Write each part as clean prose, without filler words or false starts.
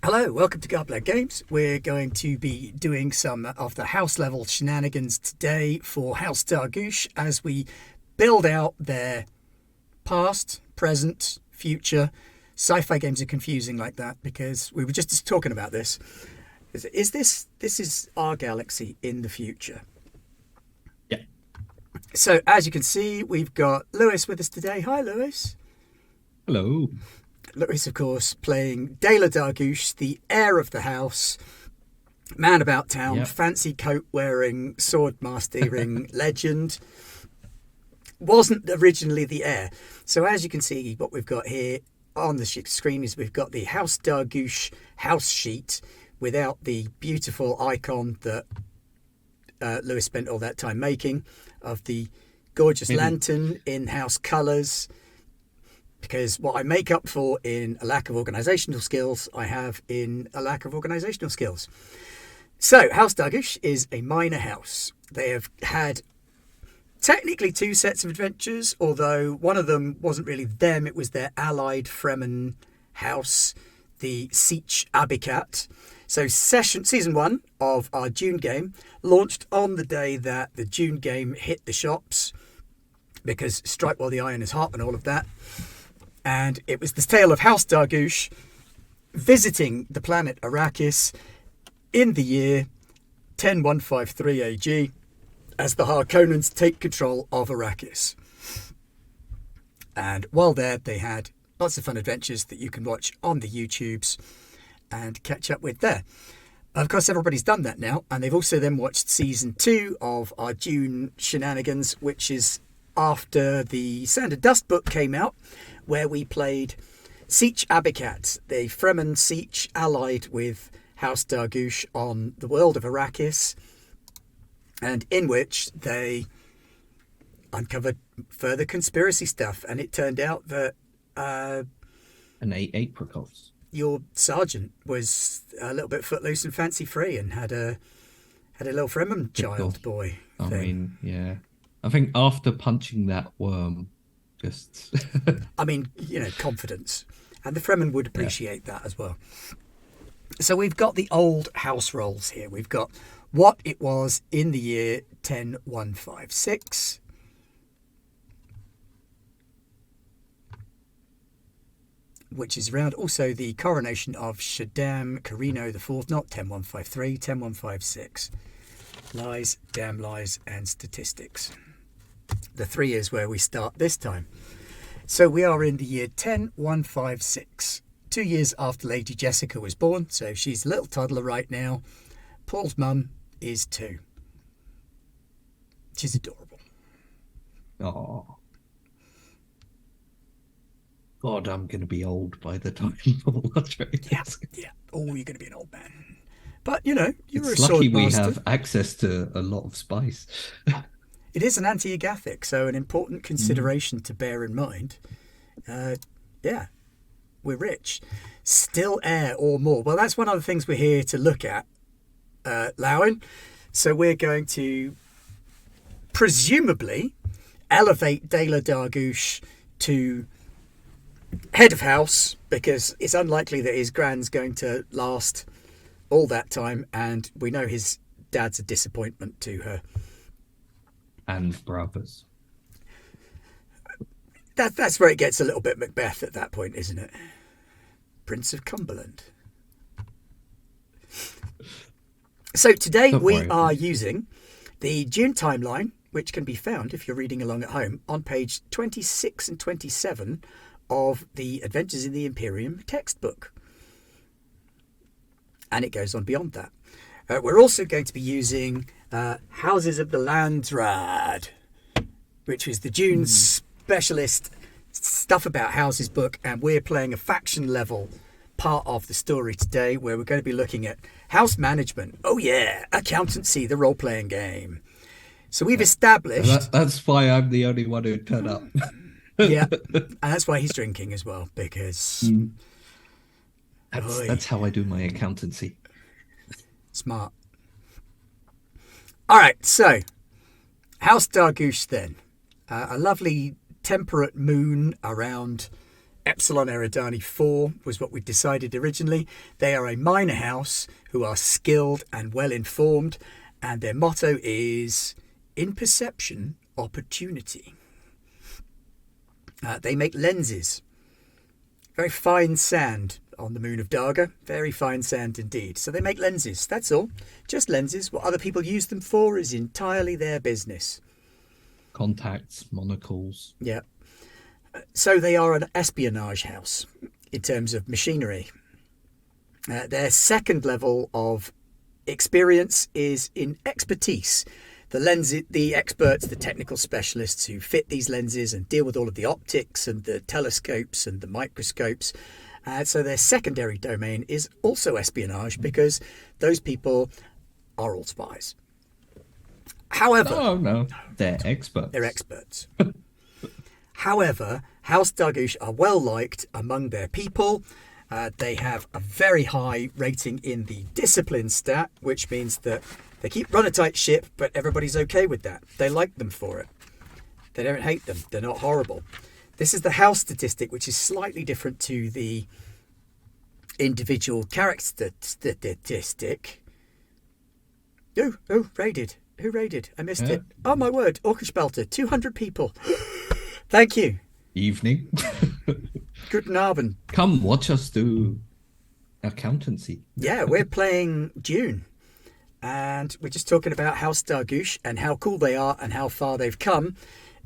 Hello, welcome to Godblad Games. We're going to be doing some of the house level shenanigans today for House Dargush as we build out their past, present, future. Sci-fi games are confusing like that because we were just talking about this. This is our galaxy in the future? Yeah. So as you can see, we've got Lewis with us today. Hi, Lewis. Hello. Lewis, of course, playing Dela Dargush, the heir of the house, man about town, Yep. fancy coat wearing, sword mastering legend. Wasn't originally the heir. So as you can see, what we've got here on the screen is we've got the House Dargush house sheet without the beautiful icon that Lewis spent all that time making of the gorgeous lantern in house colours. Because what I make up for in a lack of organisational skills, I have in a lack of organisational skills. So, House Dargush is a minor house. They have had technically two sets of adventures, although one of them wasn't really them, it was their allied Fremen house, the Siege Abicat. So, season 1 of our Dune game launched on the day that the Dune game hit the shops, because strike while the iron is hot and all of that. And it was the tale of House Dargush visiting the planet Arrakis in the year 10153 AG as the Harkonnens take control of Arrakis. And while there, they had lots of fun adventures that you can watch on the YouTubes and catch up with there. Of course, everybody's done that now, and they've also then watched season 2 of our Dune shenanigans, which is after the Sand and Dust book came out, where we played Siege Abicat, the Fremen Siege allied with House Dargush on the world of Arrakis, and in which they uncovered further conspiracy stuff. And it turned out that An eight apricots. your sergeant was a little bit footloose and fancy free and had a little Fremen child boy I thing. mean, yeah. I think after punching that worm, just I mean, confidence. And the Fremen would appreciate that as well. So we've got the old house rolls here. We've got what it was in the year 10156. Which is around also the coronation of Shaddam Carino IV, not 10153, 10156. Lies, damn lies, and statistics. The 3 years where we start this time. So we are in the year 10156, 2 years after Lady Jessica was born. So she's a little toddler right now. Paul's mum is 2. She's adorable. oh God, I'm gonna be old by the time Paul graduates. Yeah. Oh, you're going to be an old man. But, you're It's a lucky sword we master. have access to a lot of spice. It is an anti-agathic, so an important consideration to bear in mind. Yeah, we're rich. Still heir or more. Well, that's one of the things we're here to look at, Lowen. So we're going to presumably elevate Dela Dargush to head of house, because it's unlikely that his grand's going to last all that time, and we know his dad's a disappointment to her. And brothers. That's where it gets a little bit Macbeth at that point, isn't it? Prince of Cumberland. So today Don't we worry. are using the Dune timeline, which can be found, if you're reading along at home, on page 26 and 27 of the Adventures in the Imperium textbook. And it goes on beyond that. We're also going to be using Houses of the Landrad, which is the Dune specialist stuff about houses book, and we're playing a faction level part of the story today, where we're going to be looking at house management. Oh yeah, accountancy, the role-playing game. So we've established... That's why I'm the only one who turned up. Yeah, and that's why he's drinking as well, because... That's how I do my accountancy. Smart. All right, so House Dargush then. A lovely temperate moon around Epsilon Eridani 4 was what we decided originally. They are a minor house who are skilled and well informed, and their motto is in perception, opportunity. They make lenses. Very fine sand on the moon of Darga. Very fine sand indeed. So they make lenses, that's all. Just lenses. What other people use them for is entirely their business. Contacts, monocles. Yeah. So they are an espionage house in terms of machinery. Their second level of experience is in expertise. The experts, the technical specialists who fit these lenses and deal with all of the optics and the telescopes and the microscopes. So their secondary domain is also espionage, because those people are all spies. However... Oh, no. They're experts. They're experts. However, House Dargush are well liked among their people. They have a very high rating in the discipline stat, which means that they run a tight ship, but everybody's okay with that. They like them for it. They don't hate them. They're not horrible. This is the house statistic, which is slightly different to the individual character statistic. Oh, raided. Who raided? I missed it. Oh, my word. Orkenspalter. 200 people. Thank you. Evening. Guten Abend. Come watch us do accountancy. Yeah, we're playing Dune. And we're just talking about House Dargush and how cool they are and how far they've come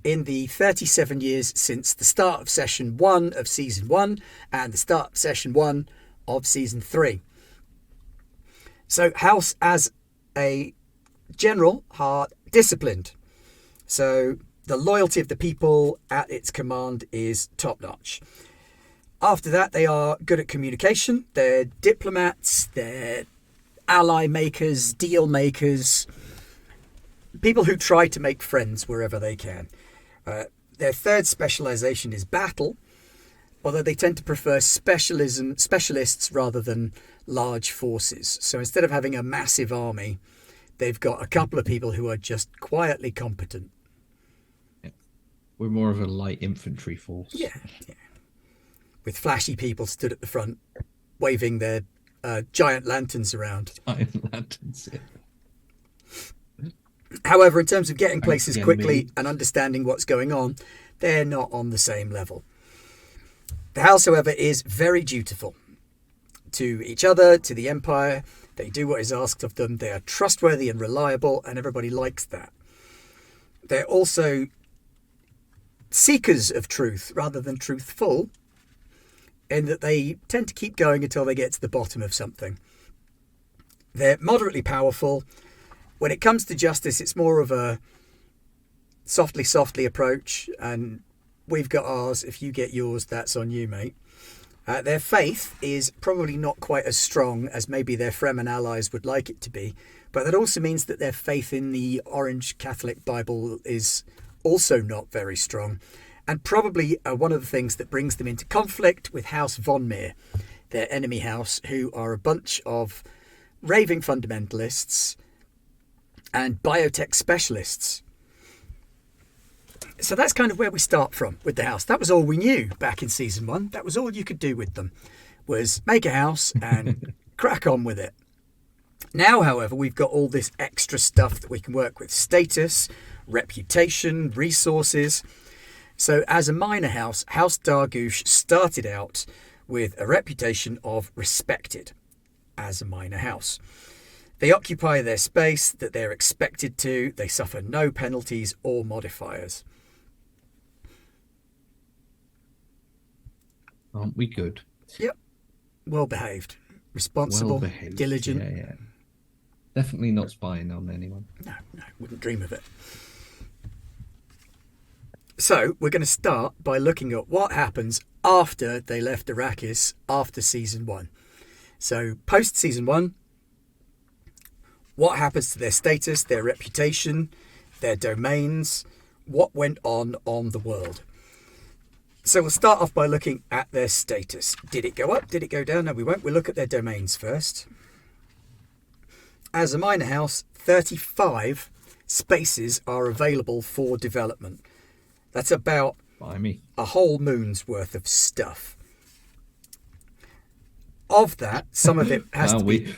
in the 37 years since the start of Session 1 of Season 1 and the start of Session 1 of Season 3. So House, as a general, are disciplined. So the loyalty of the people at its command is top-notch. After that, they are good at communication. They're diplomats. They're ally makers, deal makers, people who try to make friends wherever they can. Their third specialization is battle, although they tend to prefer specialists rather than large forces. So instead of having a massive army, they've got a couple of people who are just quietly competent. Yeah. We're more of a light infantry force. Yeah. With flashy people stood at the front, waving their giant lanterns around. Giant lanterns, yeah. However, in terms of getting places quickly and understanding what's going on, they're not on the same level. The house, however, is very dutiful to each other, to the Empire. They do what is asked of them. They are trustworthy and reliable, and everybody likes that. They're also seekers of truth rather than truthful, in that they tend to keep going until they get to the bottom of something. They're moderately powerful. When it comes to justice, it's more of a softly approach, and we've got ours. If you get yours, that's on you, mate. Their faith is probably not quite as strong as maybe their Fremen allies would like it to be, but that also means that their faith in the Orange Catholic Bible is also not very strong. And probably one of the things that brings them into conflict with House Von Meer, their enemy house, who are a bunch of raving fundamentalists and biotech specialists. So that's kind of where we start from with the house. That was all we knew back in Season 1. That was all you could do with them, was make a house and crack on with it. Now, however, we've got all this extra stuff that we can work with. Status, reputation, resources. So as a minor house, House Dargush started out with a reputation of respected as a minor house. They occupy their space that they're expected to. They suffer no penalties or modifiers. Aren't we good? Yep. Well behaved. Responsible. Well behaved. Diligent. Yeah. Definitely not spying on anyone. No, wouldn't dream of it. So we're going to start by looking at what happens after they left Arrakis after Season 1. So post Season 1, what happens to their status, their reputation, their domains, what went on the world. So we'll start off by looking at their status. Did it go up? Did it go down? No, we won't. We'll look at their domains first. As a minor house, 35 spaces are available for development. That's about Blimey. a whole moon's worth of stuff. Of that, some of it has Wow, to be...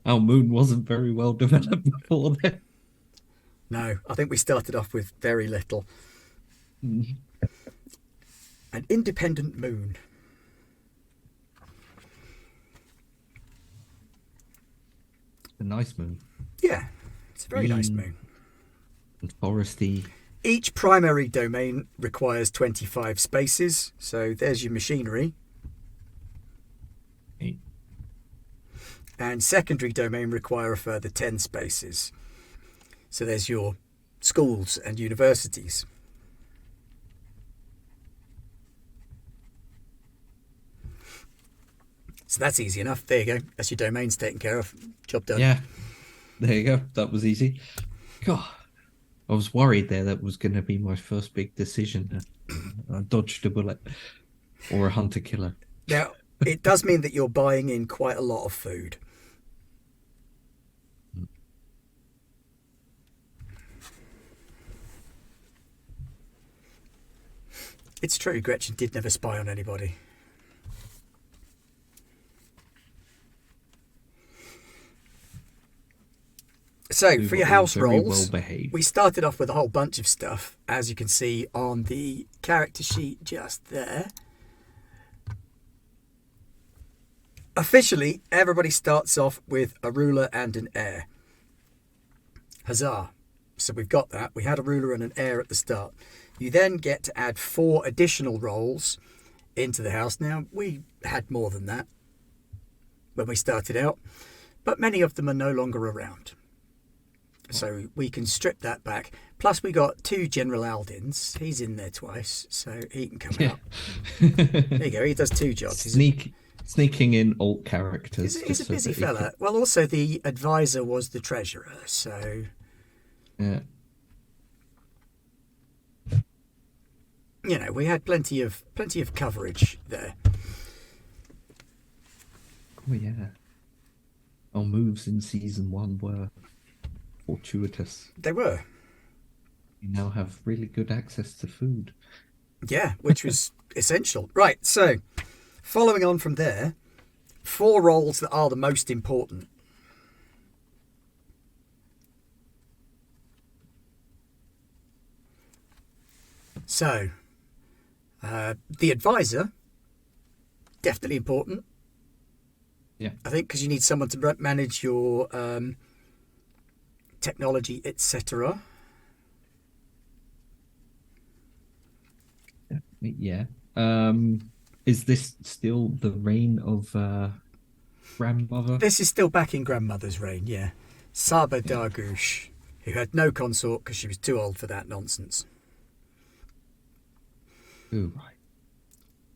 our moon wasn't very well developed before then. No, I think we started off with very little. An independent moon. A nice moon. Yeah, it's a very nice moon. And foresty. Each primary domain requires 25 spaces, so there's your machinery. Hey. And secondary domain require a further 10 spaces. So there's your schools and universities. So that's easy enough. There you go. That's your domains taken care of. Job done. Yeah. There you go. That was easy. God. I was worried there that was going to be my first big decision. I dodged a bullet. Or a hunter-killer. Now, it does mean that you're buying in quite a lot of food. It's true, Gretchen did never spy on anybody. So, for your house rolls, we started off with a whole bunch of stuff, as you can see on the character sheet just there. Officially, everybody starts off with a ruler and an heir. Huzzah. So we've got that. We had a ruler and an heir at the start. You then get to add 4 additional rolls into the house. Now, we had more than that when we started out, but many of them are no longer around. So we can strip that back. Plus, we got 2 General Aldins. He's in there twice, so he can come out. There you go. He does 2 jobs. Sneaking in alt characters. He's a busy fella. Well, also the advisor was the treasurer, so yeah. You know, we had plenty of coverage there. Oh yeah. Our moves in season 1 were fortuitous. They were. We now have really good access to food. Yeah, which was essential. Right, so following on from there, 4 roles that are the most important. So, the advisor, definitely important. Yeah. I think because you need someone to manage your technology, etc. Yeah. Is this still the reign of grandmother? This is still back in grandmother's reign, yeah. Saba Dargush, who had no consort because she was too old for that nonsense. Oh,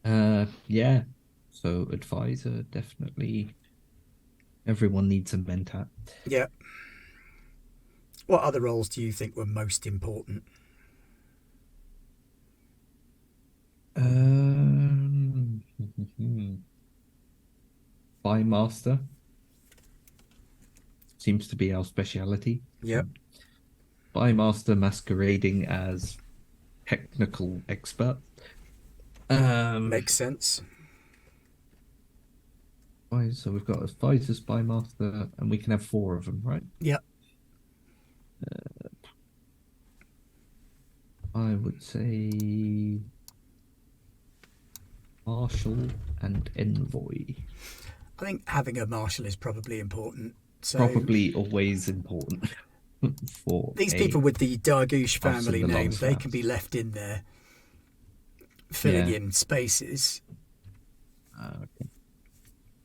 right. Yeah. So advisor, definitely. Everyone needs a mentat. Yeah. What other roles do you think were most important? Spy master seems to be our speciality. Yep. Spy master masquerading as technical expert. Makes sense. So we've got advisor, spy master, and we can have 4 of them, right? Yep. I would say marshal and envoy. I think having a marshal is probably important. So probably always important for these people with the Dargush family name, they can be left in there filling in spaces. Okay.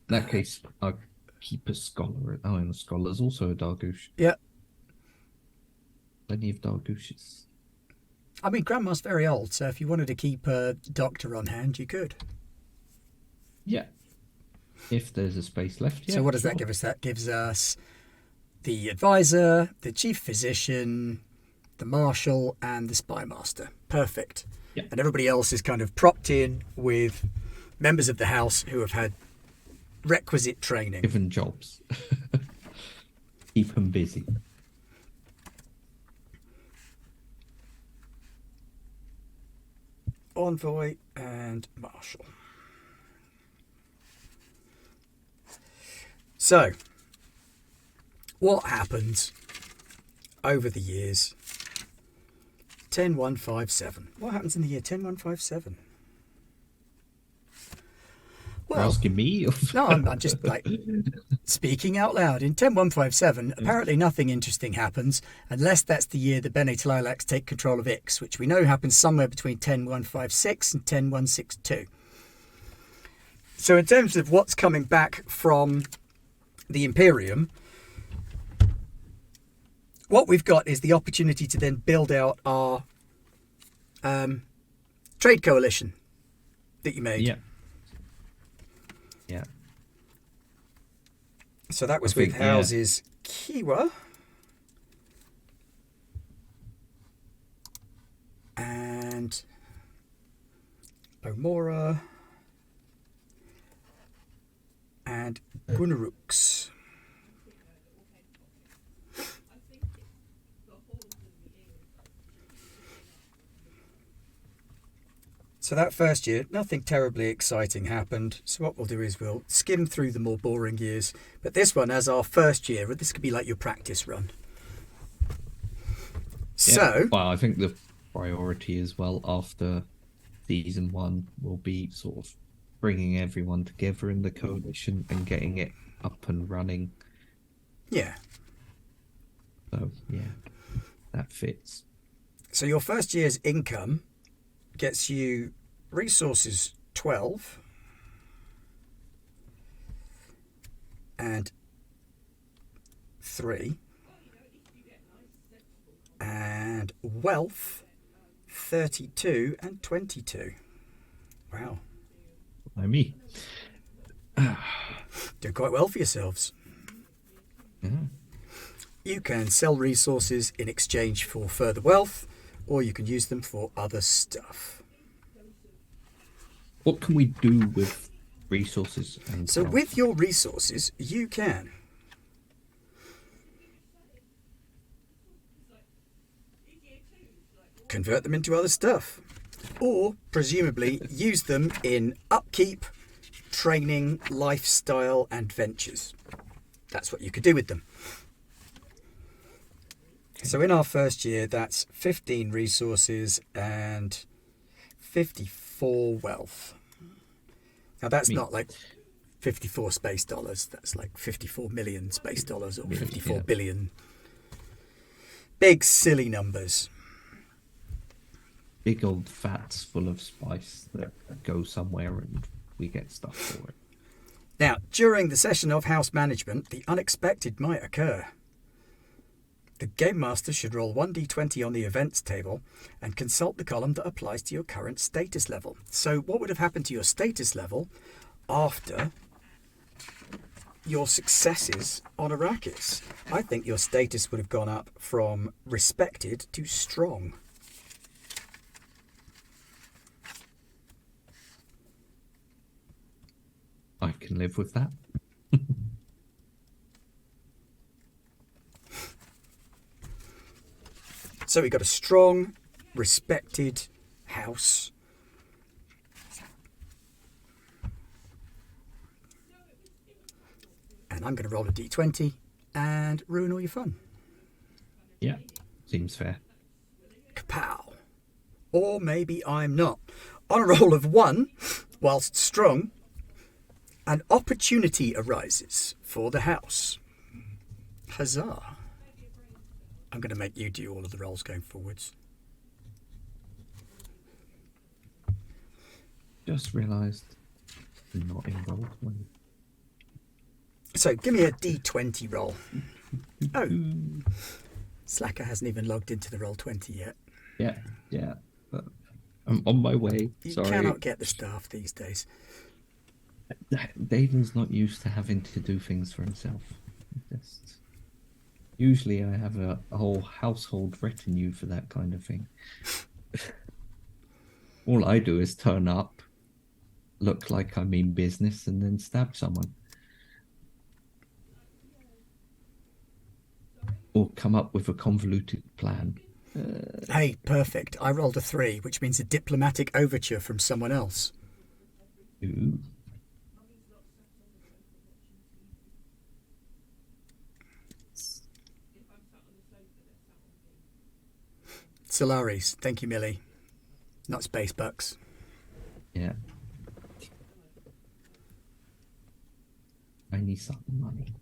In that case, I'll keep a scholar. Oh, and the scholar's also a Dargush. Yeah. Plenty of Dargushes. I mean, Grandma's very old, so if you wanted to keep a doctor on hand, you could. Yeah. If there's a space left, yeah. So what does that give us? That gives us the advisor, the chief physician, the marshal, and the spy master. Perfect. Yeah. And everybody else is kind of propped in with members of the house who have had requisite training. Given jobs. Keep them busy. Envoy and Marshal. So, what happens over the years? 10157. What happens in the year 10157? You're asking me? No, I'm just like speaking out loud. In 10157, apparently nothing interesting happens unless that's the year the Bene Tlilax take control of Ix, which we know happens somewhere between 10156 and 10162. So in terms of what's coming back from the Imperium, what we've got is the opportunity to then build out our trade coalition that you made. Yeah. Yeah. So that was with houses Kiwa and Omora and Gunaruks. So that first year, nothing terribly exciting happened. So what we'll do is we'll skim through the more boring years. But this one, as our first year, this could be like your practice run. So, well, I think the priority as well after season 1 will be sort of bringing everyone together in the coalition and getting it up and running. Yeah. So, yeah, that fits. So your first year's income gets you resources 12 and 3 and wealth 32 and 22. Wow. By me. Doing quite well for yourselves. Yeah. You can sell resources in exchange for further wealth, or you can use them for other stuff. What can we do with resources? So with your resources, you can convert them into other stuff, or presumably use them in upkeep, training, lifestyle, and ventures. That's what you could do with them. So in our first year, that's 15 resources and 54 wealth. Now that's not like 54 space dollars. That's like 54 million space dollars or 54 billion. Big silly numbers. Big old vats full of spice that go somewhere and we get stuff for it. Now, during the session of house management, the unexpected might occur. The Game Master should roll 1d20 on the events table and consult the column that applies to your current status level. So what would have happened to your status level after your successes on Arrakis? I think your status would have gone up from respected to strong. I can live with that. So we got a strong, respected house. And I'm going to roll a d20 and ruin all your fun. Yeah, seems fair. Kapow. Or maybe I'm not. On a roll of 1, whilst strong, an opportunity arises for the house. Huzzah. I'm going to make you do all of the rolls going forwards. Just realised I'm not involved. So give me a d20 roll. Oh, Slacker hasn't even logged into the Roll20 yet. Yeah. But I'm on my way. You Sorry. cannot get the staff these days. David's not used to having to do things for himself. Usually I have a whole household retinue for that kind of thing. All I do is turn up, look like I mean business, and then stab someone. Or come up with a convoluted plan. Hey, perfect. I rolled a 3, which means a diplomatic overture from someone else. Ooh. Solaris. Thank you, Millie. Not space bucks. Yeah. I need some money.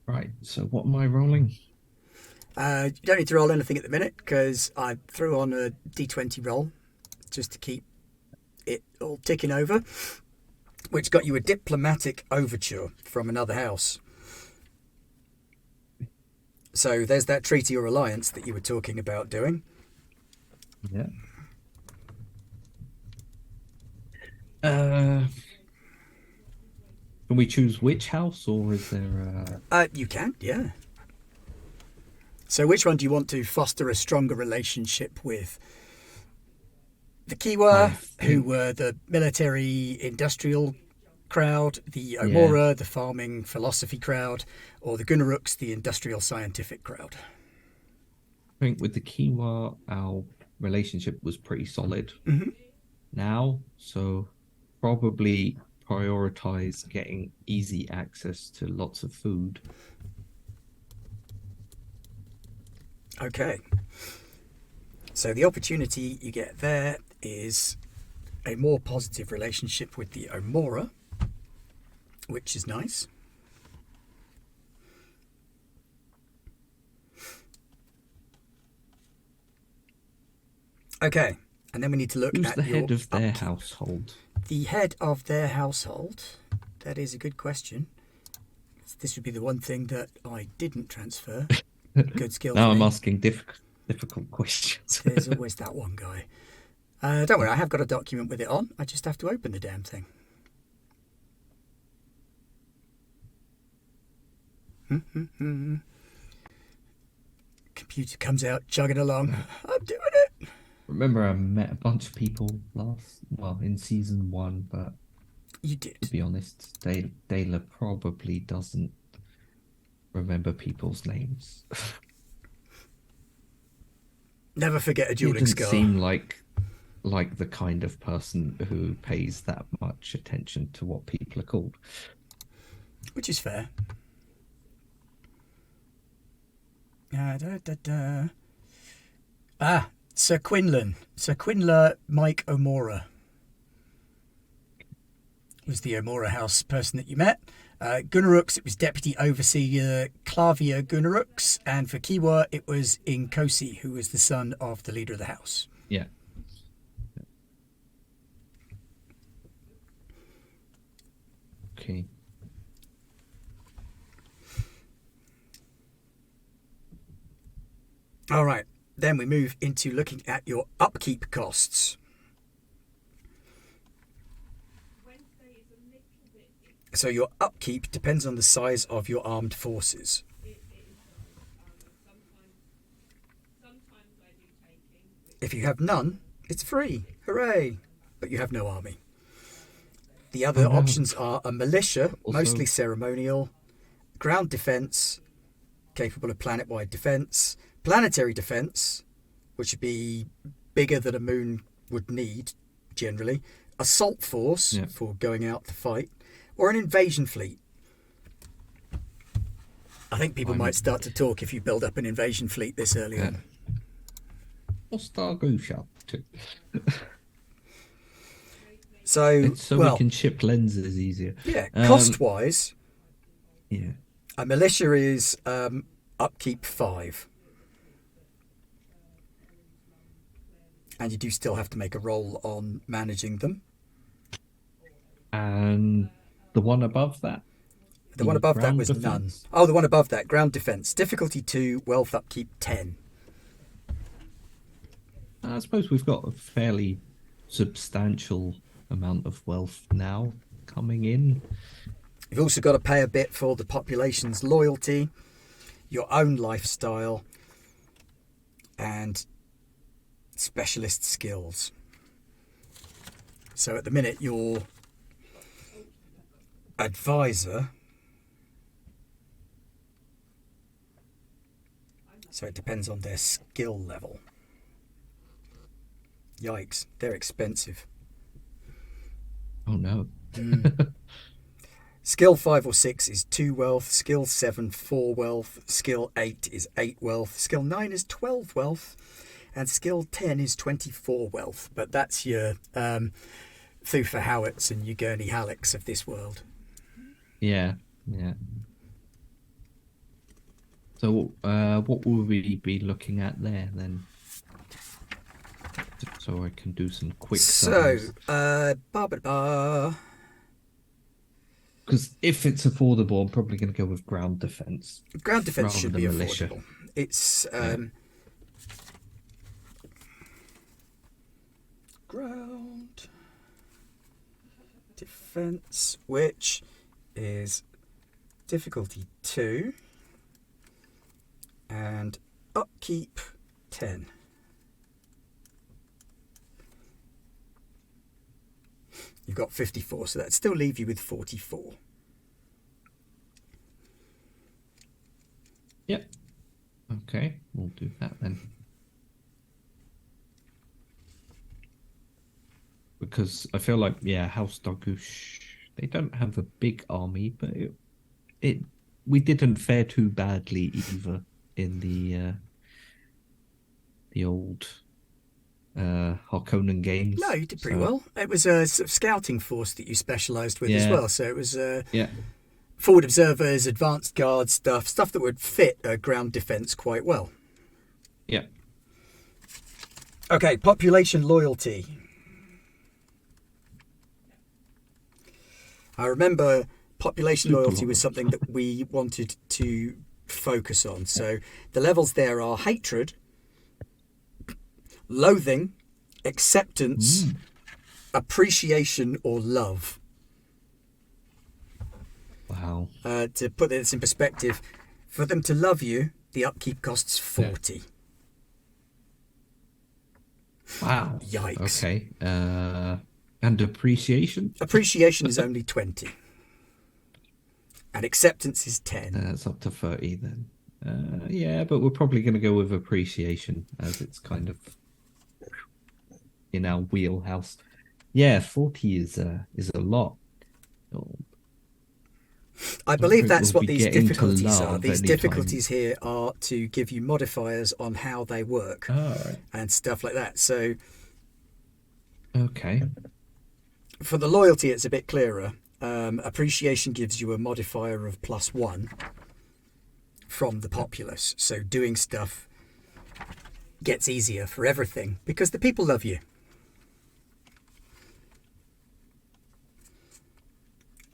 Right. So what am I rolling? You don't need to roll anything at the minute because I threw on a d20 roll just to keep it all ticking over, which got you a diplomatic overture from another house. So there's that treaty or alliance that you were talking about doing. Yeah. Can we choose which house, or is there You can, yeah. So which one do you want to foster a stronger relationship with? The I Kiwa, who think, were the military industrial crowd, the yeah, Omora, the farming philosophy crowd, or the Gunnaruks, the industrial scientific crowd? I think with the Kiwa, our relationship was pretty solid Hmm. now, so probably prioritize getting easy access to lots of food. Okay. So the opportunity you get there is a more positive relationship with the Omora, which is nice. Okay, and then we need to look Who's at the your head of their upkeep. household? The head of their household. That is a good question. This would be the one thing that I didn't transfer. Good skill for Now I'm me. asking difficult questions. There's always that one guy. Don't worry, I have got a document with it on. I just have to open the damn thing. Computer comes out chugging along. I'm doing it. Remember, I met a bunch of people in season one, but You to did. be honest, Dayla probably doesn't remember people's names. Never forget a He dueling didn't scar. seem like the kind of person who pays that much attention to what people are called. Which is fair. Da, da, da. Ah, Sir Quinlan. Sir Quinlan Mike O'Mora was the O'Mora House person that you met. Gunnaruks, it was Deputy Overseer Clavia Gunnaruks. And for Kiwa, it was Inkosi, who was the son of the leader of the house. Yeah. Okay. All right, then we move into looking at your upkeep costs. So your upkeep depends on the size of your armed forces. If you have none, it's free. Hooray! But you have no army. The Oh other no. options are a militia, mostly Also, ceremonial, ground defense, capable of planet-wide defense, planetary defense, which would be bigger than a moon would need generally, assault force yeah. for going out to fight, or an invasion fleet. I think people might I'm start to talk if you build up an invasion fleet this early yeah. on. What's Dargush up to? So, It's so we well, can ship lenses easier. yeah, Um, cost-wise, yeah. a militia is upkeep 5. And you do still have to make a roll on managing them. And the one above that, The one the above that ground was none. defense. Oh, the one above that, ground defense. Difficulty 2, wealth upkeep 10. I suppose we've got a fairly substantial amount of wealth now coming in. You've also got to pay a bit for the population's loyalty, your own lifestyle, and specialist skills. So at the minute, your advisor So it depends on their skill level. Yikes, they're expensive. Oh no. Skill 5 or 6 is 2 wealth. Skill 7, 4 wealth. Skill 8 is 8 wealth. Skill 9 is 12 wealth. And skill 10 is 24 wealth. But that's your Thufa Howitts and your Gurney Hallecks of this world. Yeah, yeah. So, what will we be looking at there then? So I can do some quick sums. Because if it's affordable, I'm probably going to go with ground defense. Ground defense should be militia. affordable. It's ground defense, which is difficulty 2 and upkeep 10. You've got 54, so that'd still leave you with 44. Yep. Okay, we'll do that then. Because I feel like, yeah, House Dargush, they don't have a big army, but we didn't fare too badly either in the old Harkonnen games. No, you did pretty well. It was a sort of scouting force that you specialised with as well. So it was forward observers, advanced guard stuff that would fit a ground defence quite well. Yeah. Okay, population loyalty. I remember population loyalty was something that we wanted to focus on. So the levels there are hatred, loathing, acceptance, appreciation, or love. Wow. To put this in perspective, for them to love you, the upkeep costs 40. Yeah. Wow. Yikes. Okay. And appreciation? Appreciation is only 20. And acceptance is 10. That's up to 30 then. Yeah, but we're probably going to go with appreciation as it's kind of in our wheelhouse. Yeah, 40 is a lot. I believe that's what these difficulties are. These difficulties here are to give you modifiers on how they work and stuff like that. So, okay. For the loyalty, it's a bit clearer. Appreciation gives you a modifier of +1 from the populace. So doing stuff gets easier for everything because the people love you.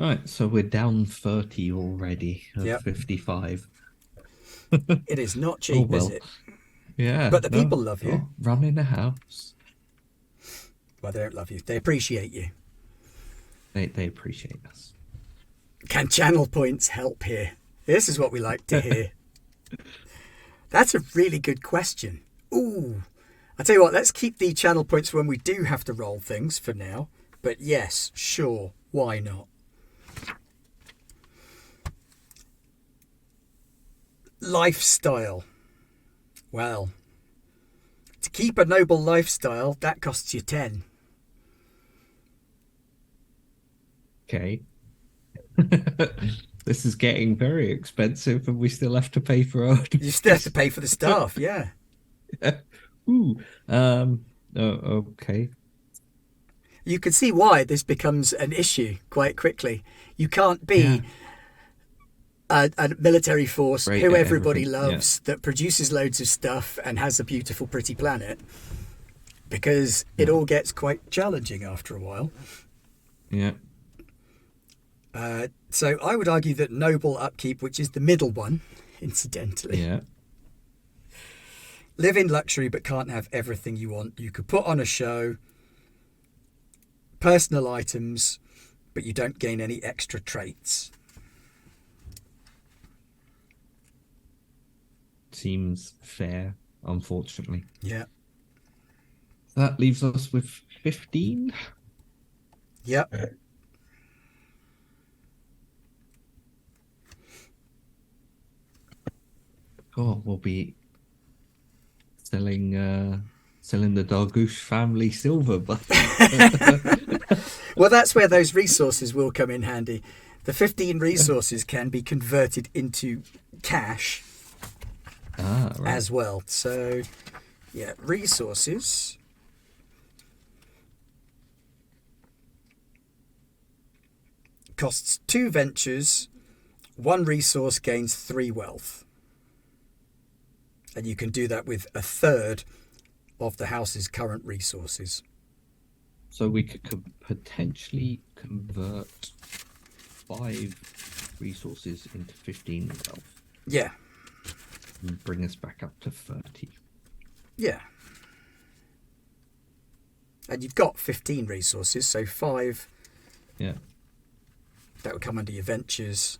Right, so we're down 30 already of 55. It is not cheap, is it? Yeah. But the people love you. Oh, run in a house. Well, they don't love you. They appreciate you. They appreciate us. Can channel points help here? This is what we like to hear. That's a really good question. Ooh. I'll tell you what, let's keep the channel points when we do have to roll things for now. But yes, sure, why not? Lifestyle. Well, to keep a noble lifestyle, that costs you 10. Okay. This is getting very expensive and we still have to pay for our... You still have to pay for the staff, yeah. Ooh. Okay. You can see why this becomes an issue quite quickly. You can't be a military force who everybody loves that produces loads of stuff and has a beautiful, pretty planet because it all gets quite challenging after a while. Yeah. So I would argue that noble upkeep, which is the middle one, incidentally. Yeah. Live in luxury but can't have everything you want. You could put on a show, personal items, but you don't gain any extra traits. Seems fair, unfortunately. Yeah. That leaves us with 15. Yep. Oh, we'll be selling the Dargush family silver, but Well, that's where those resources will come in handy. The 15 resources can be converted into cash right. as well. So, yeah, resources. Costs 2 ventures, 1 resource gains 3 wealth. And you can do that with a third of the house's current resources. So we could potentially convert 5 resources into 15 wealth. Yeah. And bring us back up to 30. Yeah. And you've got 15 resources, so 5. Yeah. That would come under your ventures.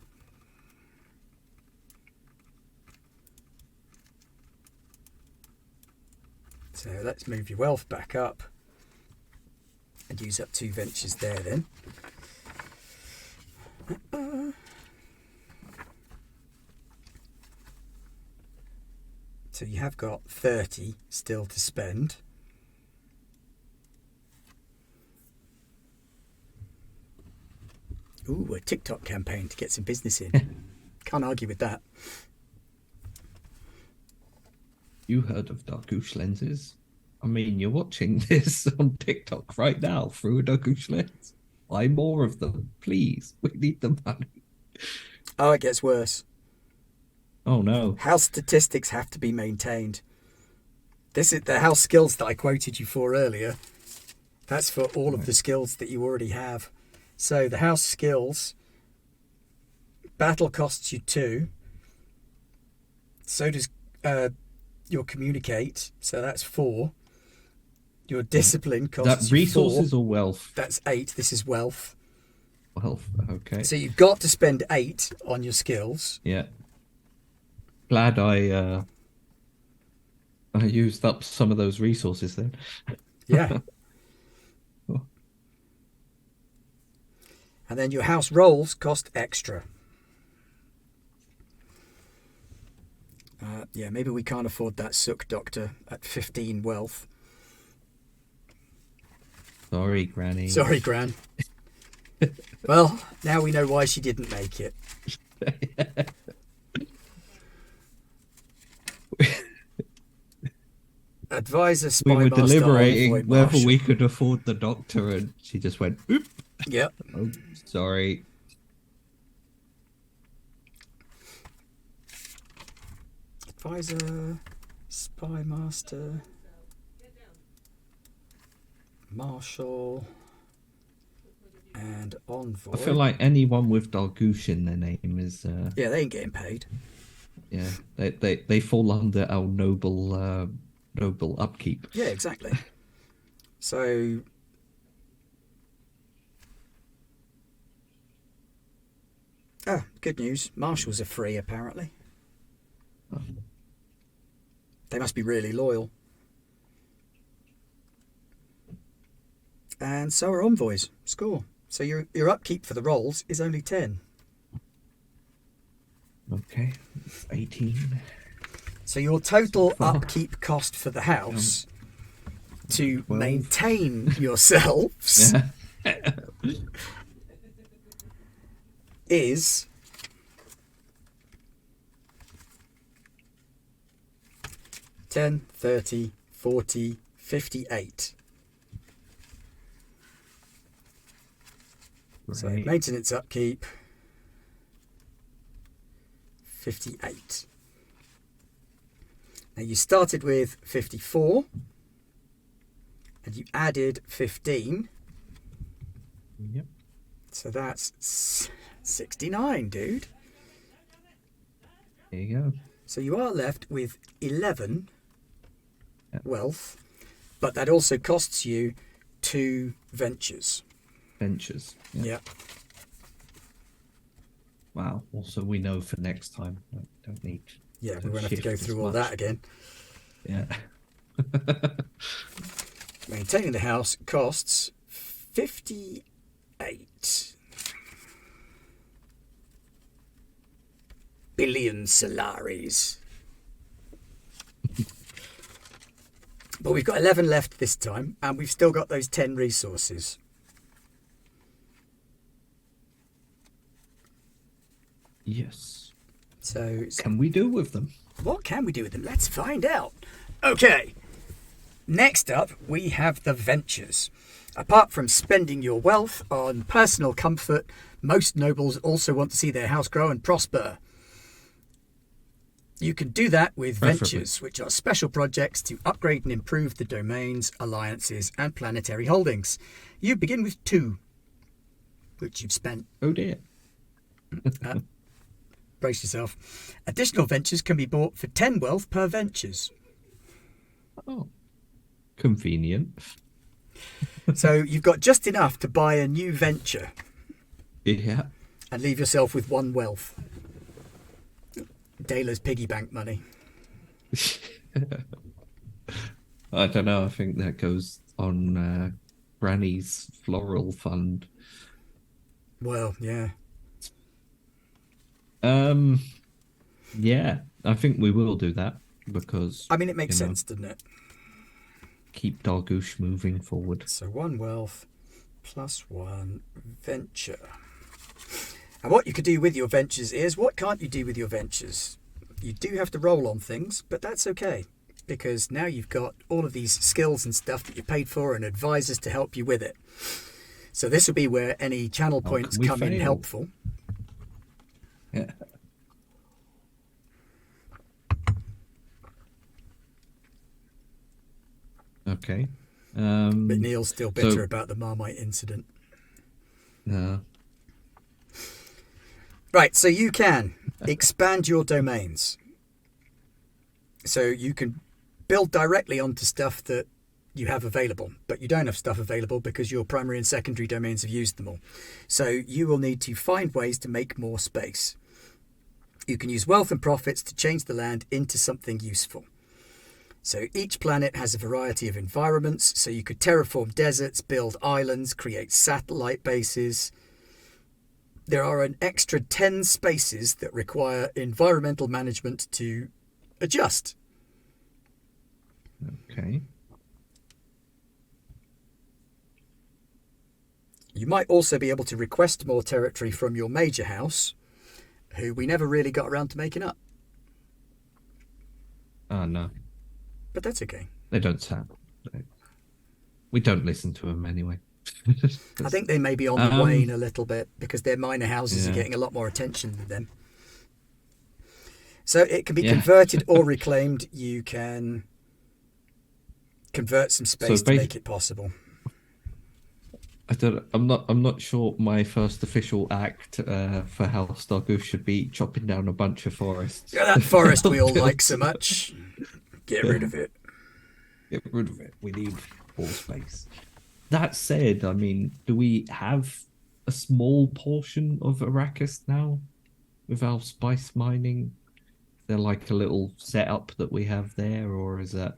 So let's move your wealth back up and use up 2 ventures there then. So you have got 30 still to spend. Ooh, a TikTok campaign to get some business in. Can't argue with that. You heard of Dargush lenses? I mean, you're watching this on TikTok right now through a Dargush lens. Buy more of them, please. We need the money. Oh, it gets worse. Oh no. House statistics have to be maintained. This is the house skills that I quoted you for earlier. That's for all of the skills that you already have. So the house skills, battle costs you 2. So does your communicate. So that's 4. Your discipline costs that resources 4. or wealth? That's 8. This is wealth. Wealth, okay. So you've got to spend 8 on your skills. Yeah. Glad I used up some of those resources then. Yeah. And then your house rolls cost extra. Yeah, maybe we can't afford that Sook Doctor at 15 wealth. Sorry, Granny. Sorry, Gran. Well, now we know why she didn't make it. Advisor, spy We were master, deliberating envoy, whether marshal. we could afford the doctor, and she just went, oop. Yep. Oh, sorry. Advisor, spy master, marshal, and envoy. I feel like anyone with Dargush in their name is Yeah, they ain't getting paid. yeah, they fall under our noble upkeep. Yeah, exactly. So good news. Marshals are free apparently. Oh. They must be really loyal. And so are envoys. Score. So your upkeep for the rolls is only 10. Okay, 18. So your total upkeep cost for the house to 12. maintain yourselves Yeah. is 10, 30, 40, 58. So Right. maintenance upkeep 58. Now you started with 54 and you added 15. Yep. So that's 69, dude. There you go. So you are left with 11 Yep. wealth, but that also costs you 2 ventures. Ventures. Yep. Yeah. Wow. Also, we know for next time. Don't need. Yeah, we Don't won't have to shift go as through all much. that again. Yeah. Maintaining the house costs 58 billion Solaris. But we've got 11 left this time, and we've still got those 10 resources. Yes. So can we do with them? What can we do with them? Let's find out. Okay. Next up, we have the ventures. Apart from spending your wealth on personal comfort, most nobles also want to see their house grow and prosper. You can do that with ventures, which are special projects to upgrade and improve the domains, alliances, and planetary holdings. You begin with 2, which you've spent. Oh dear. Brace yourself. Additional ventures can be bought for 10 wealth per ventures. Oh, convenient. So you've got just enough to buy a new venture. Yeah. And leave yourself with 1 wealth. Dayla's piggy bank money. I don't know. I think that goes on Granny's floral fund. Well, yeah. Yeah, I think we will do that because I mean, it makes sense, doesn't it? Keep Dargush moving forward. So 1 wealth plus 1 venture. And what you could do with your ventures is, what can't you do with your ventures? You do have to roll on things, but that's okay. Because now you've got all of these skills and stuff that you paid for and advisors to help you with it. So this will be where any channel points come in helpful. Yeah. Okay. But Neil's still bitter about the Marmite incident. No. Right, so you can expand your domains. So you can build directly onto stuff that you have available, but you don't have stuff available because your primary and secondary domains have used them all. So you will need to find ways to make more space. You can use wealth and profits to change the land into something useful. So each planet has a variety of environments, so you could terraform deserts, build islands, create satellite bases. There are an extra 10 spaces that require environmental management to adjust. Okay. You might also be able to request more territory from your major house, who we never really got around to making up. Oh, no. But that's okay. They don't sound... We don't listen to them anyway. I think they may be on the wane a little bit because their minor houses are getting a lot more attention than them. So it can be converted or reclaimed. You can convert some space to make it possible. I'm not sure my first official act for House Dargush should be chopping down a bunch of forests. Yeah, that forest we all like so much. Get rid of it. Get rid of it. We need more space. That said, I mean, do we have a small portion of Arrakis now with our spice mining? Is there like a little setup that we have there, or is that...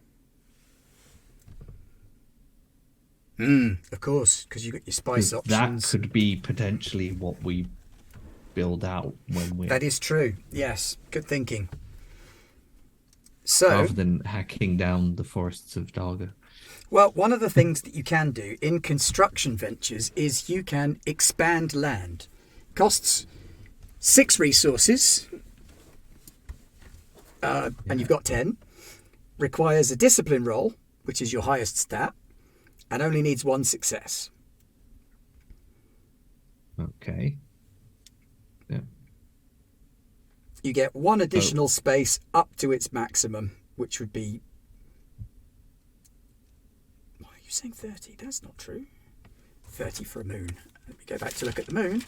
Of course, because you've got your spice options. That could be potentially what we build out when we... That is true. Yes, good thinking. So, rather than hacking down the forests of Darga. Well, one of the things that you can do in construction ventures is you can expand land. Costs 6 resources, and you've got 10. Requires a discipline roll, which is your highest stat, and only needs 1 success. Okay. Yeah. You get 1 additional space up to its maximum, which would be... Why are you saying 30? That's not true. 30 for a moon. Let me go back to look at the moon.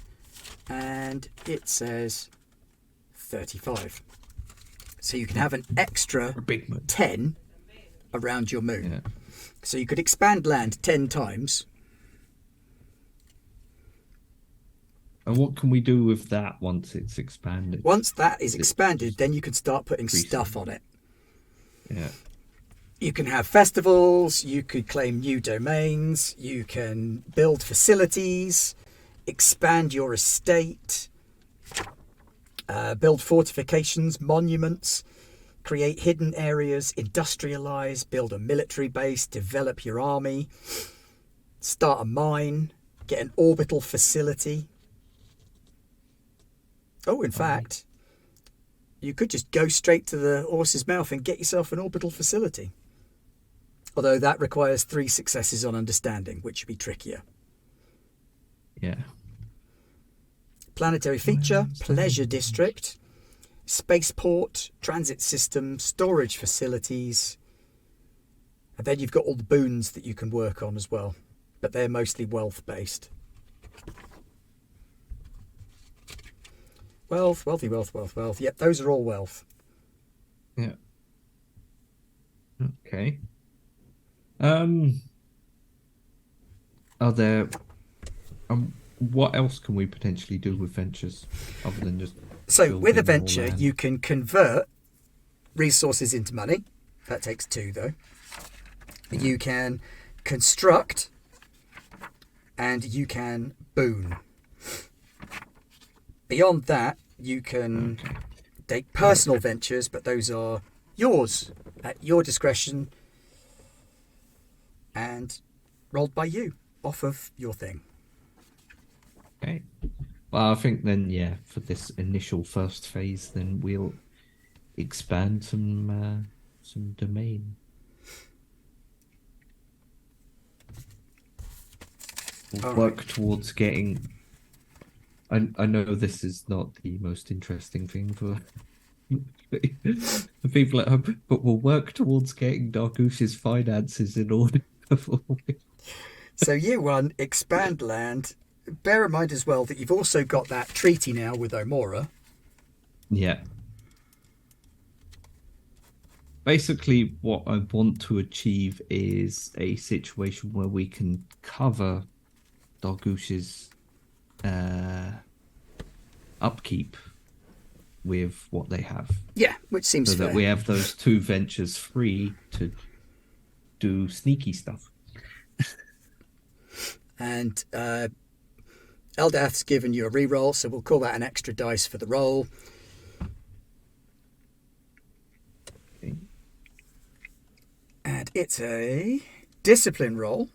And it says 35. So you can have an extra 10 around your moon. Yeah. So you could expand land 10 times. And what can we do with that once it's expanded? Once that is expanded, then you can start putting stuff on it. Yeah. You can have festivals, you could claim new domains, you can build facilities, expand your estate, build fortifications, monuments. create hidden areas, industrialize, build a military base, develop your army, start a mine, get an orbital facility. Oh, in fact, you could just go straight to the horse's mouth and get yourself an orbital facility. Although that requires 3 successes on understanding, which would be trickier. Yeah. Planetary feature, pleasure district, spaceport, transit system, storage facilities. And then you've got all the boons that you can work on as well. But they're mostly wealth-based. Wealth, wealthy, wealth, wealth, wealth. Yep, those are all wealth. Yeah. Okay. Are there... what else can we potentially do with ventures other than just... So with a venture, you can convert resources into money. That takes 2, though. You can construct, and you can boon. Beyond that, you can take personal ventures, but those are yours at your discretion and rolled by you off of your thing. Okay. Well, I think then, yeah, for this initial first phase, then we'll expand some domain. We'll work towards getting... I know this is not the most interesting thing for the people at home, but we'll work towards getting Dargush's finances in order. So year 1, expand land. Bear in mind as well that you've also got that treaty now with Omora. Yeah. Basically, what I want to achieve is a situation where we can cover Dargush's upkeep with what they have. Yeah, which seems so fair. That we have those 2 ventures free to do sneaky stuff. And Eldath's given you a reroll, so we'll call that an extra dice for the roll. Okay. And it's a discipline roll.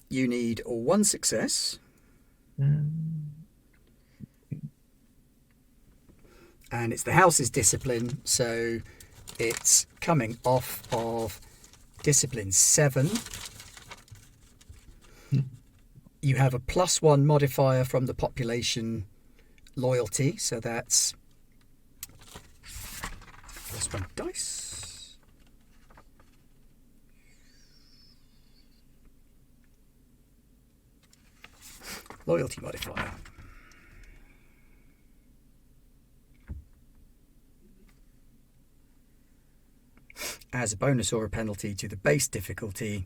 You need 1 success. And it's the house's discipline, so it's coming off of discipline 7. You have a +1 modifier from the population loyalty, so that's +1 dice. Loyalty modifier. As a bonus or a penalty to the base difficulty.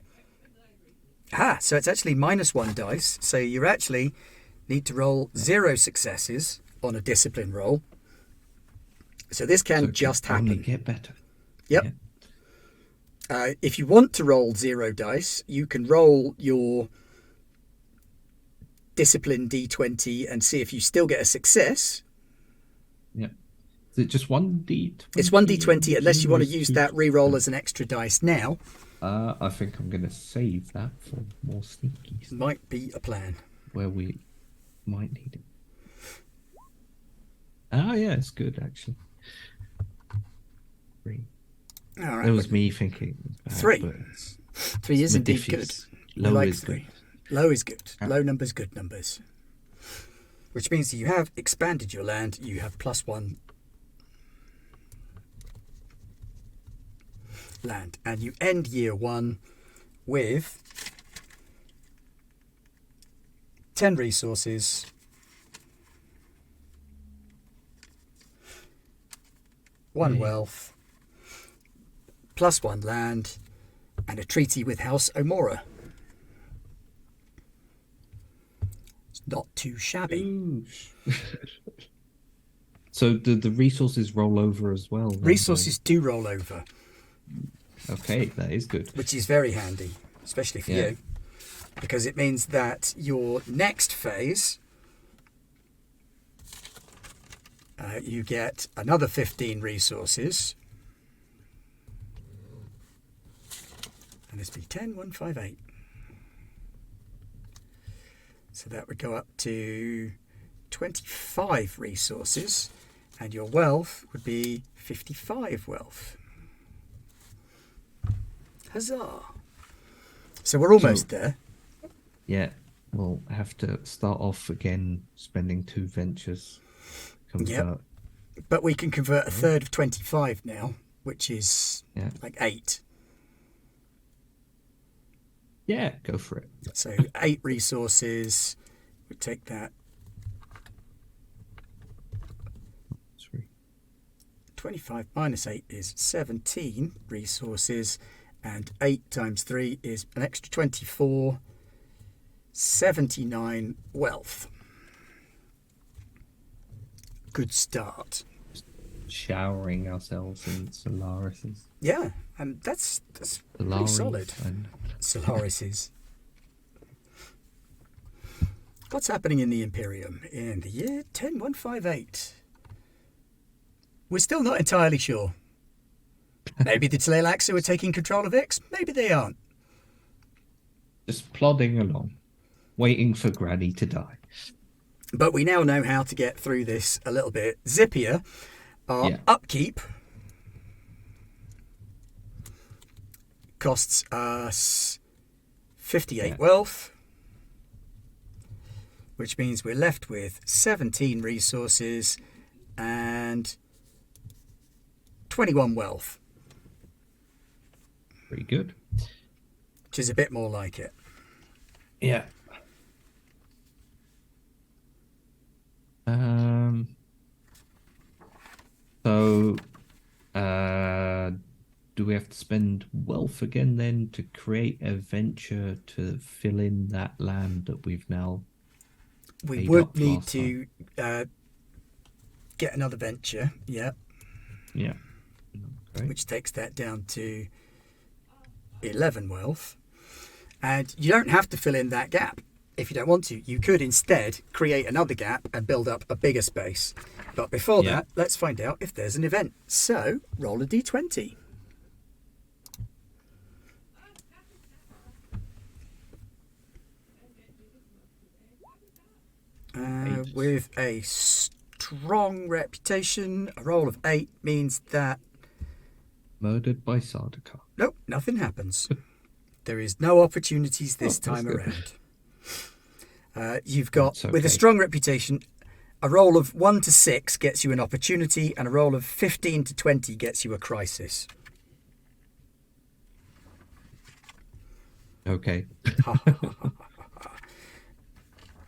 So it's actually -1 dice. So you actually need to roll 0 successes on a discipline roll. So this can just happen. Only get better. Yep. Yeah. If you want to roll 0 dice, you can roll your discipline D20 and see if you still get a success. Yeah. Is it just 1D20? It's 1D20 unless you want to use that reroll as an extra dice now. I think I'm going to save that for more sneakies. Might be a plan. Where we might need it. Yeah, it's good, actually. 3. All right. It was me thinking. 3. 3 is indeed good. Low like is 3. good. Low is good. Low numbers, good numbers. Which means that you have expanded your land. You have +1 land. And you end year 1 with 10 resources, 1 wealth, +1 land, and a treaty with House Omora. It's not too shabby. So the resources roll over as well? Resources do roll over. Okay, that is good. Which is very handy, especially for you. Because it means that your next phase You get another 15 resources. And this would be 10, 1, 5, 8. So that would go up to 25 resources. And your wealth would be 55 wealth. Huzzah! So we're almost there. Yeah, we'll have to start off again spending 2 ventures. Yep. But we can convert a third of 25 now, which is like 8. Yeah, go for it. So 8 resources. We take that. 25 minus 8 is 17 resources. And 8 times 3 is an extra 24. 79 wealth. Good start. Showering ourselves in Solaris's. Yeah, and that's pretty solid. Solaris's. What's happening in the Imperium in the year 10158? We're still not entirely sure. Maybe the Tleilaxu are taking control of Ix. Maybe they aren't. Just plodding along, waiting for Granny to die. But we now know how to get through this a little bit. Zippia, our upkeep, costs us 58 wealth, which means we're left with 17 resources and 21 wealth. Pretty good. Which is a bit more like it. Yeah. So, do we have to spend wealth again then to create a venture to fill in that land that we've now? We would need to get another venture, yeah. Yeah. Okay. Which takes that down to 11 wealth. And you don't have to fill in that gap if you don't want to. You could instead create another gap and build up a bigger space. But before that, let's find out if there's an event. So, roll a d20. With a strong reputation, a roll of 8 means that... Murdered by Sardaukar. Nope, nothing happens. There is no opportunities this time around. You've got, with a strong reputation, a roll of 1 to 6 gets you an opportunity, and a roll of 15 to 20 gets you a crisis. Okay.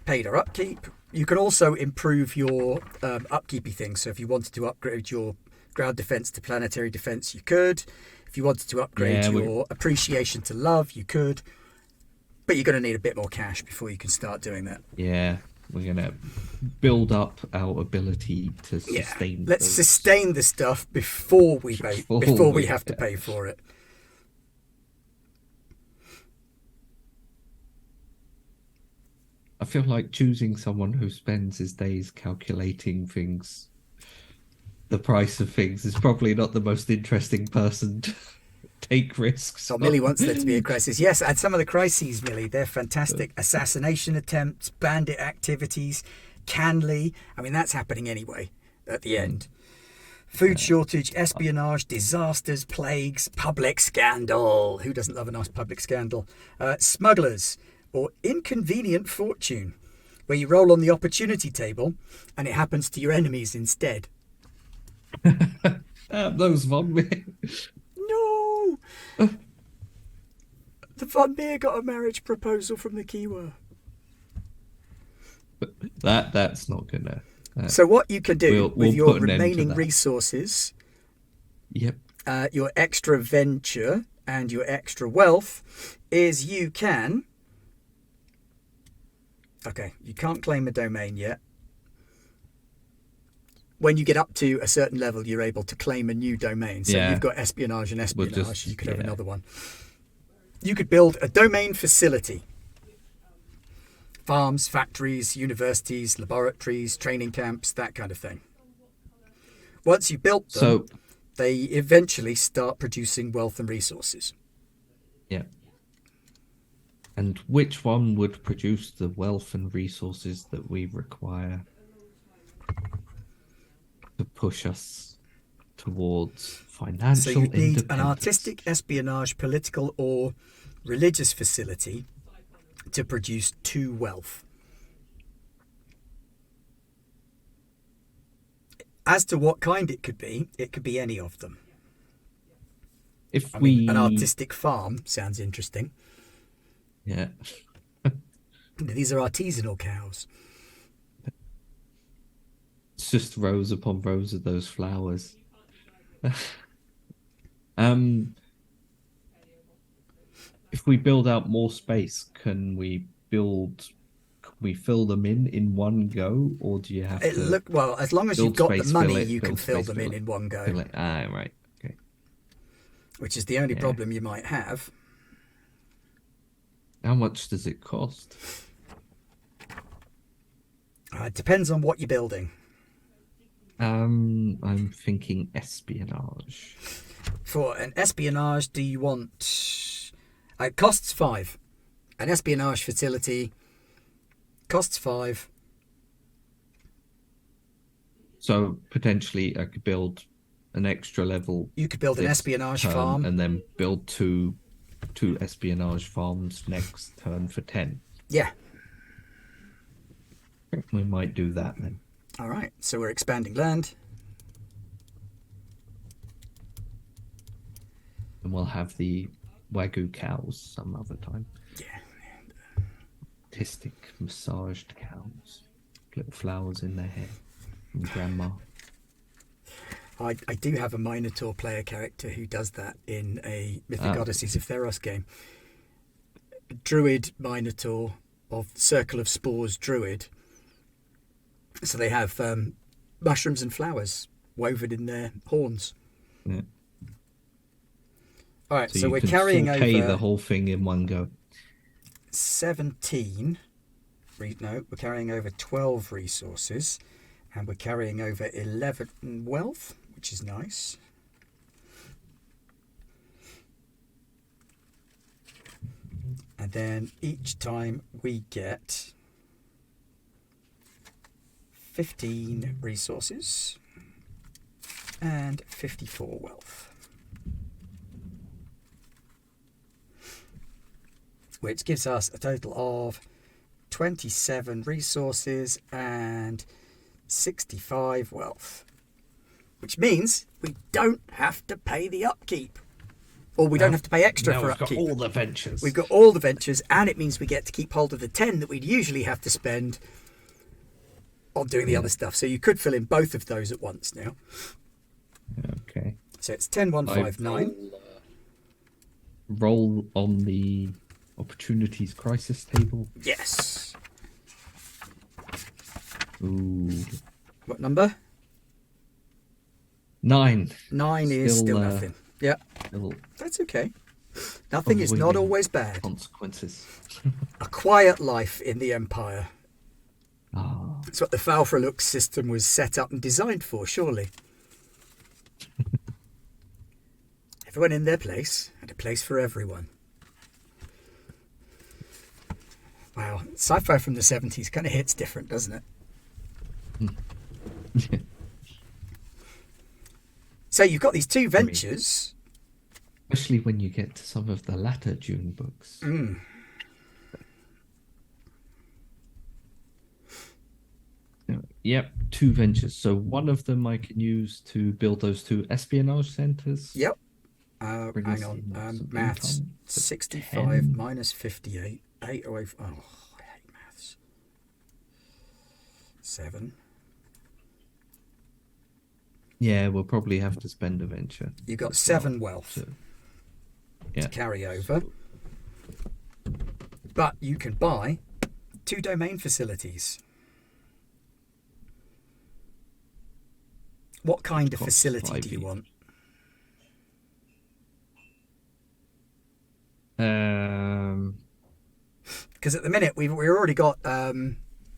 Paid or upkeep. You can also improve your upkeepy things. So if you wanted to upgrade your ground defense to planetary defense, you could. If you wanted to upgrade your appreciation to love, you could. But you're going to need a bit more cash before you can start doing that. Yeah, we're going to build up our ability to sustain. Let's sustain the stuff before we have to pay for it. I feel like choosing someone who spends his days calculating things, the price of things, is probably not the most interesting person to take risks. So Millie wants there to be a crisis. Yes, and some of the crises, Millie, they're fantastic. Assassination attempts, bandit activities, Canley. I mean, that's happening anyway at the end. Food shortage, espionage, disasters, plagues, public scandal. Who doesn't love a nice public scandal? Smugglers. Or inconvenient fortune, where you roll on the opportunity table and it happens to your enemies instead. Those Von Meer. No! The Von Meer got a marriage proposal from the Kiwa. That's not gonna... So what you can do with your remaining resources, your extra venture and your extra wealth, is you can... Okay, you can't claim a domain yet. When you get up to a certain level, you're able to claim a new domain. So you've got espionage and espionage. You could have another one. You could build a domain facility. Farms, factories, universities, laboratories, training camps, that kind of thing. Once you built them, So, they eventually start producing wealth and resources. yeah. And which one would produce the wealth and resources that we require to push us towards So financial you need an independence? artistic, espionage, political, or religious facility to produce 2 wealth. As to what kind it could be any of them. If I we, mean, an artistic farm sounds interesting. yeah, These are artisanal cows. it's just rows upon rows of those flowers. Um, if we build out more space, can we fill them in one go, or do you have to Well, as long as you've build got the space, fill money, it, you can build fill space, them fill in it, one go. fill it? Ah, right. Okay. Which is the only Yeah. problem you might have. How much does it cost? It depends on what you're building. I'm thinking espionage. For an espionage, do you want... it costs 5. An espionage facility costs 5. So potentially I could build an extra level. You could build an this espionage turn farm. and then build two espionage farms next turn for 10. Yeah. We might do that then. All right. So we're expanding land. And we'll have the Wagyu cows some other time. Yeah. Artistic, massaged cows. Little flowers in their hair. From grandma. I do have a Minotaur player character who does that in a Mythic Odysseys of Theros game. Druid Minotaur of Circle of Spores Druid. So they have mushrooms and flowers woven in their horns. Yeah. All right, so you we're can carrying saute over the whole thing in one go. 17. No, we're carrying over 12 resources. And we're carrying over 11 wealth, which is nice. And then each time we get 15 resources and 54 wealth. Which gives us a total of 27 resources and 65 wealth. Which means we don't have to pay the upkeep. Or we don't have to pay extra for upkeep. We've got all the ventures. We've got all the ventures, and it means we get to keep hold of the 10 that we'd usually have to spend on doing the other stuff. So you could fill in both of those at once now. Okay. So it's 10, 1, 5, 9. Roll on the opportunities crisis table. Yes. Ooh. What number? 9. 9 is still nothing. Yeah. That's okay. Nothing is not always bad. Consequences. A quiet life in the Empire. Ah. That's what the Falfrelux system was set up and designed for, surely. Everyone in their place, and a place for everyone. Wow, sci-fi from the 70s kind of hits different, doesn't it? So you've got these 2 ventures. Especially when you get to some of the latter Dune books. Yep, 2 ventures. So one of them I can use to build those 2 espionage centers. Yep. Hang on. Maths. 65 minus 58. 8 away from... Oh, I hate maths. 7. Yeah, we'll probably have to spend a venture. You've got 7 wealth to carry over. But you can buy 2 domain facilities. What kind of facility do you want? Because at the minute we've already got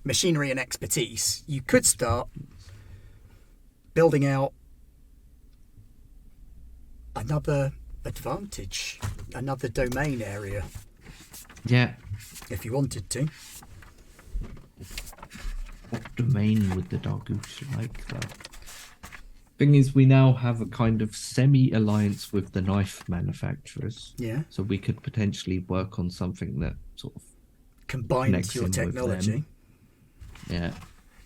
machinery and expertise. You could start building out another advantage, another domain area, Yeah. if you wanted to. What domain would the Dargush like, though? Thing is, we now have a kind of semi-alliance with the knife manufacturers. Yeah. So we could potentially work on something that sort of Combined connects your in technology. with them. Yeah.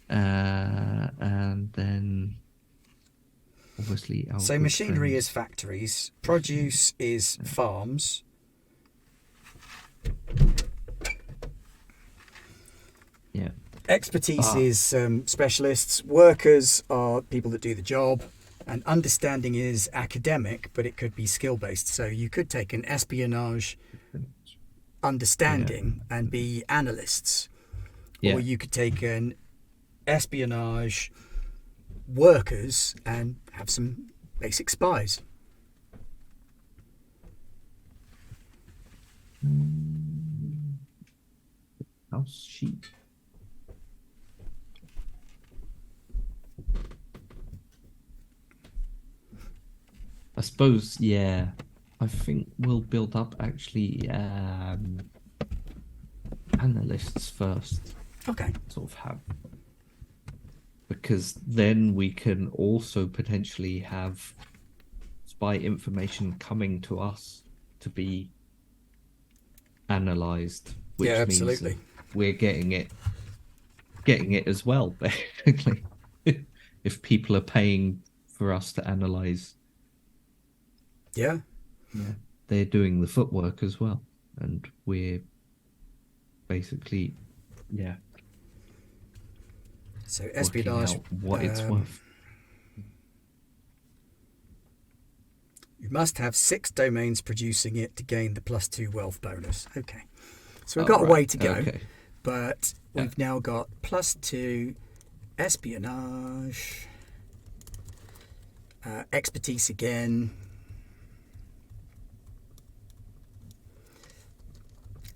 And then obviously our So good machinery friends. is factories, produce is farms. Yeah. Expertise is specialists, workers are people that do the job, and understanding is academic, but it could be skill-based. So you could take an espionage understanding and be analysts, or you could take an espionage workers and have some basic spies. House sheep. I suppose, yeah. I think we'll build up actually analysts first. Okay. Sort of have, because then we can also potentially have spy information coming to us to be analyzed, which Yeah, means absolutely. we're getting it as well, basically. If people are paying for us to analyze, Yeah. they're doing the footwork as well, and we're basically So working espionage, out what it's worth. you must have 6 domains producing it to gain the +2 wealth bonus. Okay. So we've got a way to go, but we've now got +2 espionage, expertise again,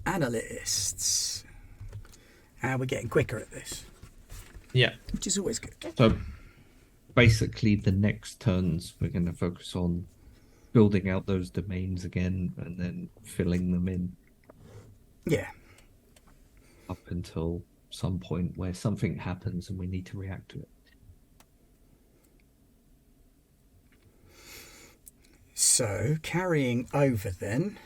analysts, and we're getting quicker at this. Yeah. Which is always good. So basically the next turns we're going to focus on building out those domains again and then filling them in. Yeah. Up until some point where something happens and we need to react to it. So carrying over then,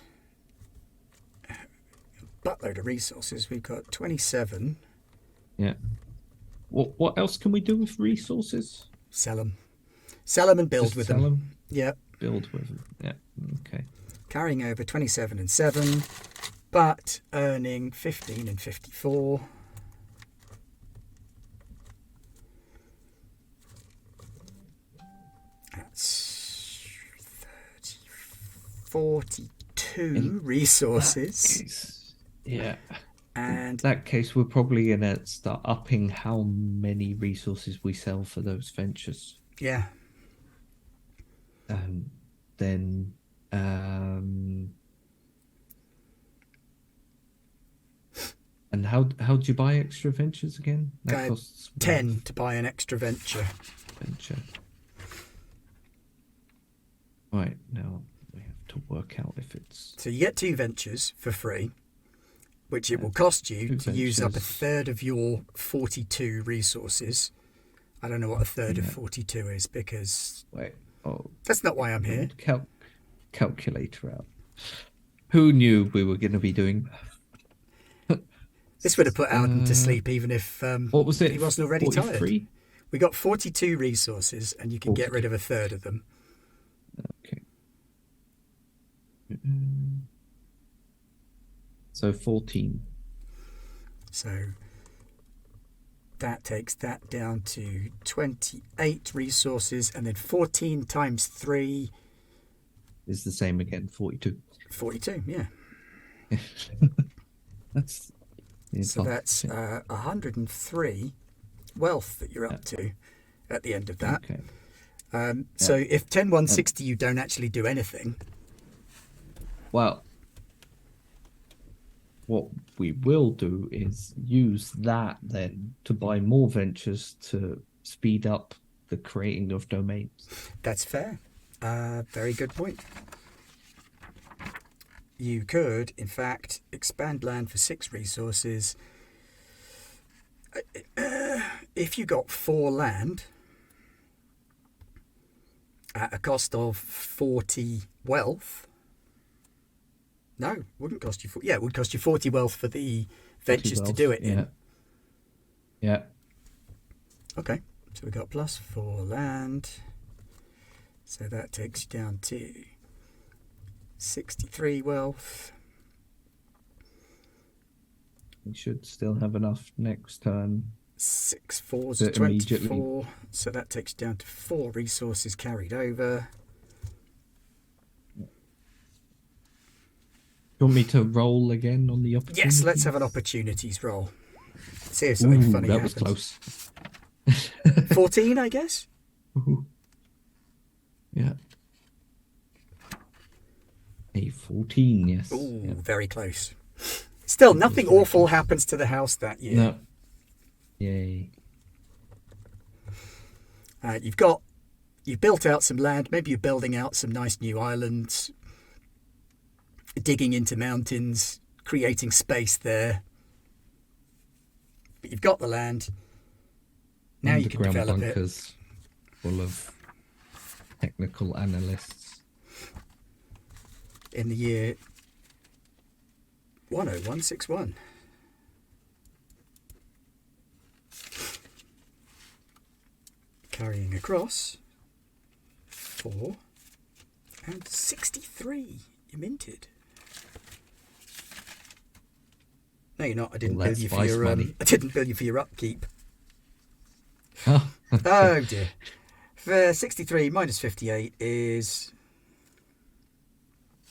buttload of resources. We've got 27. Yeah. What else can we do with resources? Sell them and build Just with sell them. Yeah. Build with them. Yeah. Okay. Carrying over 27 and 7, but earning 15 and 54. That's 30, 42 resources. Yeah. And in that case, we're probably going to start upping how many resources we sell for those ventures. Yeah. Then and how do you buy extra ventures again? That costs 10 to buy an extra venture. Right, now we have to work out if it's... So you get 2 ventures for free, which it will cost you to use up a third of your 42 resources. I don't know what a third of 42 is, because that's not why I'm here. Calculator out. Who knew we were going to be doing... This would have put Alden to sleep, even if what was it? He wasn't already 43? tired. We got 42 resources, and you can get rid of a third of them. Okay. So 14. So that takes that down to 28 resources, and then 14 times 3 is the same again, 42. 42, yeah. That's 103 wealth that you're up to at the end of that. Okay. So if 10-160 you don't actually do anything. Well, what we will do is use that then to buy more ventures to speed up the creating of domains. That's fair. Very good point. You could, in fact, expand land for 6 resources. If you got 4 land at a cost of 40 wealth. No, wouldn't cost you. Yeah, it would cost you 40 wealth for the ventures to do it in. Yeah. Okay, so we got plus 4 land. So that takes you down to 63 wealth. We should still have enough next turn. 6 4s is 24. So that takes you down to 4 resources carried over. You want me to roll again on the opportunities? Yes, let's have an opportunities roll. See if something funny that happens. was close. 14, I guess? Ooh. Yeah. A 14, yes. Ooh, yeah. Very close. Still, nothing awful happens to the house that year. No. Yay. You've built out some land. Maybe you're building out some nice new islands, digging into mountains, creating space there. But you've got the land. Now you can develop bunkers full of technical analysts. In the year 10161. Carrying across 4 and 63. You minted. No, you're not. I didn't bill you for your I didn't bill you for your upkeep. Oh, oh dear. For 63 minus 58 is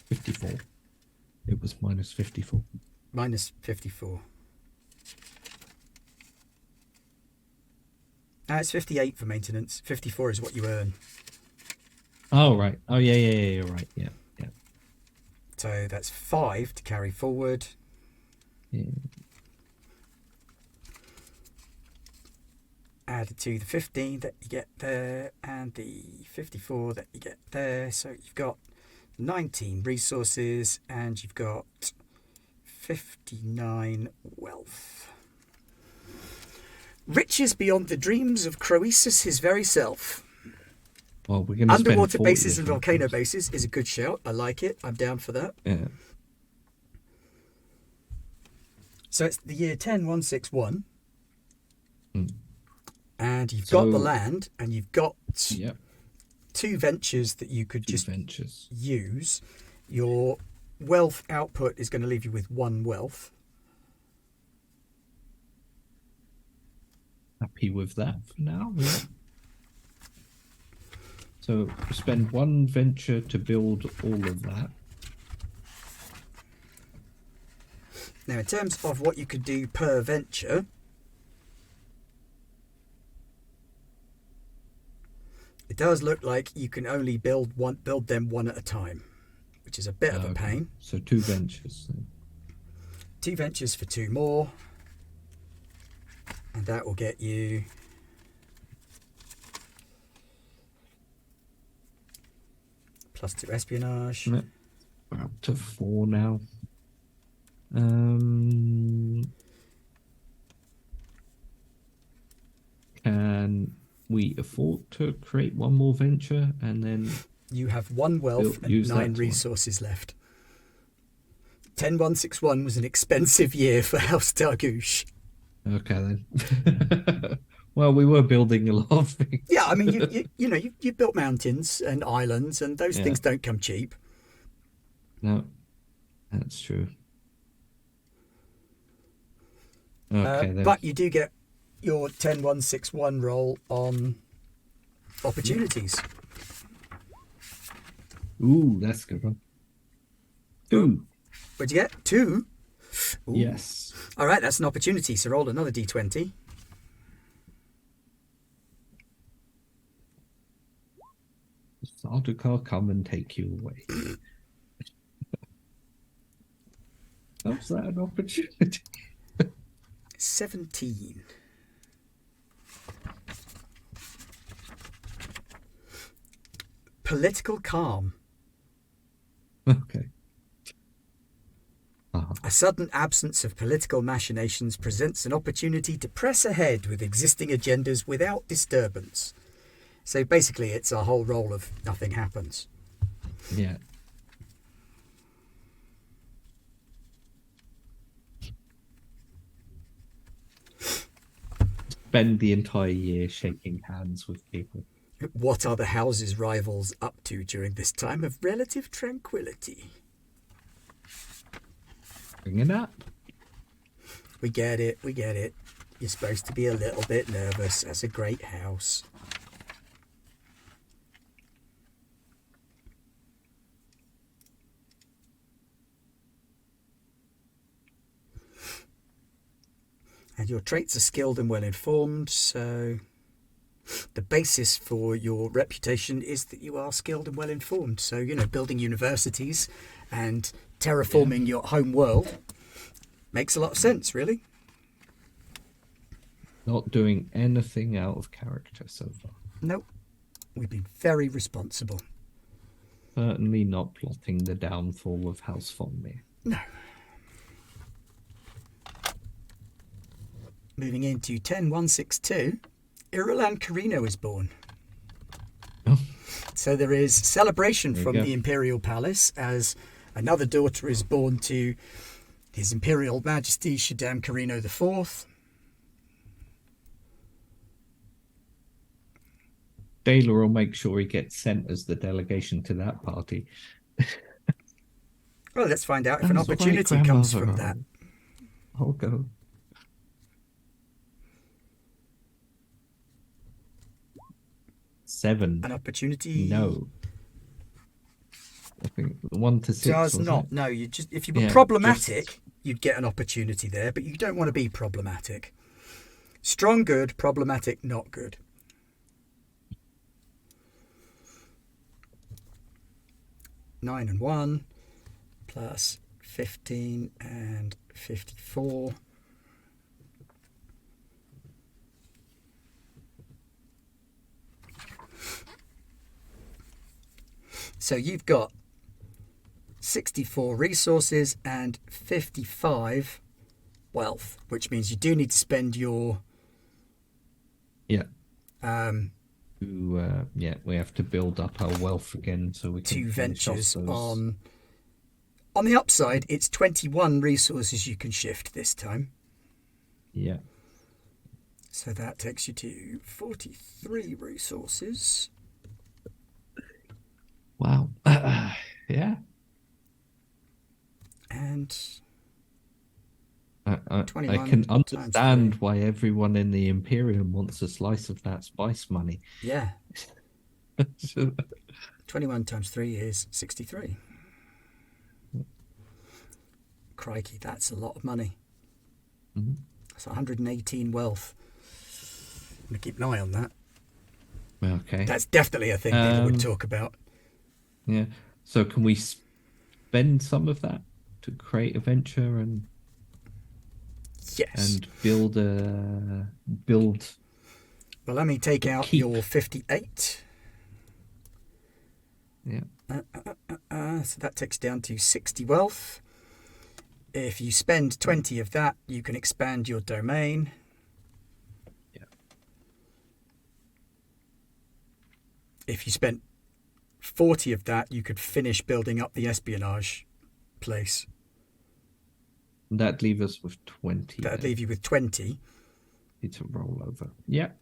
54. It was minus 54. Minus 54. It's 58 for maintenance. 54 is what you earn. Oh, right. Oh, yeah, you're right. Yeah. So that's 5 to carry forward. Yeah. Added to the 15 that you get there and the 54 that you get there. So you've got 19 resources and you've got 59 wealth. Riches beyond the dreams of Croesus his very self. Well, we're going to Underwater bases and volcano bases is a good shout. I like it. I'm down for that. Yeah. So it's the year 10161. Mm. And you've got the land and you've got 2 ventures that you could use. Your wealth output is going to leave you with 1 wealth. Happy with that for now. Yeah. So spend 1 venture to build all of that. Now, in terms of what you could do per venture, it does look like you can only build them one at a time, which is a bit of a pain. So 2 ventures. Then. 2 ventures for 2 more. And that will get you +2 espionage. We're up to 4 now. Can we afford to create 1 more venture and then you have 1 wealth and 9 resources left. 10161 was an expensive year for House Dargush. Okay then. Well, we were building a lot of things. Yeah, I mean, you built mountains and islands, and those things don't come cheap. No, that's true. Okay, then. But you do get your 10161 roll on opportunities. Ooh, that's a good one. 2. What'd you get? 2? Ooh. Yes. All right, that's an opportunity. So roll another d20. Sardaukar come and take you away. How's that an opportunity? 17. Political calm. Okay. Uh-huh. A sudden absence of political machinations presents an opportunity to press ahead with existing agendas without disturbance. So basically, it's a whole roll of nothing happens. Yeah. Spend the entire year shaking hands with people. What are the house's rivals up to during this time of relative tranquility? Bring it up. We get it. You're supposed to be a little bit nervous. That's a great house. And your traits are skilled and well-informed, so the basis for your reputation is that you are skilled and well-informed. So, building universities and terraforming your home world makes a lot of sense, really. Not doing anything out of character so far. Nope. We've been very responsible. Certainly not plotting the downfall of House Fonmir. No. Moving into 10162, Irulan Carino is born. Oh. So there is celebration There you from go. the Imperial Palace as another daughter is born to His Imperial Majesty Shaddam Carino IV. Daler will make sure he gets sent as the delegation to that party. Well, let's find out if an That's what my opportunity comes from grandmother- that. I'll go. 7. An opportunity No. I think 1 to 6 does wasn't not. it? No, if you were Yeah, problematic, you'd get an opportunity there, but you don't want to be problematic. Strong, good. Problematic, not good. Nine and 1 plus 15 and 54. So you've got 64 resources and 55 wealth, which means you do need to spend your Yeah. We have to build up our wealth again so we can two finish off ventures those. on the upside. It's 21 resources you can shift this time, Yeah. so that takes you to 43 resources. Wow. Yeah. And I 21 can times understand 3. why everyone in the Imperium wants a slice of that spice money. Yeah, 21 times 3 is 63. Crikey, that's a lot of money. Mhm. That's 118 wealth. I'm going to keep an eye on that. Okay. That's definitely a thing people would Um, talk about. Yeah. So can we spend some of that to create a venture and Yes. build Well, let me take out keep. your 58. Yeah. So that takes down to 60 wealth. If you spend 20 of that, you can expand your domain. Yeah. If you spent 40 of that, you could finish building up the espionage place. That'd leave us with 20. That'd then. leave you with 20. Need to roll over. Yeah.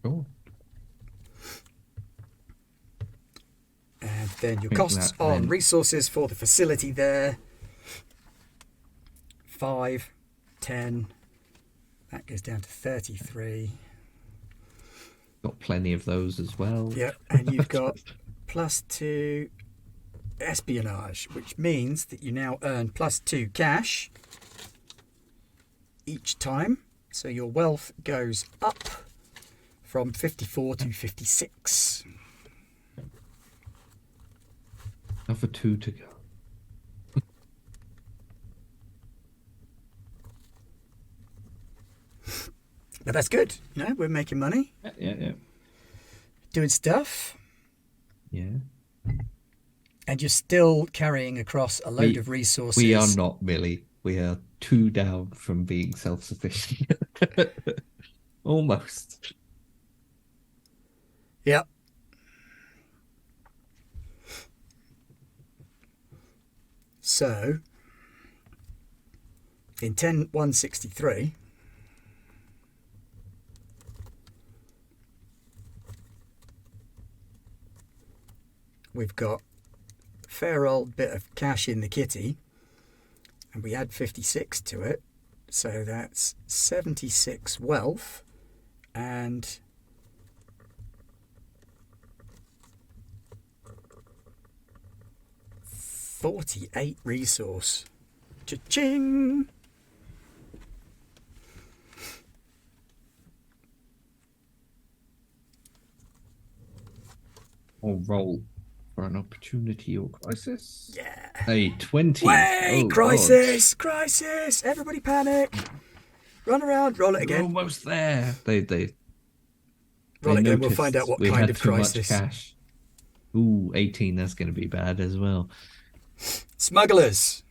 Cool. And then your Think costs that on then- resources for the facility there. 5, 10. That goes down to 33. Got plenty of those as well. Yep, and you've got +2 espionage, which means that you now earn +2 cash each time. So your wealth goes up from 54 to 56. Another 2 to go. But that's good. We're making money, Yeah. doing stuff. Yeah. And you're still carrying across a load We of we are resources. not, Millie. We are two down from being self-sufficient. Almost. Yep. So, in 10163, we've got a fair old bit of cash in the kitty, and we add 56 to it. So that's 76 wealth and 48 resource. Cha-ching! Or roll for an opportunity or crisis. Yeah. A 20. Wait! Oh, Crisis! Crisis! Everybody panic! Run around, roll it God. We're again. almost there. They Roll it again, we'll find out noticed what we kind had of too much crisis. cash. Ooh, 18. That's going to be bad as well. Smugglers.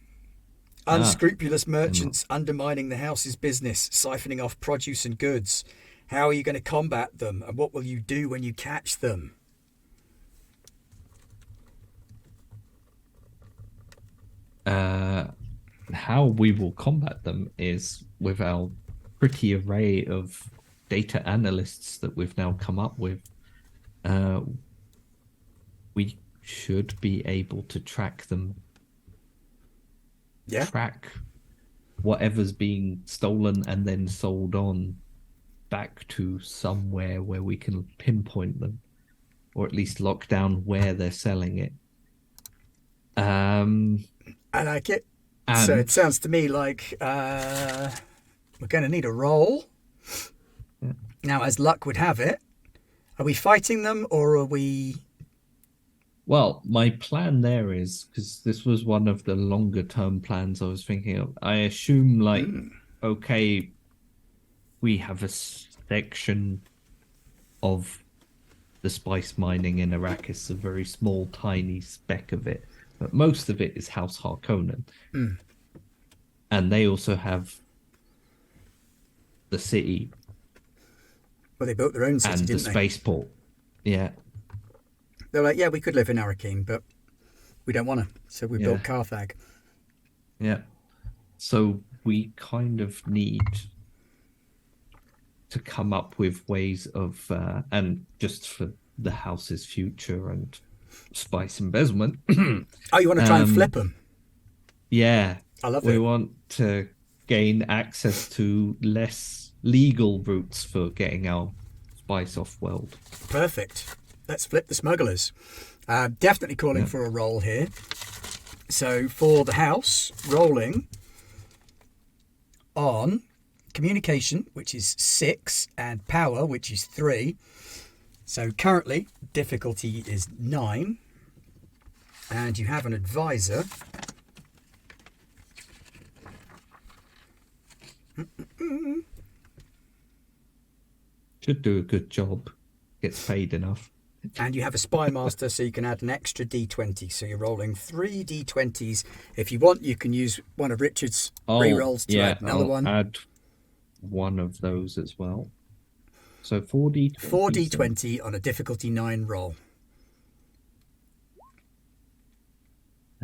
Ah, Unscrupulous merchants undermining the house's business, siphoning off produce and goods. How are you going to combat them, and what will you do when you catch them? how we will combat them is with our pretty array of data analysts that we've now come up with. We should be able to track them, Yeah? track whatever's being stolen and then sold on back to somewhere where we can pinpoint them, or at least lock down where they're selling it. I like it. So it And sounds to me like we're going to need a roll. yeah. Now, as luck would have it, are we fighting them or are we... Well, my plan there is, because this was one of the longer term plans I was thinking of. I assume, like, okay, we have a section of the spice mining in Arrakis, a very small, tiny speck of it, but most of it is House Harkonnen. And they also have the city Well, they built their own city, and the didn't they? spaceport. Yeah. They're like, yeah, we could live in Arrakeen, but we don't want to. So we built Carthag. Yeah. So we kind of need to come up with ways of, and just for the house's future and spice embezzlement. Oh, you want to try and flip them? Yeah. I love We it. want to gain access to less legal routes for getting our spice off world. Perfect. Let's flip the smugglers. Definitely calling for a roll here. So for the house, rolling on communication, which is 6, and power, which is 3. So currently, difficulty is 9. And you have an advisor. Should do a good job. Gets paid enough. And you have a spy master, so you can add an extra d20. So you're rolling 3 d20s. If you want, you can use one of Richard's rerolls to add another one. Add one of those as well. So 4d20. 4d20 on a difficulty 9 roll.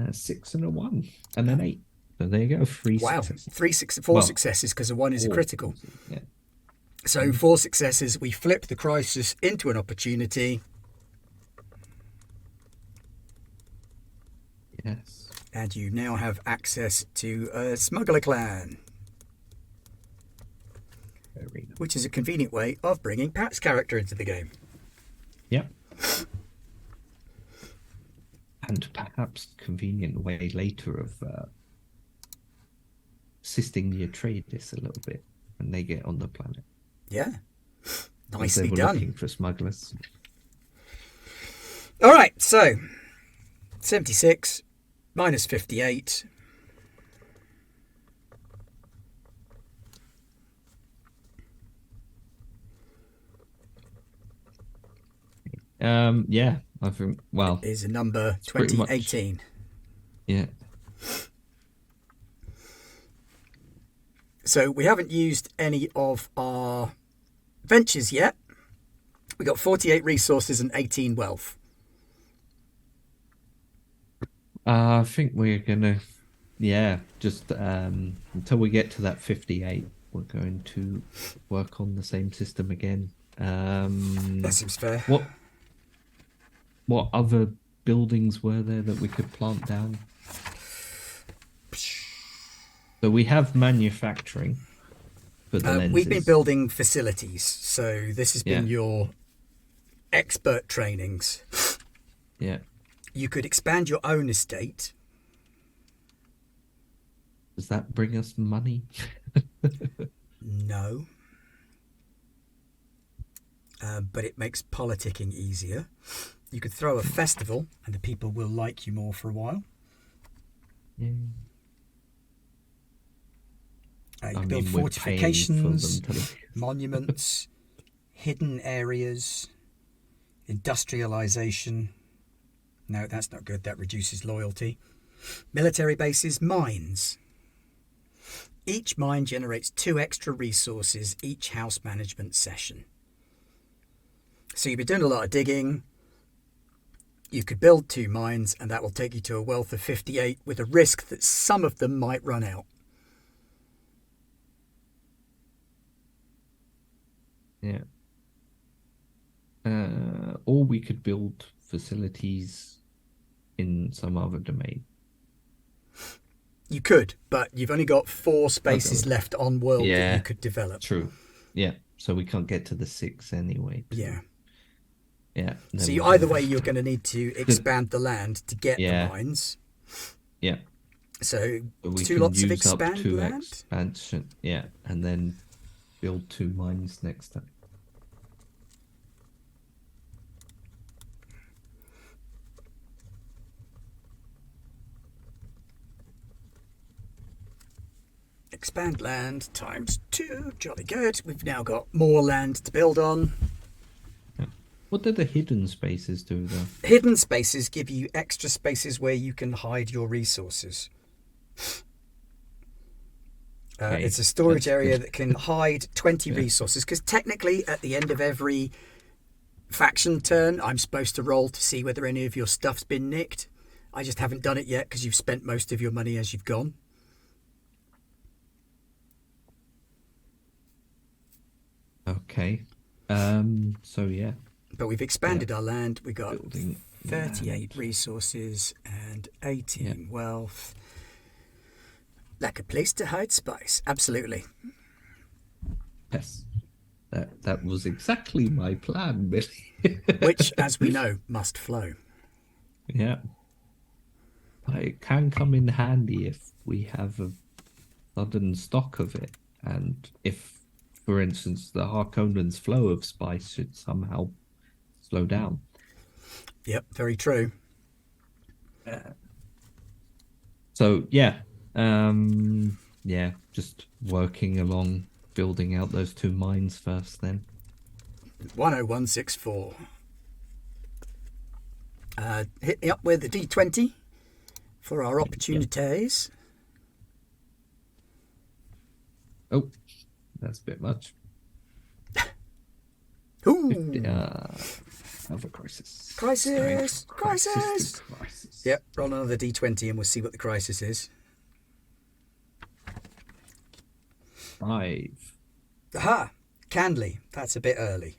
6 and a 1 and an 8. So there you go. 3 successes. 4 successes because a 1 is a critical. Yeah. So 4 successes. We flip the crisis into an opportunity. Yes. And you now have access to a smuggler clan. Very nice. Which is a convenient way of bringing Pat's character into the game. Yep. And perhaps convenient way later of assisting the Atreides a little bit when they get on the planet. Yeah. Nicely Nicely they were done. looking for smugglers. All right, so 76 minus 58. Yeah, I think, well, Is a number it's pretty much, 2018. yeah. So we haven't used any of our ventures yet. We got 48 resources and 18 wealth. I think we're gonna, yeah, just until we get to that 58, we're going to work on the same system again. That seems fair. What other buildings were there that we could plant down? So we have manufacturing for the lenses. We've been building facilities, so this has been Yeah. your expert trainings. Yeah. You could expand your own estate. Does that bring us money? No. But it makes politicking easier. You could throw a festival and the people will like you more for a while. Yeah. You can build we're paying for fortifications, them to... monuments, hidden areas, industrialization. No, that's not good. That reduces loyalty. Military bases, mines. Each mine generates 2 extra resources each house management session. So you've been doing a lot of digging. You could build 2 mines and that will take you to a wealth of 58 with a risk that some of them might run out. Yeah. Or we could build facilities in some other domain. You could, but you've only got 4 spaces left on world that you could develop. True. Yeah. So we can't get to the 6 anyway. Yeah. Yeah. So either way, you're going to need to expand the land to get the mines. Yeah. So we 2 can lots of use up expand 2 land. expansion. Yeah, and then build 2 mines next time. Expand land times 2. Jolly good. We've now got more land to build on. Yeah. What do the hidden spaces do, though? Hidden spaces give you extra spaces where you can hide your resources. Okay, it's a storage area good. that can hide 20 resources, because technically at the end of every faction turn, I'm supposed to roll to see whether any of your stuff's been nicked. I just haven't done it yet because you've spent most of your money as you've gone. Okay. So yeah. But we've expanded our land. We got Building 38 land. Resources and 18 wealth. Like a place to hide spice. Absolutely. Yes. That was exactly my plan, Billy. Which, as we know, must flow. Yeah. But it can come in handy if we have a sudden stock of it. And if, for instance, the Harkonnen's flow of spice should somehow slow down. Yep, very true. So, yeah. Yeah, just working along, building out those 2 mines first then. 10164. Hit me up with the D20 for our opportunities. Oh, that's a bit much. Ooh. 50, another crisis. Crisis. Yep, roll another D20 and we'll see what the crisis is. 5. Aha! Candly. That's a bit early.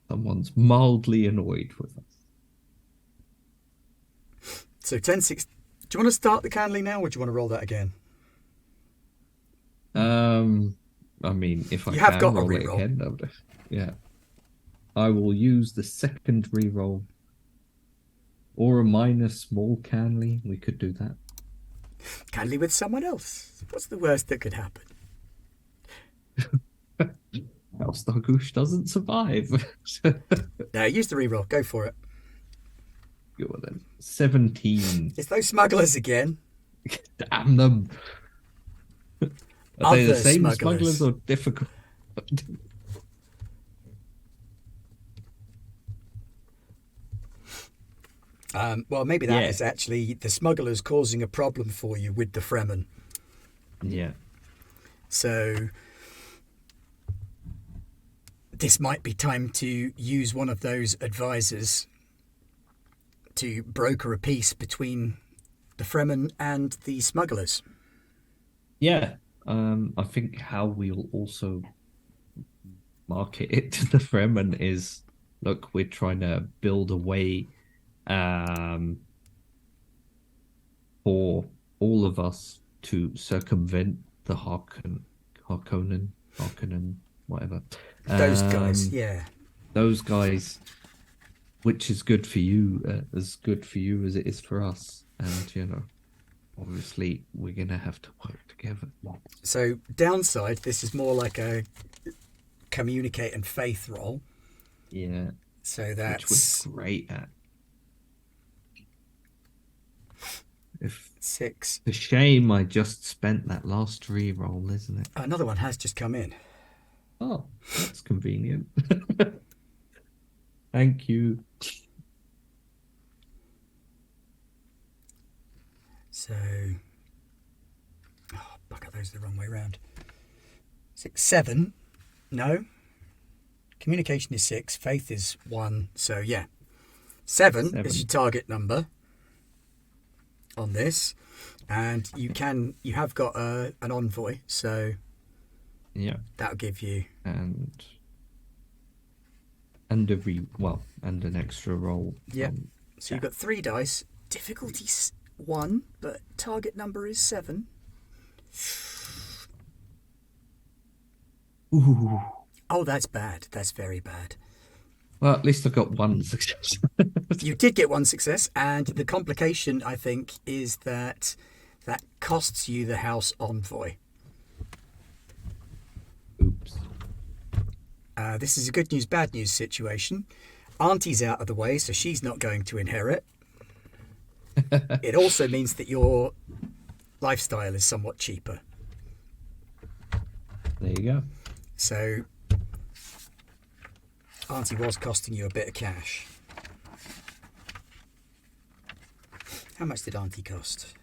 Someone's mildly annoyed with us. So 10-6. Do you want to start the Candly now or do you want to roll that again? I mean, if I You have got a roll it reroll. again, yeah. I will use the second reroll. Or a minor small Canley. We could do that. Candly with someone else. What's the worst that could happen? House Dargush doesn't survive. No, use the reroll. Go for it. Go on then. 17. It's those smugglers again. Damn them. Are they the Other same smugglers. smugglers or difficult? Well, maybe that Yeah, is actually the smugglers causing a problem for you with the Fremen. yeah, So this might be time to use one of those advisors to broker a peace between the Fremen and the smugglers. yeah. I think how we'll also market it to the Fremen is, look, we're trying to build a way um, for all of us to circumvent the Harkonnen, whatever. Those guys, Um, yeah. those guys, which is good for you, as good for you as it is for us. And, obviously we're going to have to work together. So downside, this is more like a communicate and faith role. Yeah, So which we're that's great at. If 6. The shame I just spent that last re-roll, isn't it? Another one has just come in. Oh, that's convenient. Thank you. So, oh, bugger, those are the wrong way around. 6, 7. No. Communication is 6. Faith is 1. So, yeah. 7 is your target number on this. And you have got an envoy. So, Yeah, that'll give you. and and an extra roll. Yeah. So, you've got 3 dice. Difficulty 1, but target number is 7. Ooh. Oh, that's bad. That's very bad. Well, at least I got one success. You did get 1 success, and the complication, I think, is that costs you the house envoy. Oops. This is a good news, bad news situation. Auntie's out of the way, so she's not going to inherit. It also means that your lifestyle is somewhat cheaper. There you go. So, Auntie was costing you a bit of cash. How much did Auntie cost?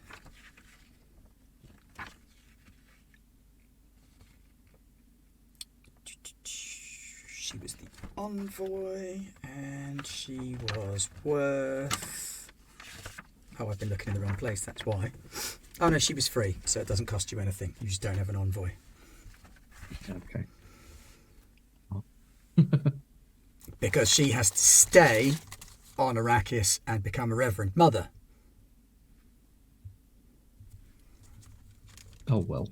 She was the envoy, and she was worth... Oh, I've been looking in the wrong place, that's why. Oh no, she was free, so it doesn't cost you anything. You just don't have an envoy. Okay. Because she has to stay on Arrakis and become a Reverend Mother. Oh well.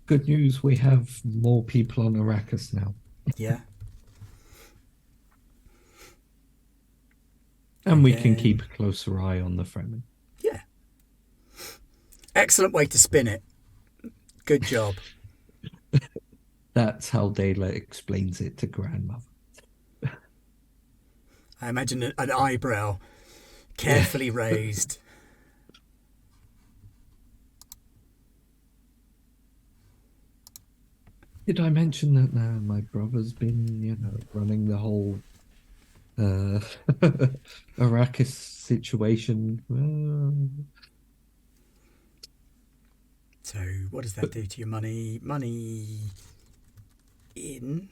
Good news, we have more people on Arrakis now. Yeah. And we can keep a closer eye on the Fremen. Yeah. Excellent way to spin it. Good job. That's how Dela explains it to grandmother. I imagine an eyebrow carefully raised. Did I mention that my brother's been, running the whole Arrakis situation? So what does that do to your money? Money in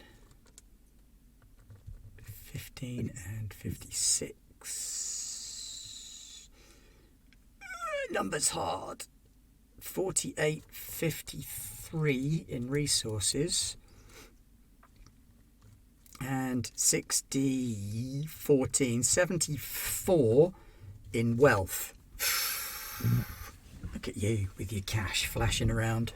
15 and 56. Numbers hard. 48.53 in resources. And 60, 14, 74 in wealth. Look at you with your cash flashing around.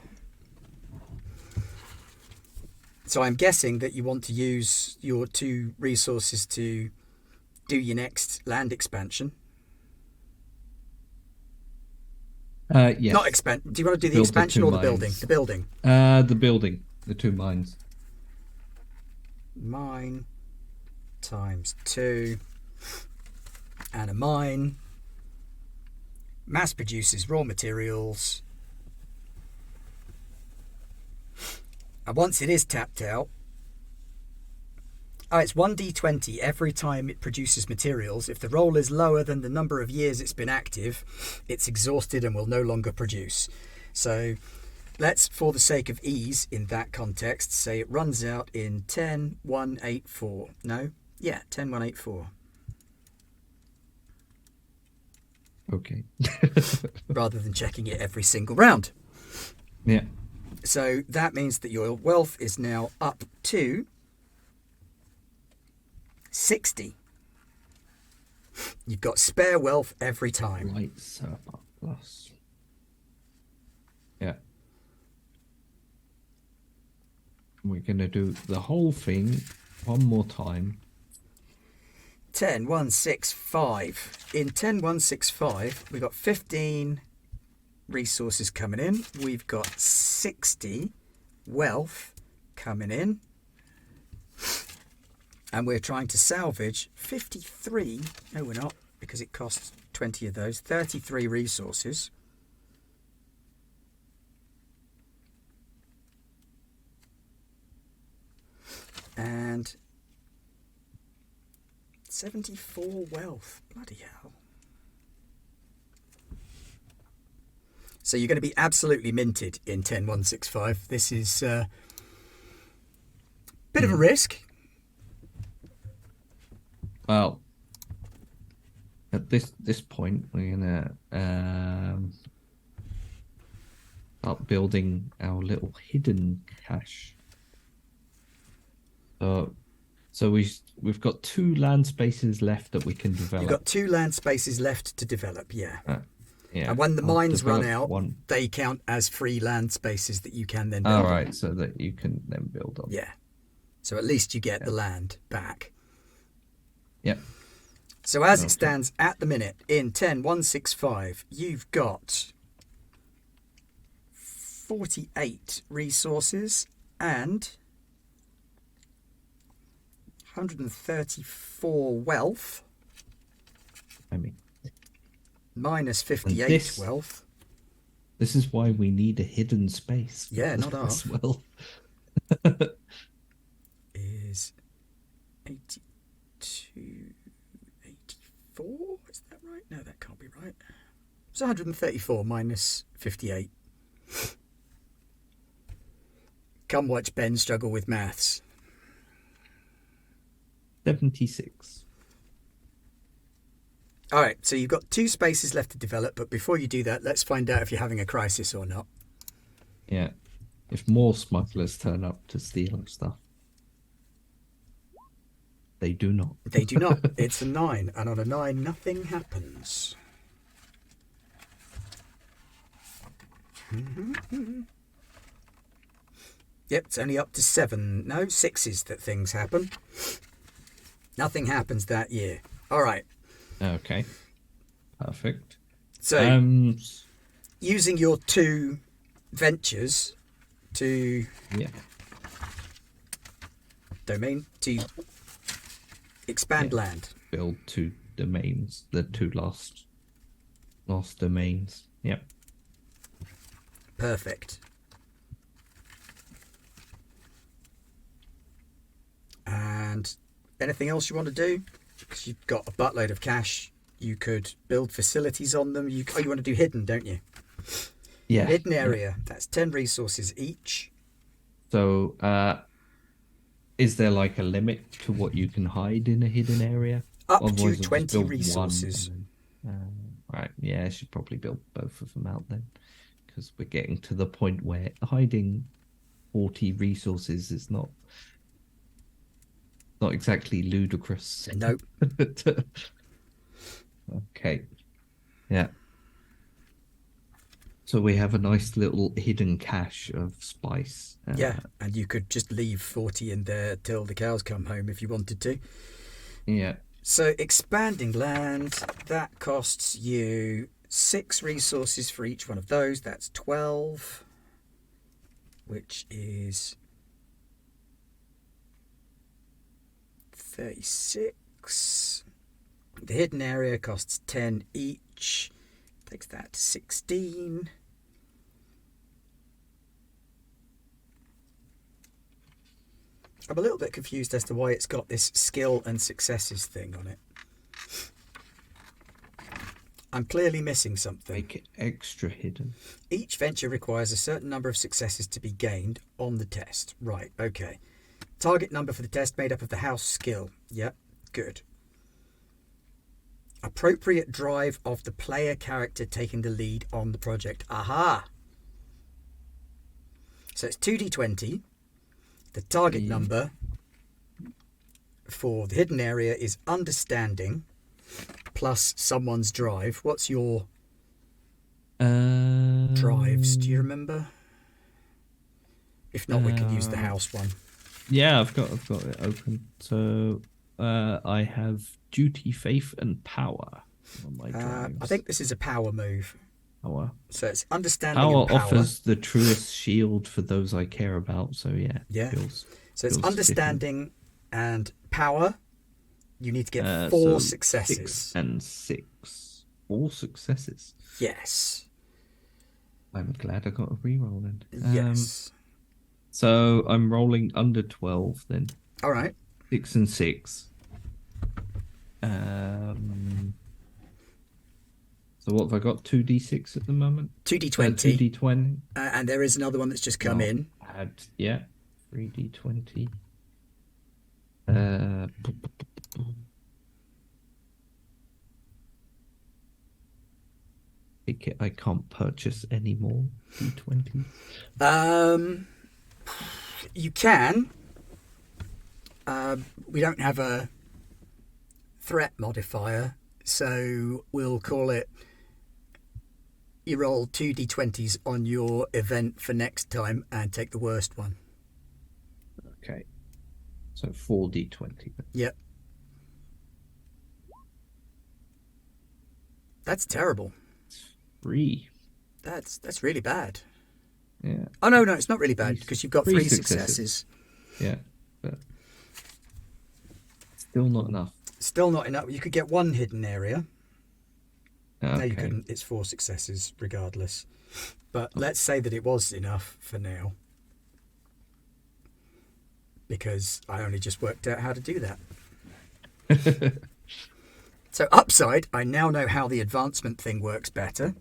So I'm guessing that you want to use your 2 resources to do your next land expansion. Yes. Not expand. Do you want to do the Build the expansion 2 or the building? mines. The building. The building. The 2 mines. Mine times 2. And a mine mass produces raw materials And once it is tapped out, it's 1d20 every time it produces materials. If the roll is lower than the number of years it's been active, it's exhausted and will no longer produce. So let's, for the sake of ease in that context, say it runs out in 10-1-8-4. No? Yeah, 10-1-8-4. Okay. Rather than checking it every single round. Yeah. So that means that your wealth is now up to 60. You've got spare wealth every time. Light surplus. Yeah. We're going to do the whole thing one more time. 10-1-6-5. In 10-1-6-5, we've got 15 resources coming in. We've got 60 wealth coming in. And we're trying to salvage 53. No, we're not, because it costs 20 of those. 33 resources. And 74 wealth. Bloody hell. So you're going to be absolutely minted in 10-1-6-5. This is a bit of a risk. Well, at this point, we're gonna start building our little hidden cache. So we've got 2 land spaces left that we can develop. You've got 2 land spaces left to develop, yeah. Yeah. And when the mines run out, one. they count as free land spaces that you can then build All on. right, so that you can then build on. Yeah. So at least you get the land back. Yep. So as it stands at the minute, in 10-1-6-5, you've got 48 resources and 134 wealth. I mean, minus 58 wealth. This is why we need a hidden space. Yeah, not ours. Well, is 82, 84? Is that right? No, that can't be right. It's 134 minus 58. Come watch Ben struggle with maths. 76. All right, so you've got 2 spaces left to develop, but before you do that, let's find out if you're having a crisis or not. Yeah. If more smugglers turn up to steal our stuff. They do not. They do not. It's a 9, and on a 9, nothing happens. Yep, it's only up to 7. No, 6s that things happen. Nothing happens that year. All right. Okay. Perfect. So, using your 2 ventures to domain to expand land. Build 2 domains. The 2 last domains. Yep. Perfect. And anything else you want to do? Because you've got a buttload of cash. You could build facilities on them. You want to do hidden, don't you? Yeah. Hidden area. Yeah. That's 10 resources each. So, is there like a limit to what you can hide in a hidden area? Up to 20 resources. Right. Yeah, I should probably build both of them out then. Because we're getting to the point where hiding 40 resources is not exactly ludicrous. Nope. Okay. Yeah. So we have a nice little hidden cache of spice. Yeah, and you could just leave 40 in there till the cows come home if you wanted to. Yeah. So expanding land, that costs you 6 resources for each one of those. That's 12, which is 36. The hidden area costs 10 each. Takes that to 16. I'm a little bit confused as to why it's got this skill and successes thing on it. I'm clearly missing something. Make it extra hidden. Each venture requires a certain number of successes to be gained on the test. Right, okay. Target number for the test made up of the house skill. Yep, good. Appropriate drive of the player character taking the lead on the project. Aha! So it's 2d20. The target number for the hidden area is understanding plus someone's drive. What's your drives? Do you remember? If not, we could use the house one. Yeah, I've got it open. So I have duty, faith, and power on my drives. I think this is a power move. Power. So it's understanding Power and power. offers the truest shield for those I care about. So Yeah. So it's feels understanding and power. You need to get 4 successes. 6 and 6. 4 successes. Yes. I'm glad I got a reroll then. Yes. So I'm rolling under 12 then. All right. 6 and 6. So what have I got? 2d6 at the moment? 2d20. 2d20. And there is another one that's just come in. 3d20. I can't purchase any more d20. You can. We don't have a threat modifier, so we'll call it you roll 2d20s on your event for next time and take the worst one. Okay. So 4d20. Yep. That's terrible. 3. That's really bad. Yeah. Oh, no, it's not really bad because you've got 3 successes. Yeah, but still not enough. Still not enough. You could get 1 hidden area. Okay. No, you couldn't. It's 4 successes regardless. But let's say that it was enough for now. Because I only just worked out how to do that. So upside, I now know how the advancement thing works better.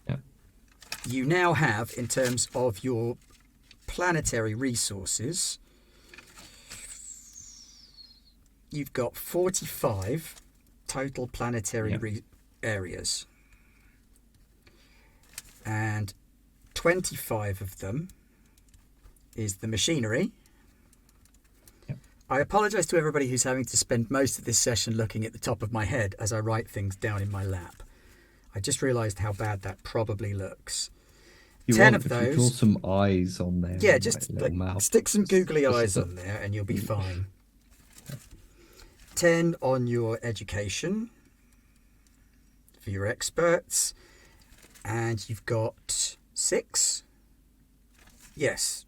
Yeah. You now have, in terms of your planetary resources, you've got 45 total planetary areas. And 25 of them is the machinery. I apologise to everybody who's having to spend most of this session looking at the top of my head as I write things down in my lap. I just realised how bad that probably looks. 10 of those. Draw some eyes on there. Yeah, just stick some googly eyes on there and you'll be fine. 10 on your education for your experts. And you've got 6. Yes.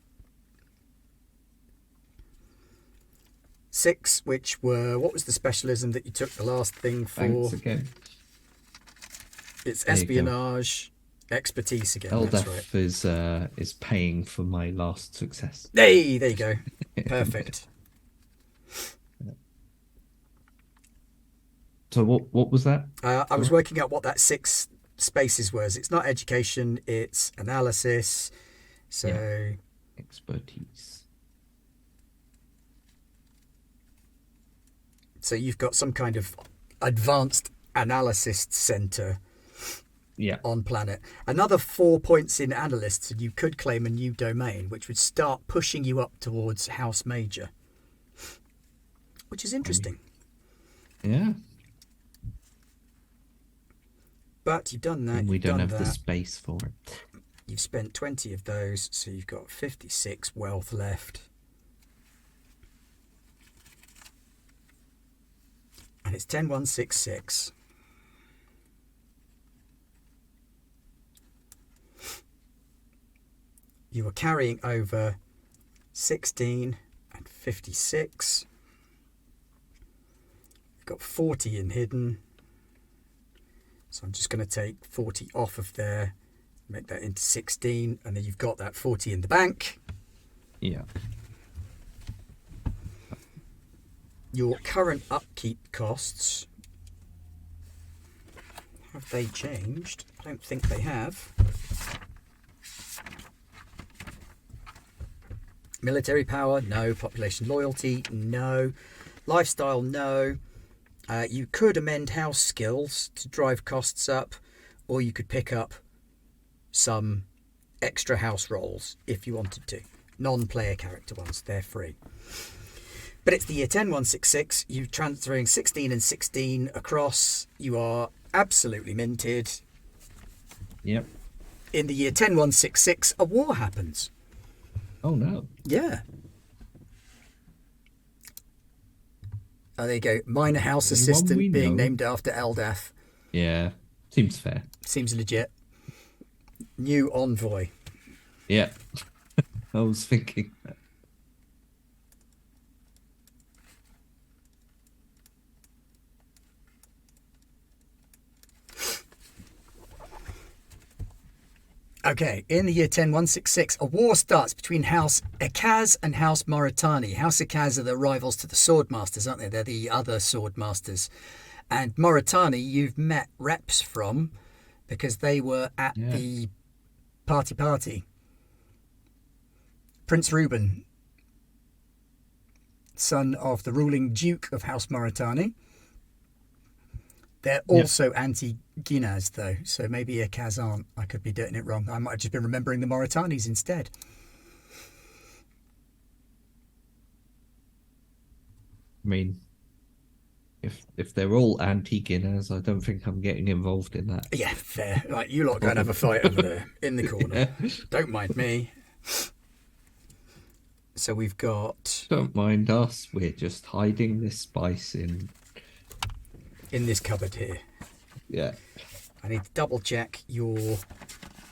6, which were, what was the specialism that you took the last thing for? Thanks again. It's espionage, expertise again. That's right. is paying for my last success. Hey, there you go. Perfect. So what was that? I was working out what that 6 spaces was. It's not education, it's analysis. So expertise. So you've got some kind of advanced analysis center on planet. Another 4 points in analysts, and you could claim a new domain, which would start pushing you up towards House Major, which is interesting. Yeah. But you've done that. And we don't have the space for it. You've spent 20 of those, so you've got 56 wealth left. And it's 10166. You are carrying over 16 and 56. You've got 40 in hidden. So I'm just going to take 40 off of there, make that into 16, and then you've got that 40 in the bank. Yeah. your current upkeep costs. Have they changed? I don't think they have. Military power, no. Population loyalty, no. Lifestyle, no. You could amend house skills to drive costs up, or you could pick up some extra house rolls if you wanted to. Non-player character ones, they're free. But it's the year 10166. You're transferring 16 and 16 across. You are absolutely minted. Yep. In the year 10166, a war happens. Oh no. Yeah. Oh, there you go. Minor house assistant being named after Eldath. Yeah. Seems fair. Seems legit. New envoy. Yeah. I was thinking that. Okay, in the year 10166, a war starts between House Ekaz and House Moritani. House Ekaz are the rivals to the Swordmasters, aren't they? They're the other Swordmasters. And Moritani, you've met reps from because they were at the party. Prince Reuben, son of the ruling Duke of House Moritani. They're also anti-Ginaz, though, so maybe Ekaz aren't. I could be doing it wrong. I might have just been remembering the Moritanis instead. I mean, if they're all anti-Ginaz, I don't think I'm getting involved in that. Yeah, fair. Right, you lot go and have a fight over there in the corner. Yeah. Don't mind me. So we've got... Don't mind us. We're just hiding this spice in this cupboard here. Yeah. I need to double check your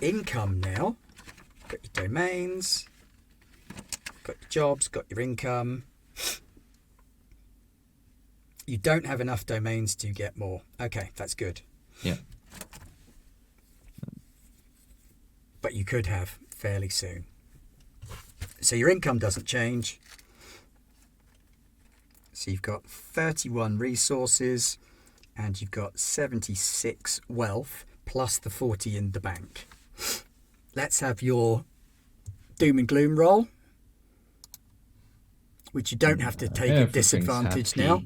income now. Got your domains. Got your jobs. Got your income. You don't have enough domains to get more. Okay, that's good. Yeah. But you could have fairly soon. So your income doesn't change. So you've got 31 resources and you've got 76 wealth plus the 40 in the bank. Let's have your doom and gloom roll, which you don't have to take a disadvantage now.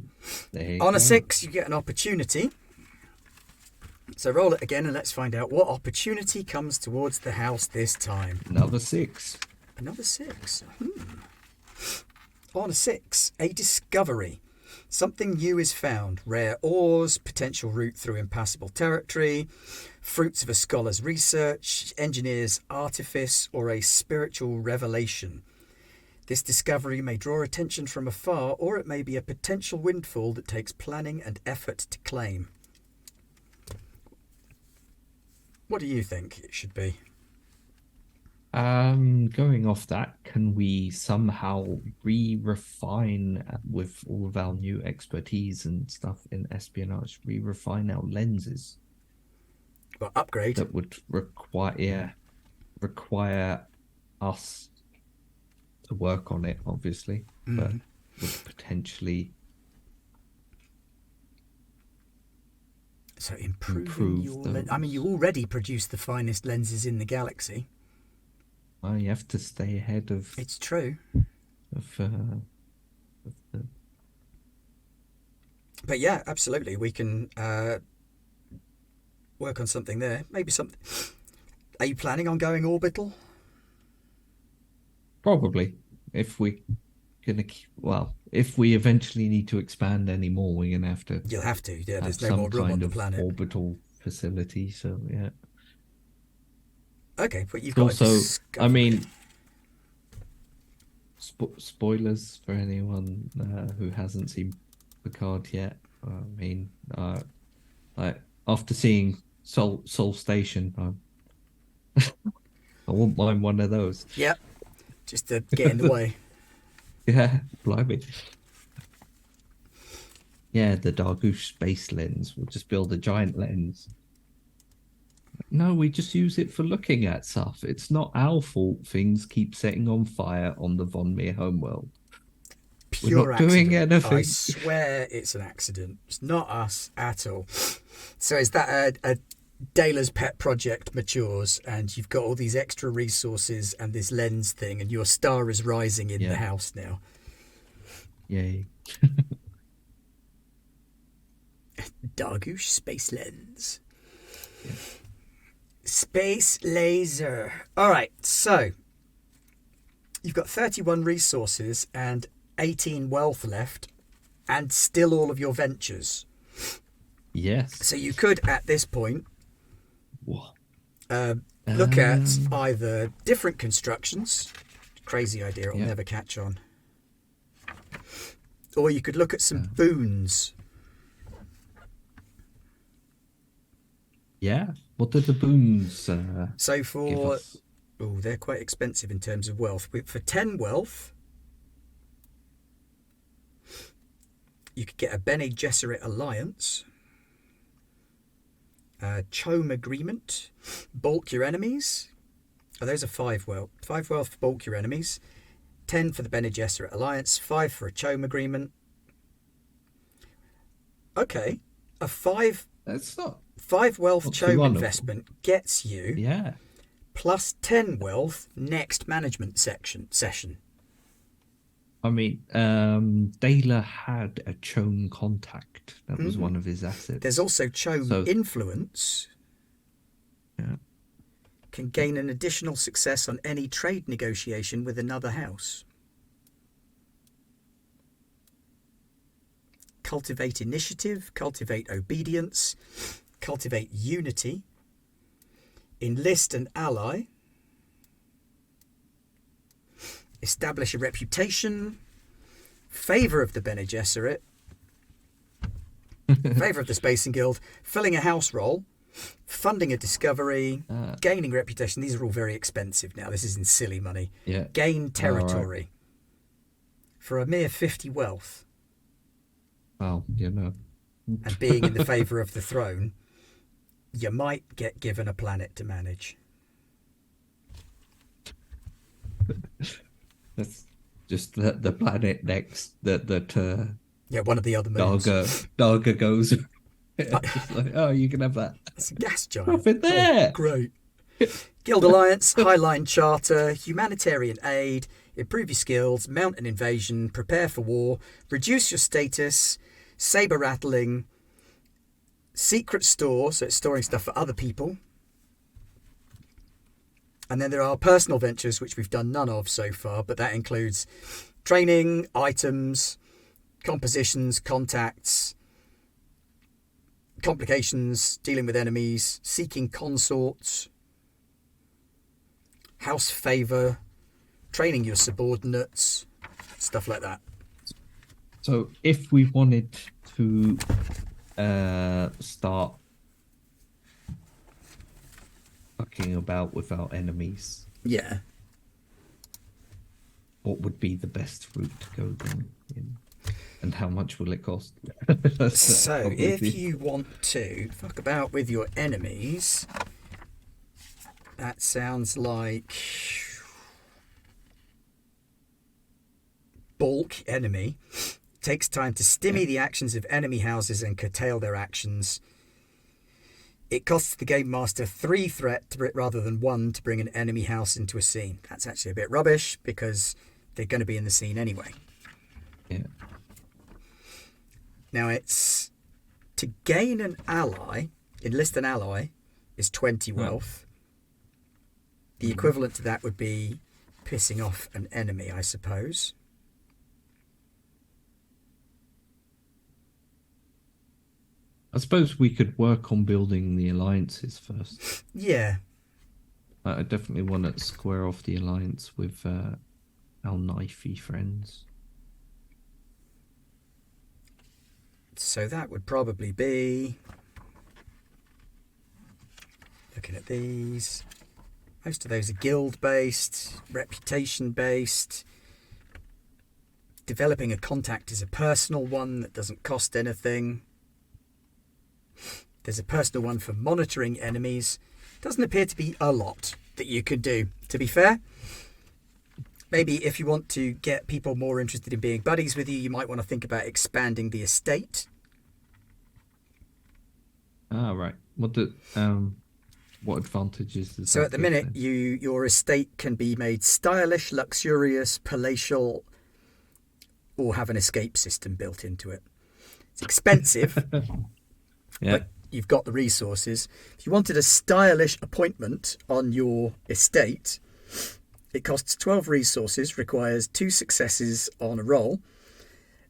On a 6, you get an opportunity. So roll it again and let's find out what opportunity comes towards the house this time. Another 6. Another 6. On a 6, a discovery. Something new is found. Rare ores, potential route through impassable territory, fruits of a scholar's research, engineer's artifice, or a spiritual revelation. This discovery may draw attention from afar, or it may be a potential windfall that takes planning and effort to claim. What do you think it should be? Going off that, can we somehow refine with all of our new expertise and stuff in espionage, refine our lenses? Well, upgrade. That would require us to work on it, obviously, but would potentially improve your I mean, you already produce the finest lenses in the galaxy. Well, you have to stay ahead of. It's true. But yeah, absolutely, we can work on something there. Maybe something. Are you planning on going orbital? Probably, if we eventually need to expand any more, we're gonna have to. You'll have to. Yeah, there's no more room on the planet. Orbital facility. So yeah. Okay, but you've got also. I mean, spoilers for anyone who hasn't seen Picard yet. I mean, like after seeing Soul Station, I won't mind one of those. Yep, just to get in the way. Yeah, blimey. Yeah, the Dargush space lens. We'll just build a giant lens. No, we just use it for looking at stuff. It's not our fault things keep setting on fire on the Von Meer homeworld. pure not doing accident. anything. I swear it's an accident. It's not us at all. So is that a Dayla's pet project matures and you've got all these extra resources and this lens thing and your star is rising in the house now? Yay. Dargush space lens. Yeah. Space laser. All right, so you've got 31 resources and 18 wealth left and still all of your ventures. Yes. So you could, at this point, What? look at either different constructions. Crazy idea, it'll never catch on. Or you could look at some boons. Yeah. What do the boons So give for... us? Oh, they're quite expensive in terms of wealth. For 10 wealth, you could get a Bene Gesserit alliance, a Chome agreement, bulk your enemies. Oh, those are 5 wealth. 5 wealth for bulk your enemies, 10 for the Bene Gesserit alliance, 5 for a Chome agreement. Okay, a 5 That's not wealth too Chome honourable. investment gets you plus 10 wealth next management session. I mean, Dayla had a Chone contact. That was one of his assets. There's also Chome influence. Yeah. Can gain an additional success on any trade negotiation with another house. Cultivate initiative, cultivate obedience, cultivate unity, enlist an ally, establish a reputation, favour of the Bene Gesserit, favour of the Spacing Guild, filling a house role, funding a discovery, gaining reputation. These are all very expensive now. This is in silly money. Yeah. Gain territory for a mere 50 wealth. Well, you know. And being in the favour of the throne, you might get given a planet to manage. That's just the planet next that one of the other moons. Darga goes. Just like, oh, you can have that. It's a gas giant. Profit there. Oh, great. Guild Alliance, Highline Charter, humanitarian aid, improve your skills, mount an invasion, prepare for war, reduce your status, saber rattling, secret store, so it's storing stuff for other people. And then there are personal ventures, which we've done none of so far, but that includes training, items, compositions, contacts, complications, dealing with enemies, seeking consorts, house favour, training your subordinates, stuff like that. So if we wanted to start fucking about with our enemies, what would be the best route to go down in? And how much will it cost? So if you want to fuck about with your enemies, that sounds like bulk enemy. Takes time to stymie the actions of enemy houses and curtail their actions. It costs the game master 3 threat rather than 1 to bring an enemy house into a scene. That's actually a bit rubbish because they're going to be in the scene anyway. Yeah. Now it's to gain an ally, enlist an ally, is 20 wealth. The equivalent to that would be pissing off an enemy, I suppose. I suppose we could work on building the alliances first. Yeah. I definitely want to square off the alliance with our knifey friends. So that would probably be... Looking at these... Most of those are guild-based, reputation-based. Developing a contact is a personal one that doesn't cost anything. There's a personal one for monitoring enemies. Doesn't appear to be a lot that you could do. To be fair, Maybe if you want to get people more interested in being buddies with you, you might want to think about expanding the estate. Ah, right. What advantages does So that at the give minute, then? your estate can be made stylish, luxurious, palatial, or have an escape system built into it. It's expensive, Yeah. but you've got the resources. If you wanted a stylish appointment on your estate, it costs 12 resources, requires 2 successes on a roll,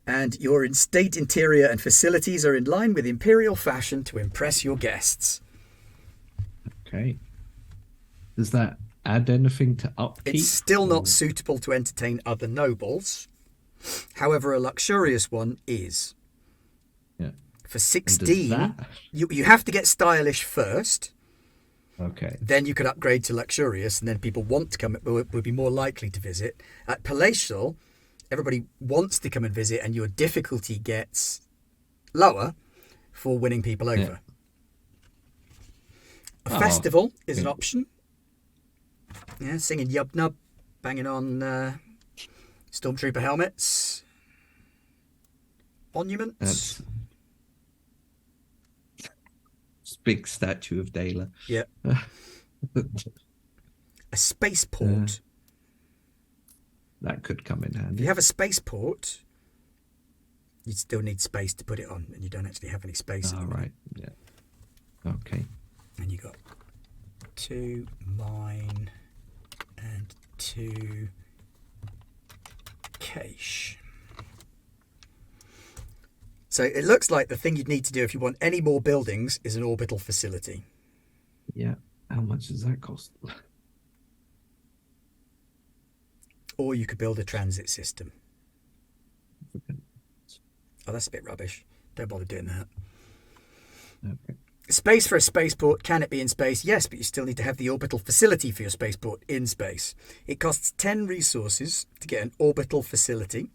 and your estate interior and facilities are in line with imperial fashion to impress your guests. Okay. Does that add anything to upkeep? It's still not or- suitable to entertain other nobles. However, a luxurious one is. Yeah. For And does 16, that? you have to get stylish first. Okay. Then you could upgrade to luxurious, and then people want to come, would be more likely to visit. At palatial, everybody wants to come and visit, and your difficulty gets lower for winning people over. Yeah. A festival is an yeah. option. Yeah, singing Yub Nub, banging on Stormtrooper helmets, monuments. That's big statue of Dela. Yeah. A spaceport. That could come in If handy. you have a spaceport, you still need space to put it on, and you don't actually have any space. All right. Yeah. Okay. And you got 2 mine and 2 cache. So it looks like the thing you'd need to do if you want any more buildings is an orbital facility. Yeah. How much does that cost? Or you could build a transit system. Oh, that's a bit rubbish. Don't bother doing that. Okay. Space for a spaceport. Can it be in space? Yes, but you still need to have the orbital facility for your spaceport in space. It costs 10 resources to get an orbital facility.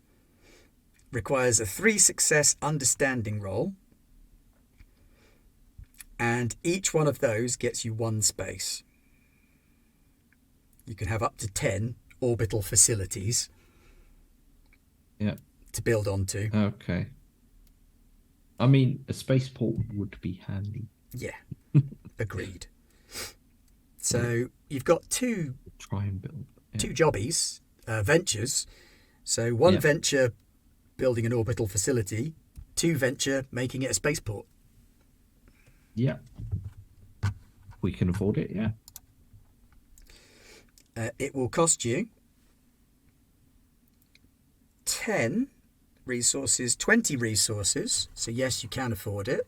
Requires a 3 success understanding roll. And each one of those gets you 1 space. You can have up to 10 orbital facilities. Yeah. To build onto. Okay. I mean, a spaceport would be handy. Yeah, agreed. So you've got 2 Try and build. Yeah. 2 jobbies, ventures. So 1 venture building an orbital facility, 2 venture making it a spaceport. Yeah. We can afford it, yeah. It will cost you 10 resources, 20 resources. So yes, you can afford it.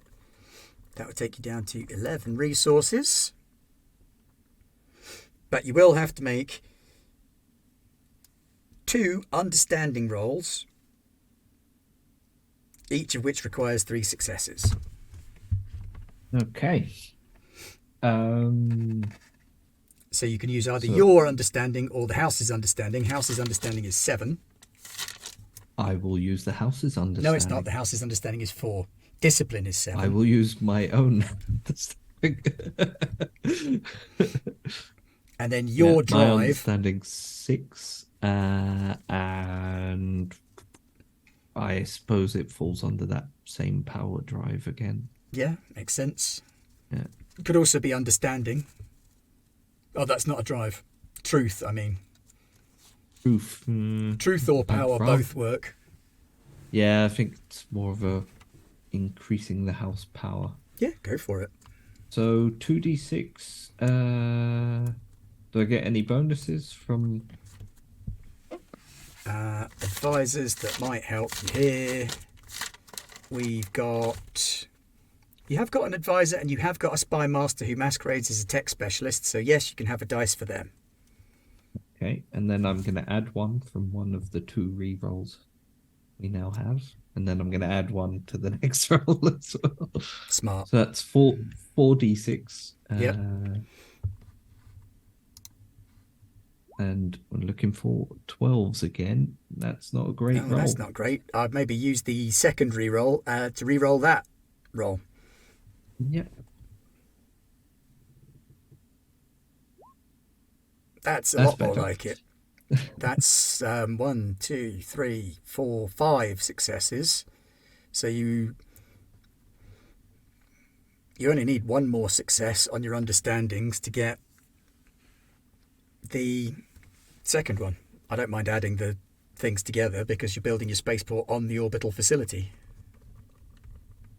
That would take you down to 11 resources. But you will have to make 2 understanding rolls, each of which requires 3 successes. Okay. So you can use either your understanding or the house's understanding. House's understanding is 7. I will use the house's understanding. No, it's not. The house's understanding is 4. Discipline is 7. I will use my own understanding. And then your drive. My understanding 6, and I suppose it falls under that same power drive again. Yeah, makes sense. Yeah. It could also be understanding. Oh, that's not a drive. Truth, I mean. Truth. Truth or power both work. Yeah, I think it's more of a increasing the house power. Yeah, go for it. So 2d6. Do I get any bonuses from advisors that might help you here? We've got... You have got an advisor and you have got a spy master who masquerades as a tech specialist. So yes, you can have a dice for them. Okay, and then I'm going to add 1 from one of the 2 re-rolls we now have. And then I'm going to add 1 to the next roll as well. Smart. So that's 4d6. Yep. And we're looking for 12s again. That's not a great roll. That's not great. I'd maybe use the second re-roll to re-roll that roll. Yep. That's a lot more better. like it. That's 1, 2, 3, 4, 5 successes. So you only need one more success on your understandings to get the second one. I don't mind adding the things together because you're building your spaceport on the orbital facility.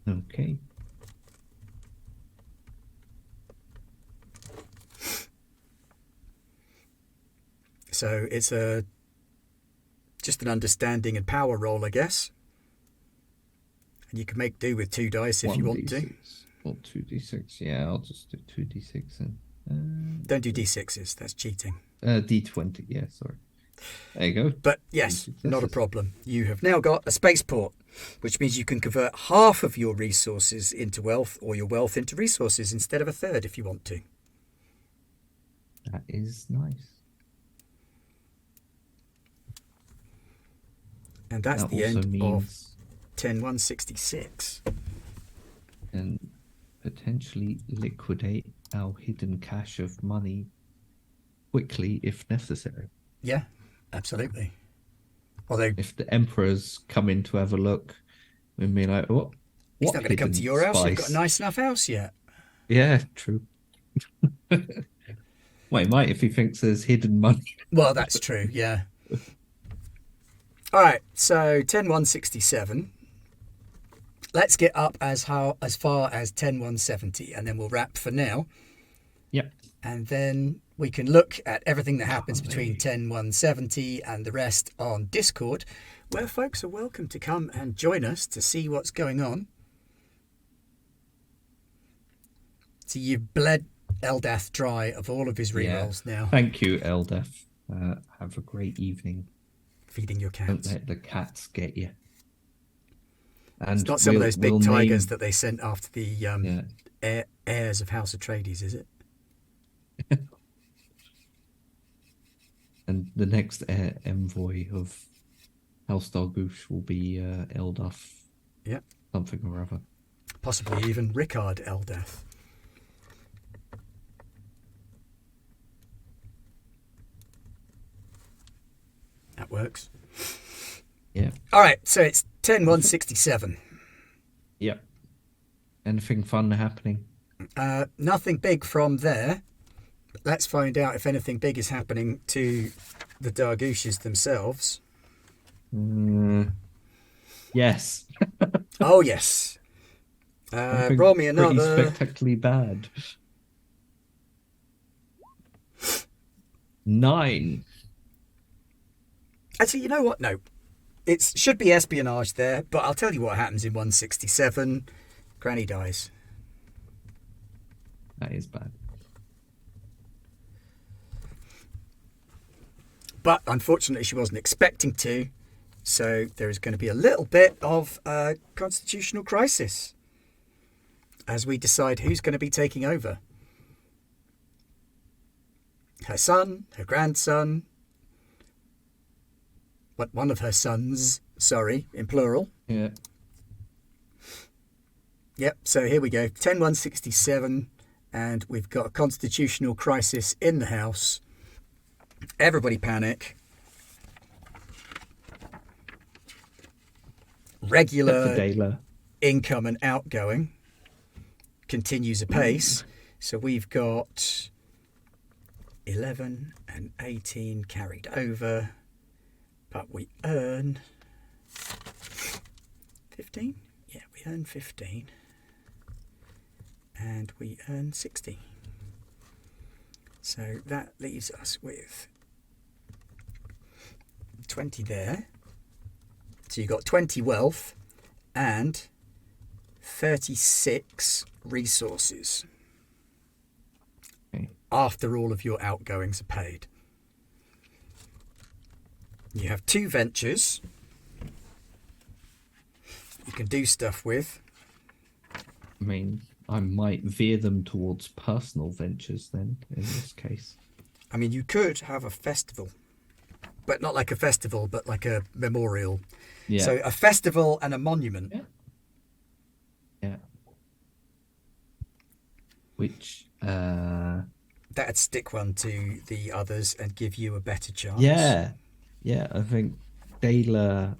Okay. So it's just an understanding and power roll, I guess. And you can make do with 2 dice if you want to. Or 2d6. Yeah, I'll just do 2d6 and Don't do d6s. That's cheating. d20. Yeah, sorry. There you go. But yes, not a problem. You have now got a spaceport, which means you can convert half of your resources into wealth or your wealth into resources instead of a third if you want to. That is nice. And that's that the end means... of 10.166. And potentially liquidate our hidden cache of money quickly if necessary. Yeah, absolutely. Although if the emperors come in to have a look, we'd be like, "What? He's not going to come to your house. You've got a nice enough house yet." Yeah, true. Well, he might if he thinks there's hidden money. Well, that's true. Yeah. All right. So 10.167. Let's get up as far as 10.170, and then we'll wrap for now. Yep. And then we can look at everything that happens between 10.170 and the rest on Discord, where folks are welcome to come and join us to see what's going on. So you've bled Eldath dry of all of his rerolls now. Thank you, Eldath. Have a great evening. Feeding your cats. Don't let the cats get you. And it's not some of those big tigers that they sent after the heirs of House Atreides, is it? And the next envoy of House Dargush will be Eldath. Yeah. Something or other. Possibly even Rickard Eldath. That works. Yeah. All right, so it's 10.167. Yep. Anything fun happening? Nothing big from there. Let's find out if anything big is happening to the Dargushes themselves. Yes. Oh, yes. Roll me another. Pretty spectacularly bad. 9. Actually, you know what? No. It should be espionage there, but I'll tell you what happens in 167. Granny dies. That is bad. But unfortunately, she wasn't expecting to. So there is going to be a little bit of a constitutional crisis as we decide who's going to be taking over. Her son, her grandson, one of her sons, sorry, in plural. Yeah. Yep, so here we go. 10.167, and we've got a constitutional crisis in the house. Everybody panic. Regular income and outgoing continues apace. So we've got 11 and 18 carried over, but we earn 15. Yeah, we earn 15, and we earn 60. So that leaves us with 20 there. So you've got 20 wealth and 36 resources. Okay. After all of your outgoings are paid. You have 2 ventures you can do stuff with. I mean, I might veer them towards personal ventures then, in this case. I mean, you could have a festival. But not like a festival, but like a memorial. Yeah. So a festival and a monument. Yeah. Which, That'd stick one to the others and give you a better chance. Yeah, yeah. I think Dayla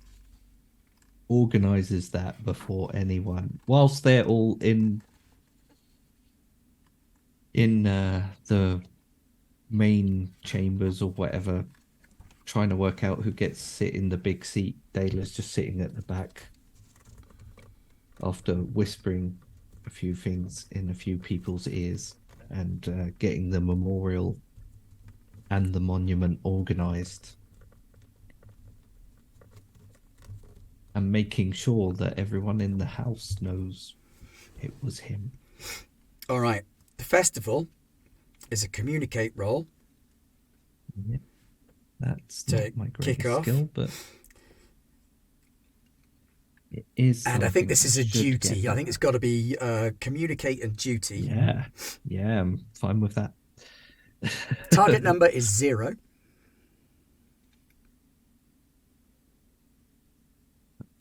organizes that before anyone, whilst they're all in the main chambers or whatever, trying to work out who gets to sit in the big seat. Dayla's just sitting at the back after whispering a few things in a few people's ears and getting the memorial and the monument organized and making sure that everyone in the house knows it was him. All right. The festival is a communicate roll Yeah, that's to not my kick greatest off. skill, but it is And I think something this I is a should get duty. I think better it's at. got to be communicate and duty. Yeah, yeah, I'm fine with that. Target number is 0.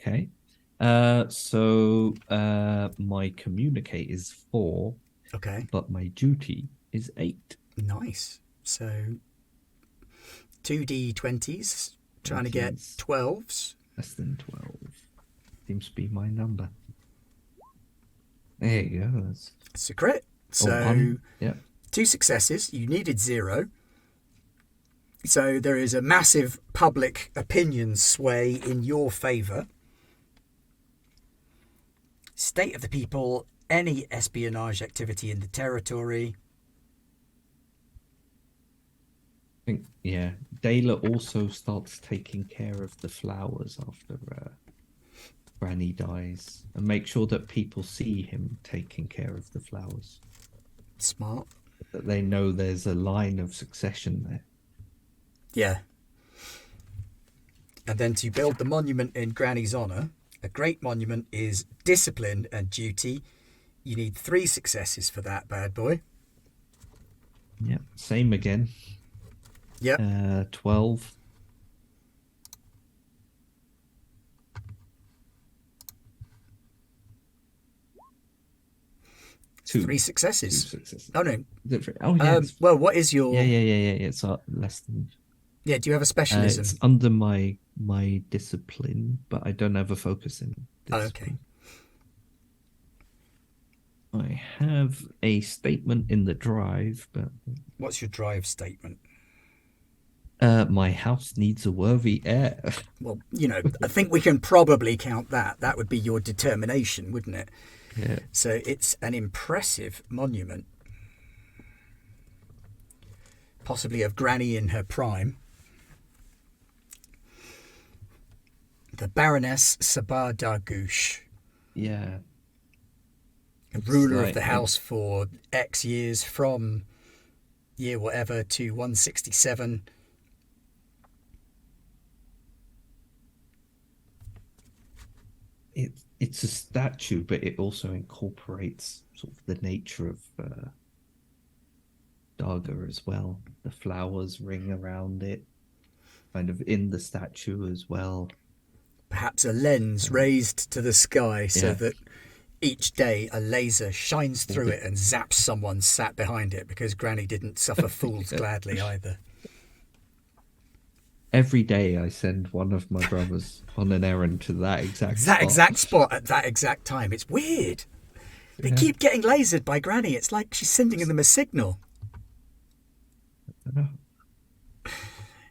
Okay. My communicate is 4, Okay. but my duty is 8. Nice. So 2d20s, trying to get 20s, 12s. less than 12. Seems to be my number. There you go. That's It's a crit. a So 1. Yeah. 2 successes. You needed 0. So there is a massive public opinion sway in your favour. State of the people, any espionage activity in the territory. I think, yeah. Dayla also starts taking care of the flowers after Granny dies and make sure that people see him taking care of the flowers. Smart. That they know there's a line of succession there. Yeah. And then to build the monument in Granny's honour, a great monument is discipline and duty. You need 3 successes for that bad boy. Yep. Same again. Yep. 12. Two. 3 successes. 2 successes. Oh, no. Is it 3? Oh, yeah. Well, what is your... Yeah. It's less than... Yeah, do you have a specialism? It's under my discipline, but I don't have a focus in okay. discipline. I have a statement in the drive, but What's your drive statement? my house needs a worthy heir. Well, I think we can probably count that. That would be your determination, wouldn't it? Yeah. So it's an impressive monument. Possibly of Granny in her prime. The Baroness Sabar Dargush. Yeah. Ruler of the house for X years, from year whatever to 167. It's a statue, but it also incorporates sort of the nature of Darga as well. The flowers ring around it, kind of in the statue as well. Perhaps a lens raised to the sky so Yeah. that each day a laser shines through it and zaps someone sat behind it, because Granny didn't suffer fools gladly either. Every day I send one of my brothers on an errand to that exact That spot. exact spot at that exact time. It's weird. They keep getting lasered by Granny. It's like she's sending them a signal.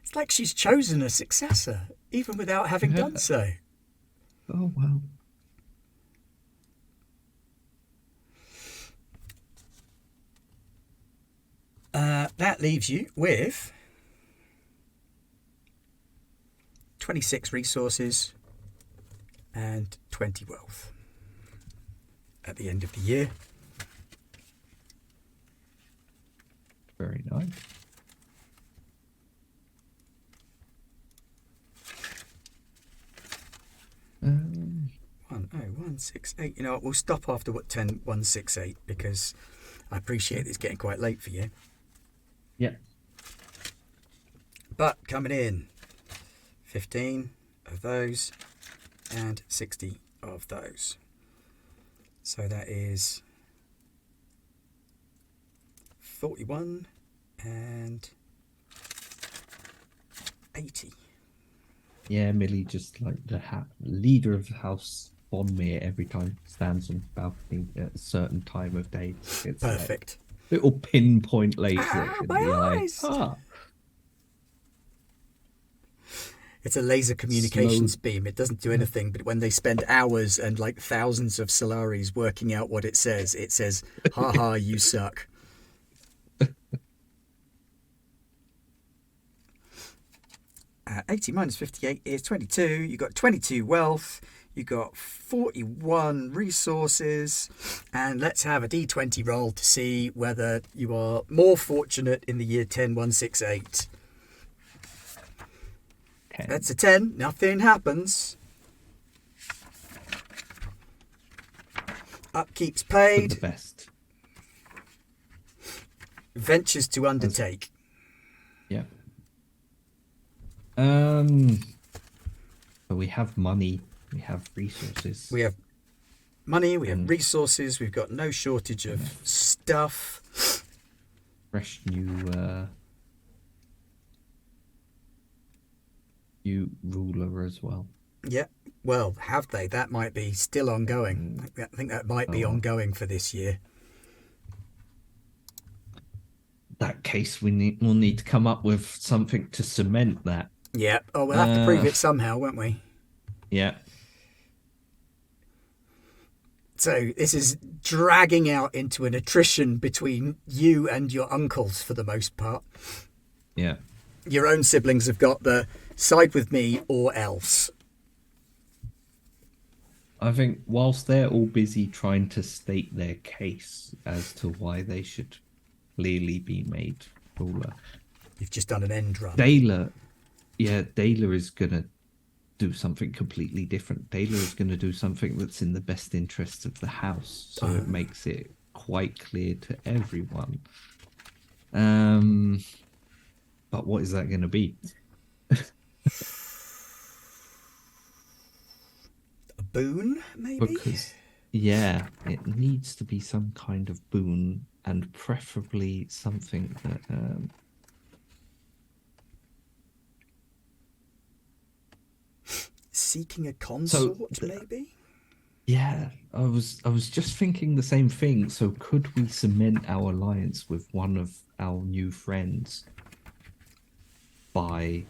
It's like she's chosen a successor, even without having done so. Oh, well. That leaves you with 26 resources and 20 wealth at the end of the year. Very nice. One, 168. You know what? We'll stop after 168 because I appreciate it's getting quite late for you. Yeah. But coming in, 15 of those and 60 of those. So that is 41 And 80. Yeah, Millie just like the leader of the house Bonmere every time stands on the balcony at a certain time of day. It's like Perfect. little pinpoint laser in the My eye. eyes! Ah, It's a laser slow. communications beam. It doesn't do anything, but when they spend hours and like thousands of Solaris working out what it says, ha ha, you suck. 80 minus 58 is 22. You got 22 wealth. You got 41 resources. And let's have a d20 roll to see whether you are more fortunate in the year 10168. 10. That's a 10. Nothing happens. Upkeep's For paid. the best. Ventures to undertake. Yeah. So we have money, we have resources. We have money, we have resources, we've got no shortage of stuff. Fresh new ruler as well. Yeah. Well, have they? That might be still ongoing. I think that might be ongoing for this year. In that case, we'll need to come up with something to cement that. Yeah. Oh, we'll have to prove it somehow, won't we? Yeah. So this is dragging out into an attrition between you and your uncles for the most part. Yeah. Your own siblings have got the side with me or else. I think whilst they're all busy trying to state their case as to why they should clearly be made ruler, You've just done an end run. Dayla is gonna do something completely different. Dayla is gonna do something that's in the best interests of the house, so it makes it quite clear to everyone. But what is that gonna be? A boon, maybe? Because yeah, it needs to be some kind of boon, and preferably something that Seeking a consort, maybe? Yeah, I was just thinking the same thing. So could we cement our alliance with one of our new friends by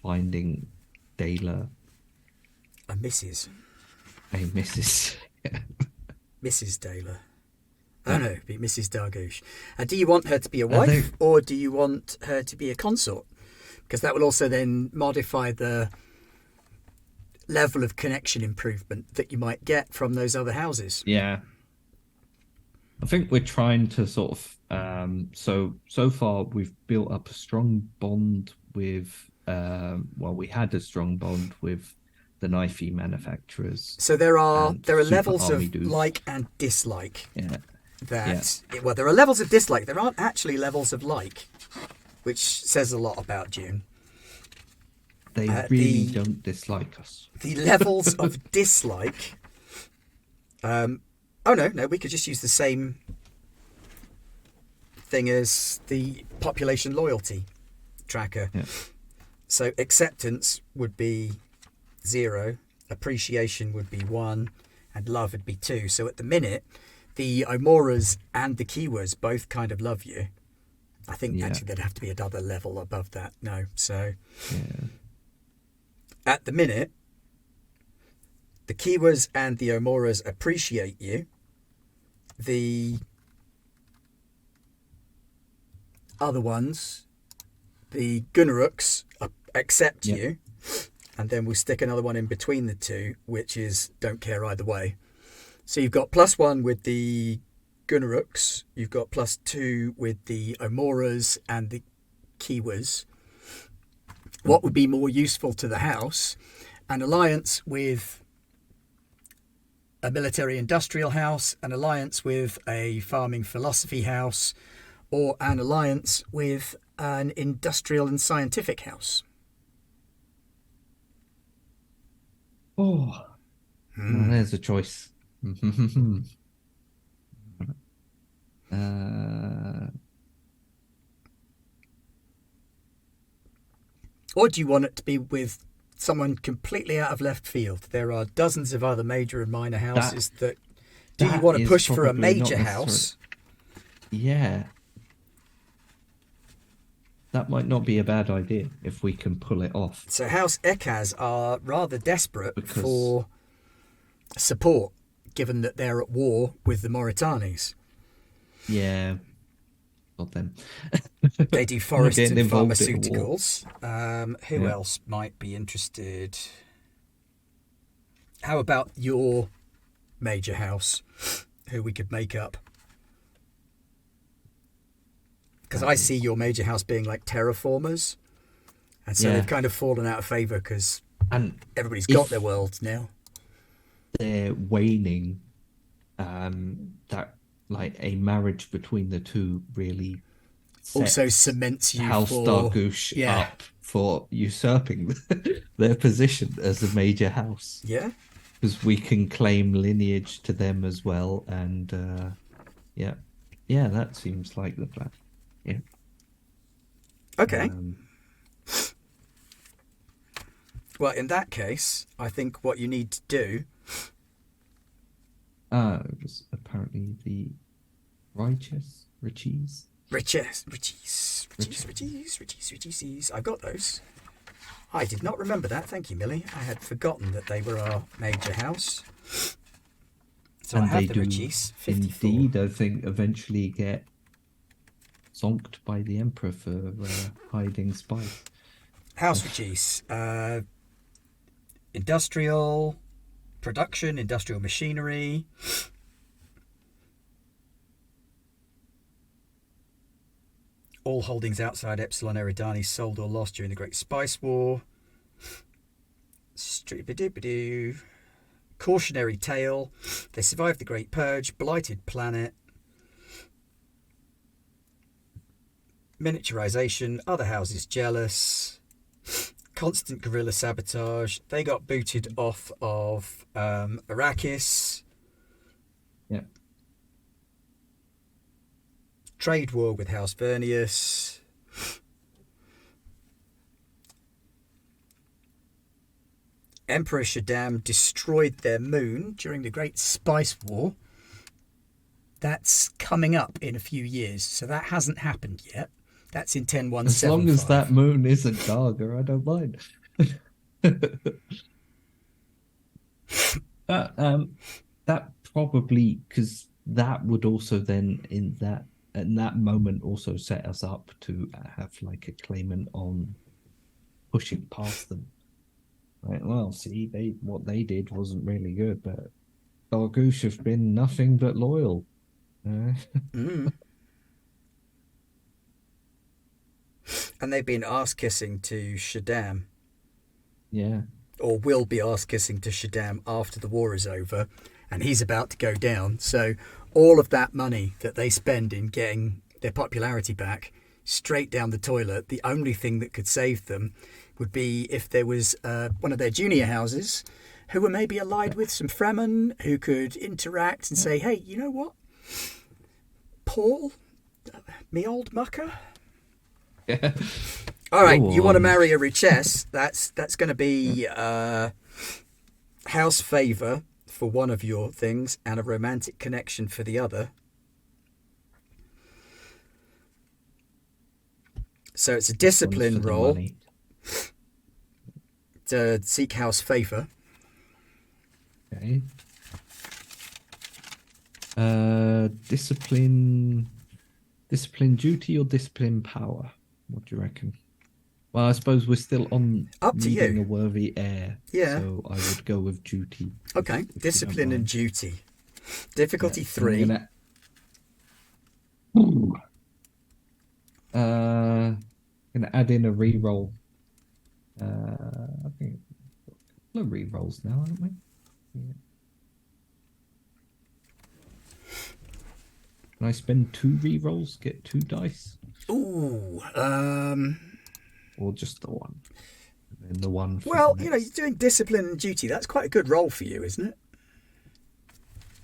finding Dayla A Mrs. a Mrs. Mrs. Taylor. Oh no, be Mrs. Dargush. Do you want her to be a wife or do you want her to be a consort? Because that will also then modify the level of connection improvement that you might get from those other houses. Yeah. I think we're trying to sort of so far we've built up a strong bond with we had a strong bond with the knifey manufacturers. So there are Super levels Army of dudes. like and dislike. Yeah. Well, there are levels of dislike. There aren't actually levels of like, which says a lot about Dune. They really don't dislike us. The levels of dislike. Oh no, we could just use the same thing as the population loyalty tracker. Yeah. So acceptance would be 0, appreciation would be 1, and love would be 2. So at the minute, the Omoras and the Kiwas both kind of love you. I think actually there'd have to be another level above that. No, so at the minute, the Kiwas and the Omoras appreciate you. The other ones, the Gunnaruks, accept you. And then we'll stick another one in between the two, which is don't care either way. So you've got +1 with the Gunnaruks. You've got +2 with the Omoras and the Kiwas. What would be more useful to the house? An alliance with a military industrial house, an alliance with a farming philosophy house, or an alliance with an industrial and scientific house. Oh, well, there's a choice. Or do you want it to be with someone completely out of left field? There are dozens of other major and minor houses that... Do you want to is push for a probably not major necessarily- house? Yeah. That might not be a bad idea if we can pull it off. So House Ekaz are rather desperate Because- for support, given that they're at war with the Mauritanis. Yeah. Not them. They do forests and getting involved in a war. pharmaceuticals. Who Yeah. else might be interested? How about your major house? Who we could make up? Because I see your major house being like terraformers. And so Yeah. they've kind of fallen out of favour because And everybody's if- got their worlds now. they're waning, that like a marriage between the two really Also sets cements you House for... Dargush Yeah. up for usurping their position as a major house, Yeah? because we can claim lineage to them as well. And yeah, that seems like the plan. Yeah. Okay. Um, Well, in that case, I think what you need to do... it was apparently the righteous riches. Riches. I've got those. I did not remember that. Thank you, Millie. I had forgotten that they were our major house. So I And have they the do Riches. 54. indeed, I think, eventually get zonked by the Emperor for hiding spies. House Riches. Industrial production, industrial machinery. All holdings outside Epsilon Eridani sold or lost during the Great Spice War. Stupidoo. Cautionary tale. They survived the Great Purge. Blighted planet. Miniaturization. Other houses jealous. Constant guerrilla sabotage. They got booted off of Arrakis. Yeah. Trade war with House Vernius. Emperor Shaddam destroyed their moon during the Great Spice War. That's coming up in a few years, so that hasn't happened yet. That's in 10175. As long as that moon isn't Darga, I don't mind. That probably, because that would also then in that moment also set us up to have like a claimant on pushing past them. Right? Well, see, what they did wasn't really good, but Dargush have been nothing but loyal. Mm. And they've been ass-kissing to Shaddam. Yeah. Or will be ass-kissing to Shaddam after the war is over. And he's about to go down. So all of that money that they spend in getting their popularity back, straight down the toilet. The only thing that could save them would be if there was one of their junior houses who were maybe allied with some Fremen who could interact and say, hey, you know what? Paul, me old mucker. Yeah. All right, Go you want to on. marry a Richess? That's going to be house favour for one of your things and a romantic connection for the other. So it's a discipline For the roll money. to seek house favour. Okay. Discipline duty or discipline power? What do you reckon? Well, I suppose we're still on Up to needing you. a worthy heir. Yeah. So I would go with duty. Okay, if you don't discipline and mind. duty. Difficulty Yeah, 3. I'm gonna add in a reroll. I think a couple of rerolls now, haven't we? Yeah. Can I spend 2 rerolls, get 2 dice, Ooh. or just the one? And then the one. For Well, the you know, next. you're doing discipline and duty. That's quite a good roll for you, isn't it?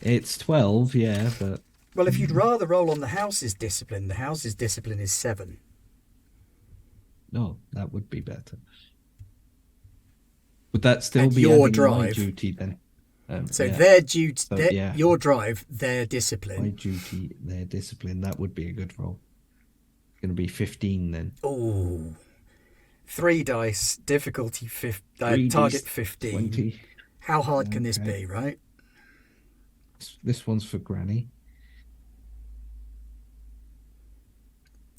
It's 12, yeah, but Well, if you'd rather roll on the house's discipline, the house's discipline is 7. No, that would be better. Would that still And be your adding my drive. duty then? So Yeah. their duty, So yeah, your drive, their my discipline. duty, their discipline. That would be a good roll. Going to be 15 then. Oh, 3 dice, difficulty target 15. 20. How hard can this Okay. be, right? This one's for Granny.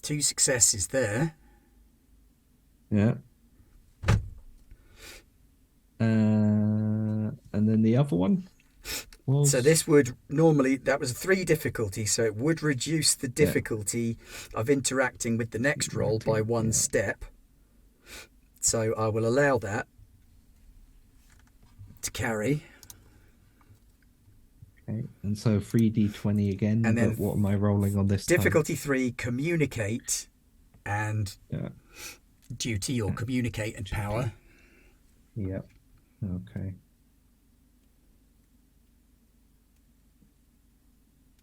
2 successes there. Yeah. And then the other one was. So this would normally, that was 3 difficulty, so it would reduce the difficulty of interacting with the next roll by 1 step. So I will allow that to carry. Okay. And so 3d20 again. And then but what am I rolling on this difficulty 3, communicate and time? duty or communicate and power. Yep. Okay.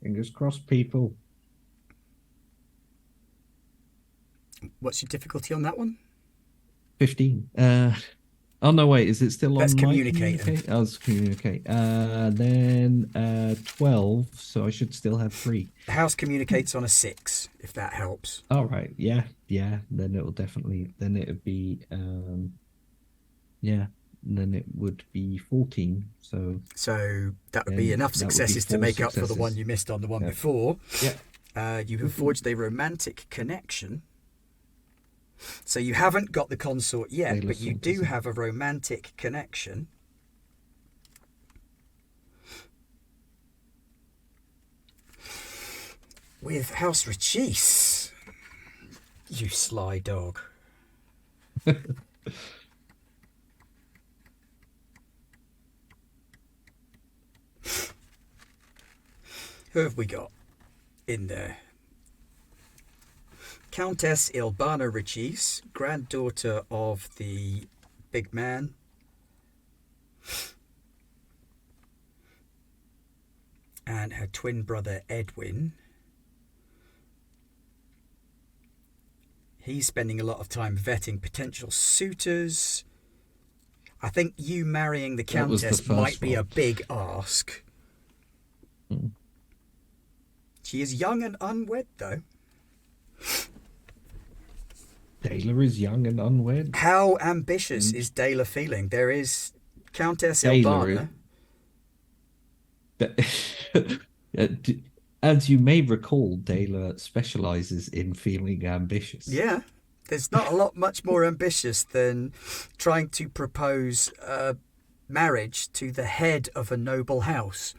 Fingers crossed, people. What's your difficulty on that one? 15. Oh no, wait, is it still That's on communicating. my communicate? Oh, it's communicate. Then 12, so I should still have 3. The house communicates on a 6, if that helps. All right, yeah. Then it'll definitely. Then it would be. Yeah. Then it would be 14. So that would be enough successes to make up for the one you missed on the one before. Yeah. You have forged a romantic connection. So you haven't got the consort yet, but you do have a romantic connection. With House Rachis. You sly dog. Who have we got in there? Countess Ilbana Rachis, granddaughter of the big man. And her twin brother Edwin. He's spending a lot of time vetting potential suitors. I think you marrying the Countess might be a big ask. She is young and unwed, though. Dayla is young and unwed. How ambitious is Dayla feeling? There is Countess Ilbana. As you may recall, Dayla specializes in feeling ambitious. Yeah. There's not a lot much more ambitious than trying to propose marriage to the head of a noble house.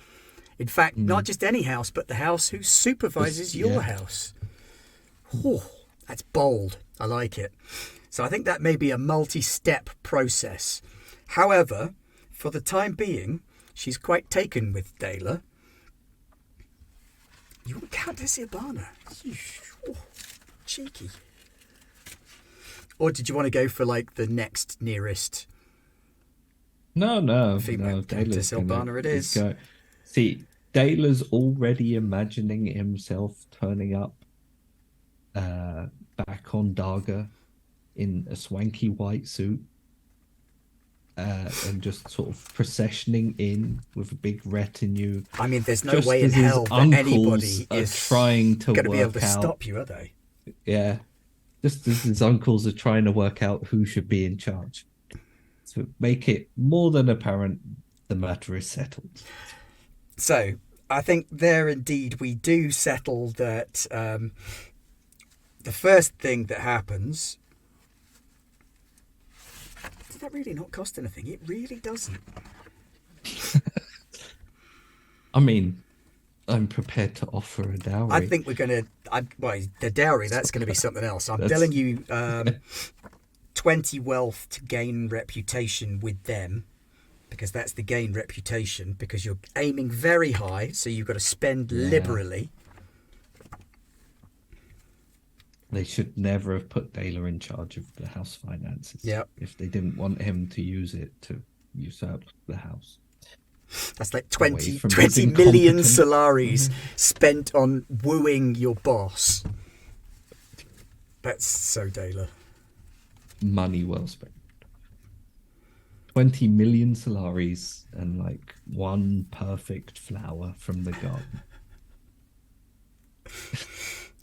In fact, not just any house, but the house who supervises your house. Oh, that's bold. I like it. So I think that may be a multi-step process. However, for the time being, she's quite taken with Dayla. You want Countess Ilbana? Oh, cheeky. Or did you want to go for like the next nearest? No. Female Countess Ilbana it is. See, Dayla's already imagining himself turning up back on Darga in a swanky white suit and just sort of processioning in with a big retinue. I mean, there's no way in hell that anybody is trying to going to be able to work out. stop you, are they? Yeah. Just as his uncles are trying to work out who should be in charge. To make it more than apparent the matter is settled. So, I think there indeed we do settle that the first thing that happens... Does that really not cost anything? It really doesn't. I mean, I'm prepared to offer a dowry. I think we're going to... Well, the dowry, that's going to be something else. I'm telling you 20 wealth to gain reputation with them, because that's the gain reputation, because you're aiming very high, so you've got to spend liberally. They should never have put Dayla in charge of the house finances. Yep. If they didn't want him to use it to usurp the house. That's like 20 million Solaris spent on wooing your boss. That's so Dayla. money well spent. 20 million Solaris and like one perfect flower from the garden.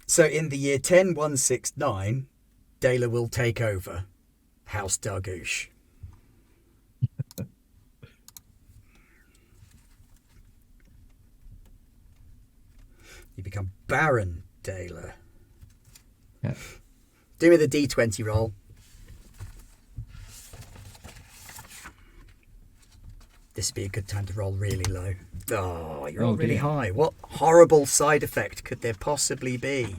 So in the year 10169, Dela will take over House Dargush. You become Baron Dela. Yeah. Do me the D20 roll. This would be a good time to roll really low. Oh, you rolled really high. What horrible side effect could there possibly be?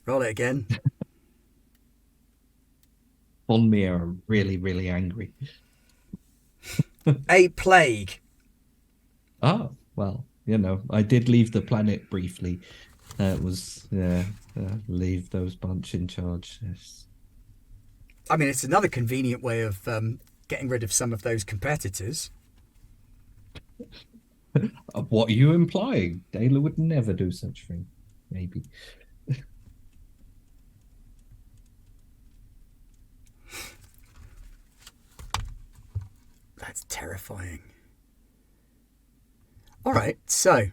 Roll it again. On me are really, really angry. A plague. Oh, well, I did leave the planet briefly. It was, leave those bunch in charge. Yes. I mean, it's another convenient way of getting rid of some of those competitors. What are you implying? Dela would never do such a thing. Maybe. That's terrifying. All right, so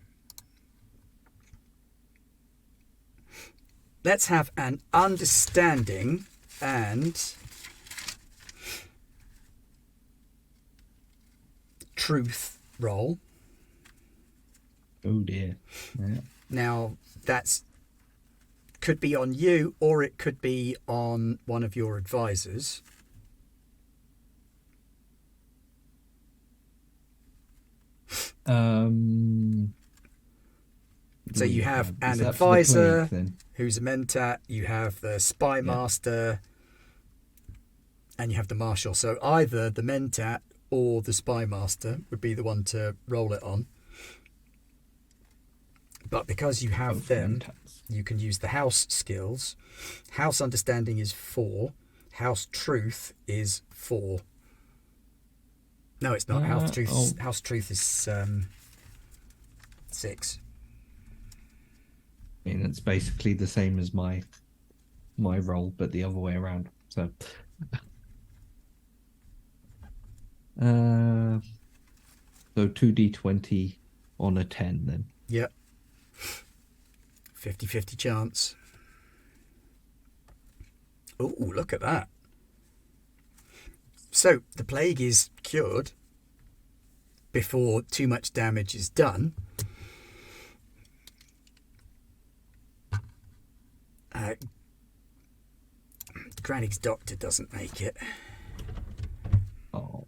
let's have an understanding and truth roll. Oh dear. Yeah. Now, that's could be on you or it could be on one of your advisors. So you have an advisor who's a mentat, you have the spy master, and you have the marshal. So either the mentat or the spy master would be the one to roll it on. But because you have them, you can use the house skills. House understanding is 4. House truth is 4. No, it's not. House truth is 6. I mean, it's basically the same as my role, but the other way around. So, so 2d20 on a 10 then. Yep. 50-50 chance. Oh, look at that. So the plague is cured before too much damage is done. Granny's doctor doesn't make it. Oh.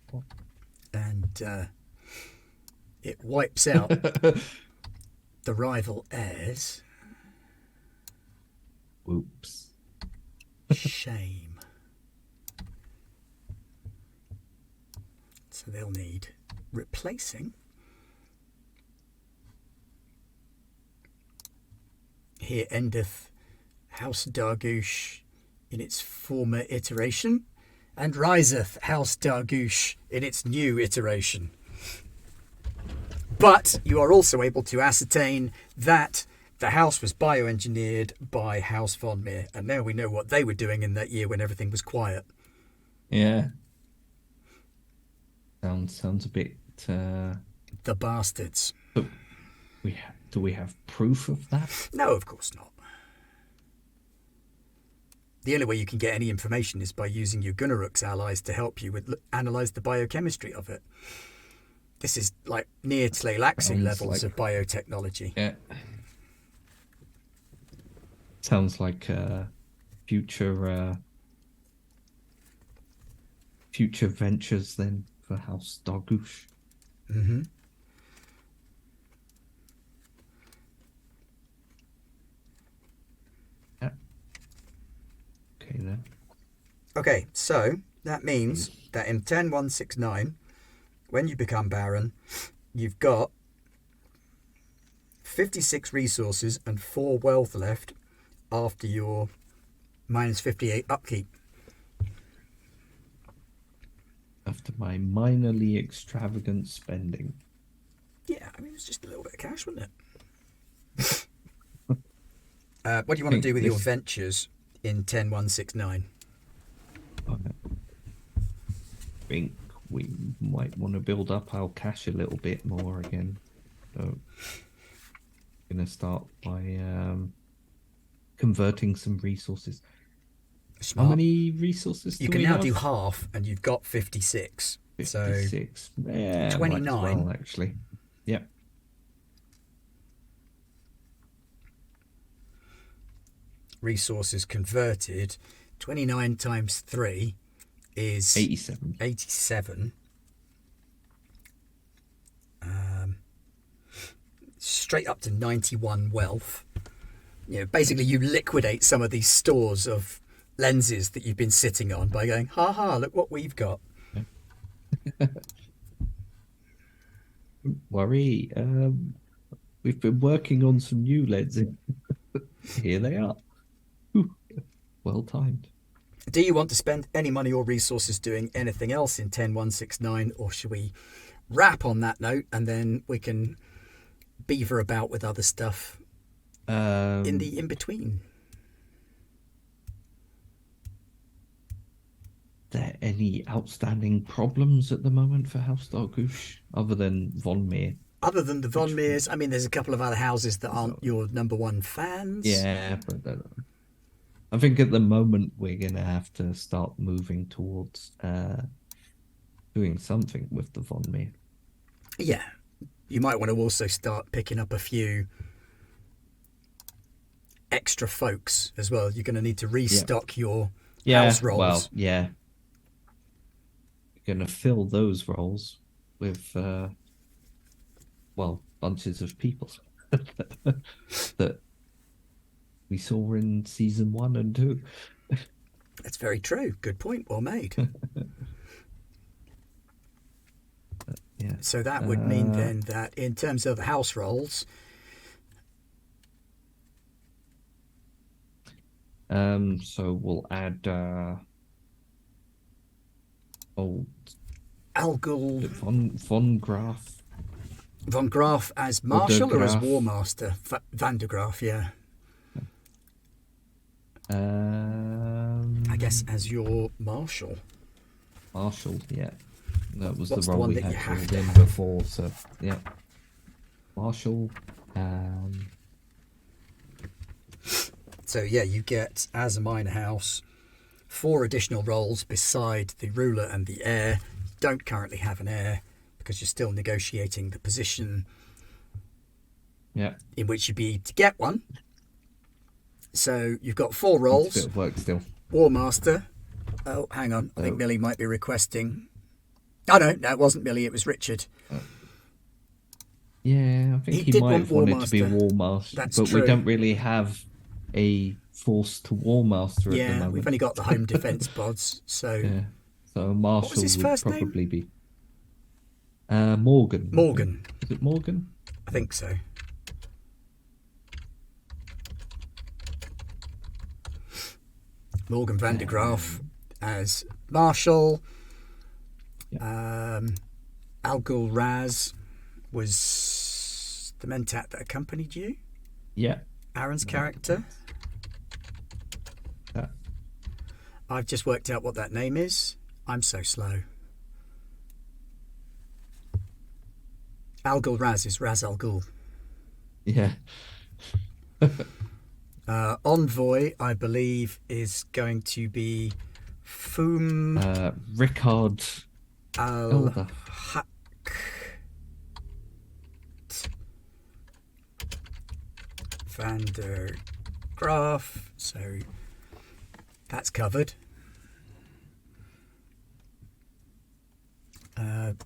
And it wipes out the rival heirs. Oops. Shame. So they'll need replacing. Here endeth House Dargush in its former iteration, and riseth House Dargush in its new iteration. But you are also able to ascertain that the house was bioengineered by House von Meer, and now we know what they were doing in that year when everything was quiet. Yeah. Sounds a bit. The bastards. But do we have proof of that? No, of course not. The only way you can get any information is by using your Gunnaruk's allies to help you with analyse the biochemistry of it. This is like near Tleilaxu levels of biotechnology. Yeah. Sounds like future ventures then for House Dargush. Mm-hmm. Yeah. Okay then. Okay, so that means that in 10169, when you become Baron, you've got 56 resources and 4 wealth left after your minus 58 upkeep. After my minorly extravagant spending. Yeah, I mean, it's just a little bit of cash, wasn't it? What do you want to do with your ventures in 10169? think we might want to build up our cash a little bit more again. So, gonna start by converting some resources. How Smart. many resources You do can we now have? do half, and you've got 56. So 56. Yeah, might as 29 well actually. Yep. resources converted. 29 times 3 is 87. 87. Straight up to 91 wealth. Basically you liquidate some of these stores of lenses that you've been sitting on by going, ha ha, look what we've got. Don't worry. We've been working on some new lenses. Here they are. Ooh, well timed. Do you want to spend any money or resources doing anything else in 10169, or should we wrap on that note and then we can beaver about with other stuff in the in-between? There any outstanding problems at the moment for House Dargush other than Von Meer? Other than the Von Meers, I mean, there's a couple of other houses that aren't your number one fans. Yeah, but I think at the moment we're going to have to start moving towards doing something with the Von Meer. Yeah. You might want to also start picking up a few extra folks as well. You're going to need to restock your house roles. Well, yeah. You're going to fill those roles with, bunches of people that we saw in season 1 and 2. That's very true. Good point. Well made. Yeah. So that would mean then that in terms of house roles, so we'll add old Algul Von Graf. Von Graf as Marshal or as Graf. War Master? Van der Graaf, yeah. I guess as your Marshal. Marshal, yeah. That was What's the the role one we that had you have filled to in have? before, so yeah. Marshal. So yeah, you get as a minor house 4 additional roles beside the ruler and the heir. You don't currently have an heir because you're still negotiating the position in which you'd be to get one. So you've got 4 roles. It's a bit of work still. War Master. Oh, hang on. I think Millie might be requesting. Oh no, it wasn't Millie. It was Richard. Yeah, I think he might have wanted to be War Master, That's but true. we don't really have a force to War Master at the moment. We've only got the home defense pods. So yeah, so Marshal what was his would first probably name? be Morgan. Morgan. Is it Morgan? I think so. Morgan van der Graaf as Marshal. Yeah. Algul Raz was the Mentat that accompanied you. Yeah. Aaron's character. Yeah. I've just worked out what that name is. I'm so slow. Algul Raz is Raz Al Ghul. Yeah. Envoy, I believe, is going to be Fum Rickard Al Elder. Haq van der Graaf. So that's covered.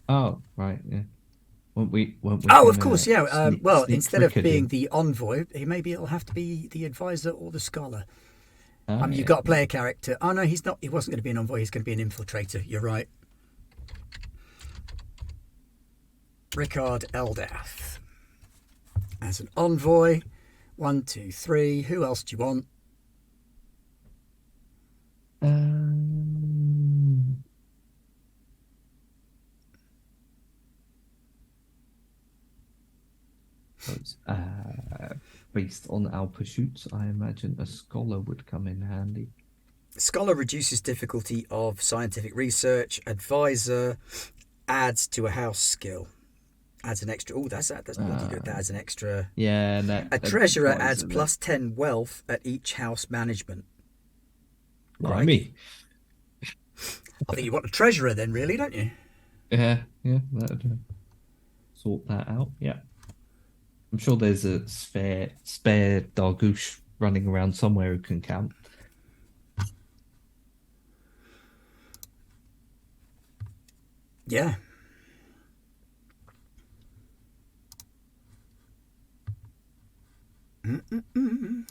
Oh, right, yeah. Won't we Oh, of course, yeah. Well, sneak instead of Rickard being in? the envoy, maybe it'll have to be the advisor or the scholar. Oh, You've yeah. got to play a character. Oh no, he's not. He wasn't going to be an envoy. He's going to be an infiltrator. You're right. Rickard Eldath as an envoy. 1, 2, 3. Who else do you want? Based on our pursuits, I imagine a scholar would come in handy. Scholar reduces difficulty of scientific research. Advisor adds to a house skill. Adds an extra. Oh, that's bloody good. That adds an extra. Yeah, no, A treasurer adds advisor, plus 10 wealth at each house management. Blimey. I think you want a treasurer then, really, don't you? Yeah, that'd sort that out. Yeah. I'm sure there's a spare Dargush running around somewhere who can count. Yeah. Mm-mm-mm.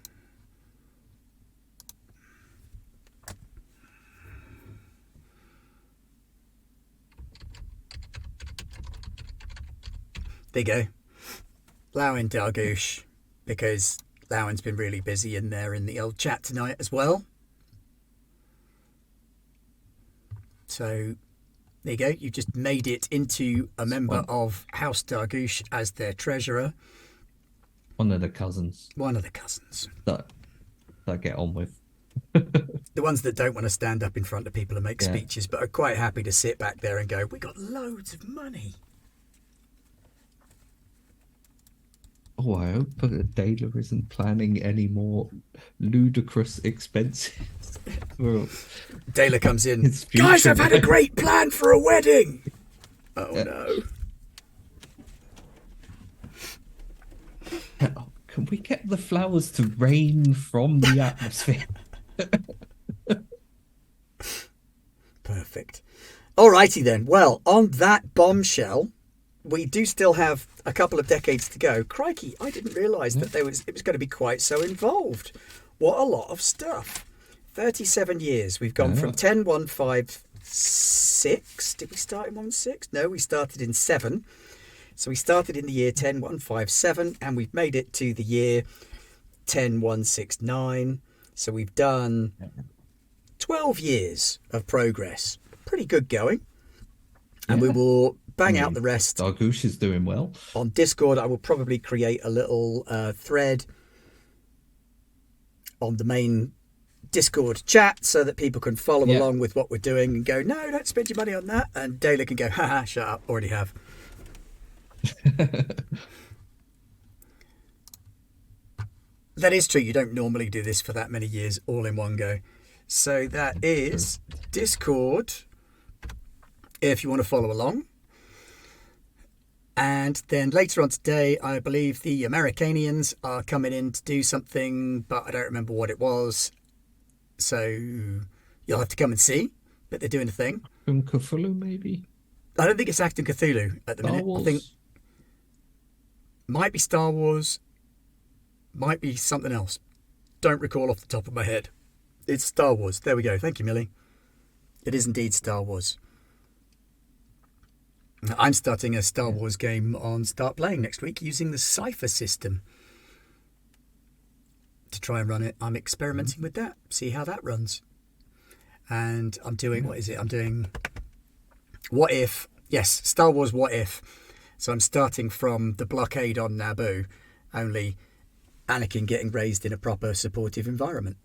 There you go. Lowen Dargush, because Lowen's been really busy in there in the old chat tonight as well. So there you go. You've just made it into a member of House Dargush as their treasurer. One of the cousins. One of the cousins. That I get on with. The ones that don't want to stand up in front of people and make speeches, but are quite happy to sit back there and go, we got loads of money. Oh, I hope Dayla isn't planning any more ludicrous expenses. Dayla comes in. Guys, I've had a great plan for a wedding. Oh, no. Can we get the flowers to rain from the atmosphere? Perfect. Alrighty then. Well, on that bombshell, we do still have a couple of decades to go. Crikey, I didn't realise that it was going to be quite so involved. What a lot of stuff. 37 years. We've gone from 10156. Did we start in 16? No, we started in 7. So we started in the year 10157 and we've made it to the year 10169. So we've done 12 years of progress. Pretty good going. And we will bang out the rest. Dargush is doing well. On Discord, I will probably create a little thread on the main Discord chat so that people can follow along with what we're doing and go, no, don't spend your money on that. And Dayla can go, haha, shut up, already have. That is true. You don't normally do this for that many years all in one go. So that is Discord, if you want to follow along. And then later on today, I believe the Americanians are coming in to do something, but I don't remember what it was. So you'll have to come and see. But they're doing a thing. Cthulhu, maybe? I don't think it's Acting Cthulhu at the minute. I think might be Star Wars, might be something else. Don't recall off the top of my head. It's Star Wars. There we go. Thank you, Millie. It is indeed Star Wars. I'm starting a Star Wars game on Start Playing next week using the Cypher system to try and run it. I'm experimenting with that, see how that runs. And I'm doing, what is it? I'm doing What If. Yes, Star Wars What If. So I'm starting from the blockade on Naboo, only Anakin getting raised in a proper supportive environment.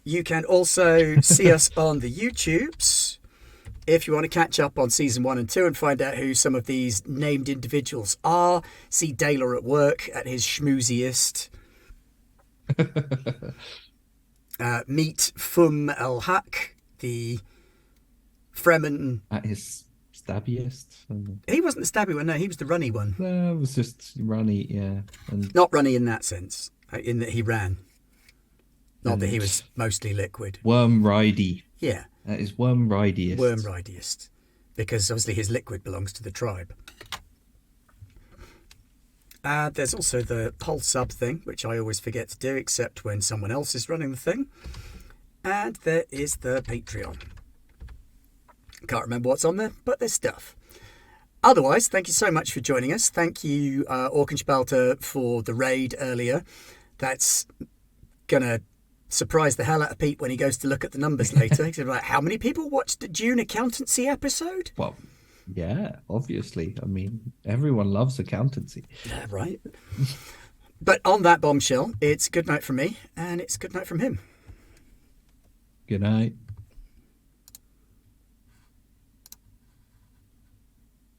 You can also see us on the YouTubes if you want to catch up on season 1 and 2 and find out who some of these named individuals are. See Dayla at work at his schmooziest. Meet Fum El Haq, the Fremen. At his stabbiest. He wasn't the stabby one, no, he was the runny one. No, it was just runny, yeah. And not runny in that sense, in that he ran. Not that he was mostly liquid. Worm Ridey. Yeah. That is Worm Ridiest. Worm Ridiest. Because obviously his liquid belongs to the tribe. There's also the poll sub thing, which I always forget to do, except when someone else is running the thing. And there is the Patreon. Can't remember what's on there, but there's stuff. Otherwise, thank you so much for joining us. Thank you, Orkenspalter, for the raid earlier. That's going to surprise the hell out of Pete when he goes to look at the numbers later. He's like, how many people watched the Dune accountancy episode? Well, yeah, obviously. I mean, everyone loves accountancy. Yeah, right. But on that bombshell, it's good night from me, and it's good night from him. Good night.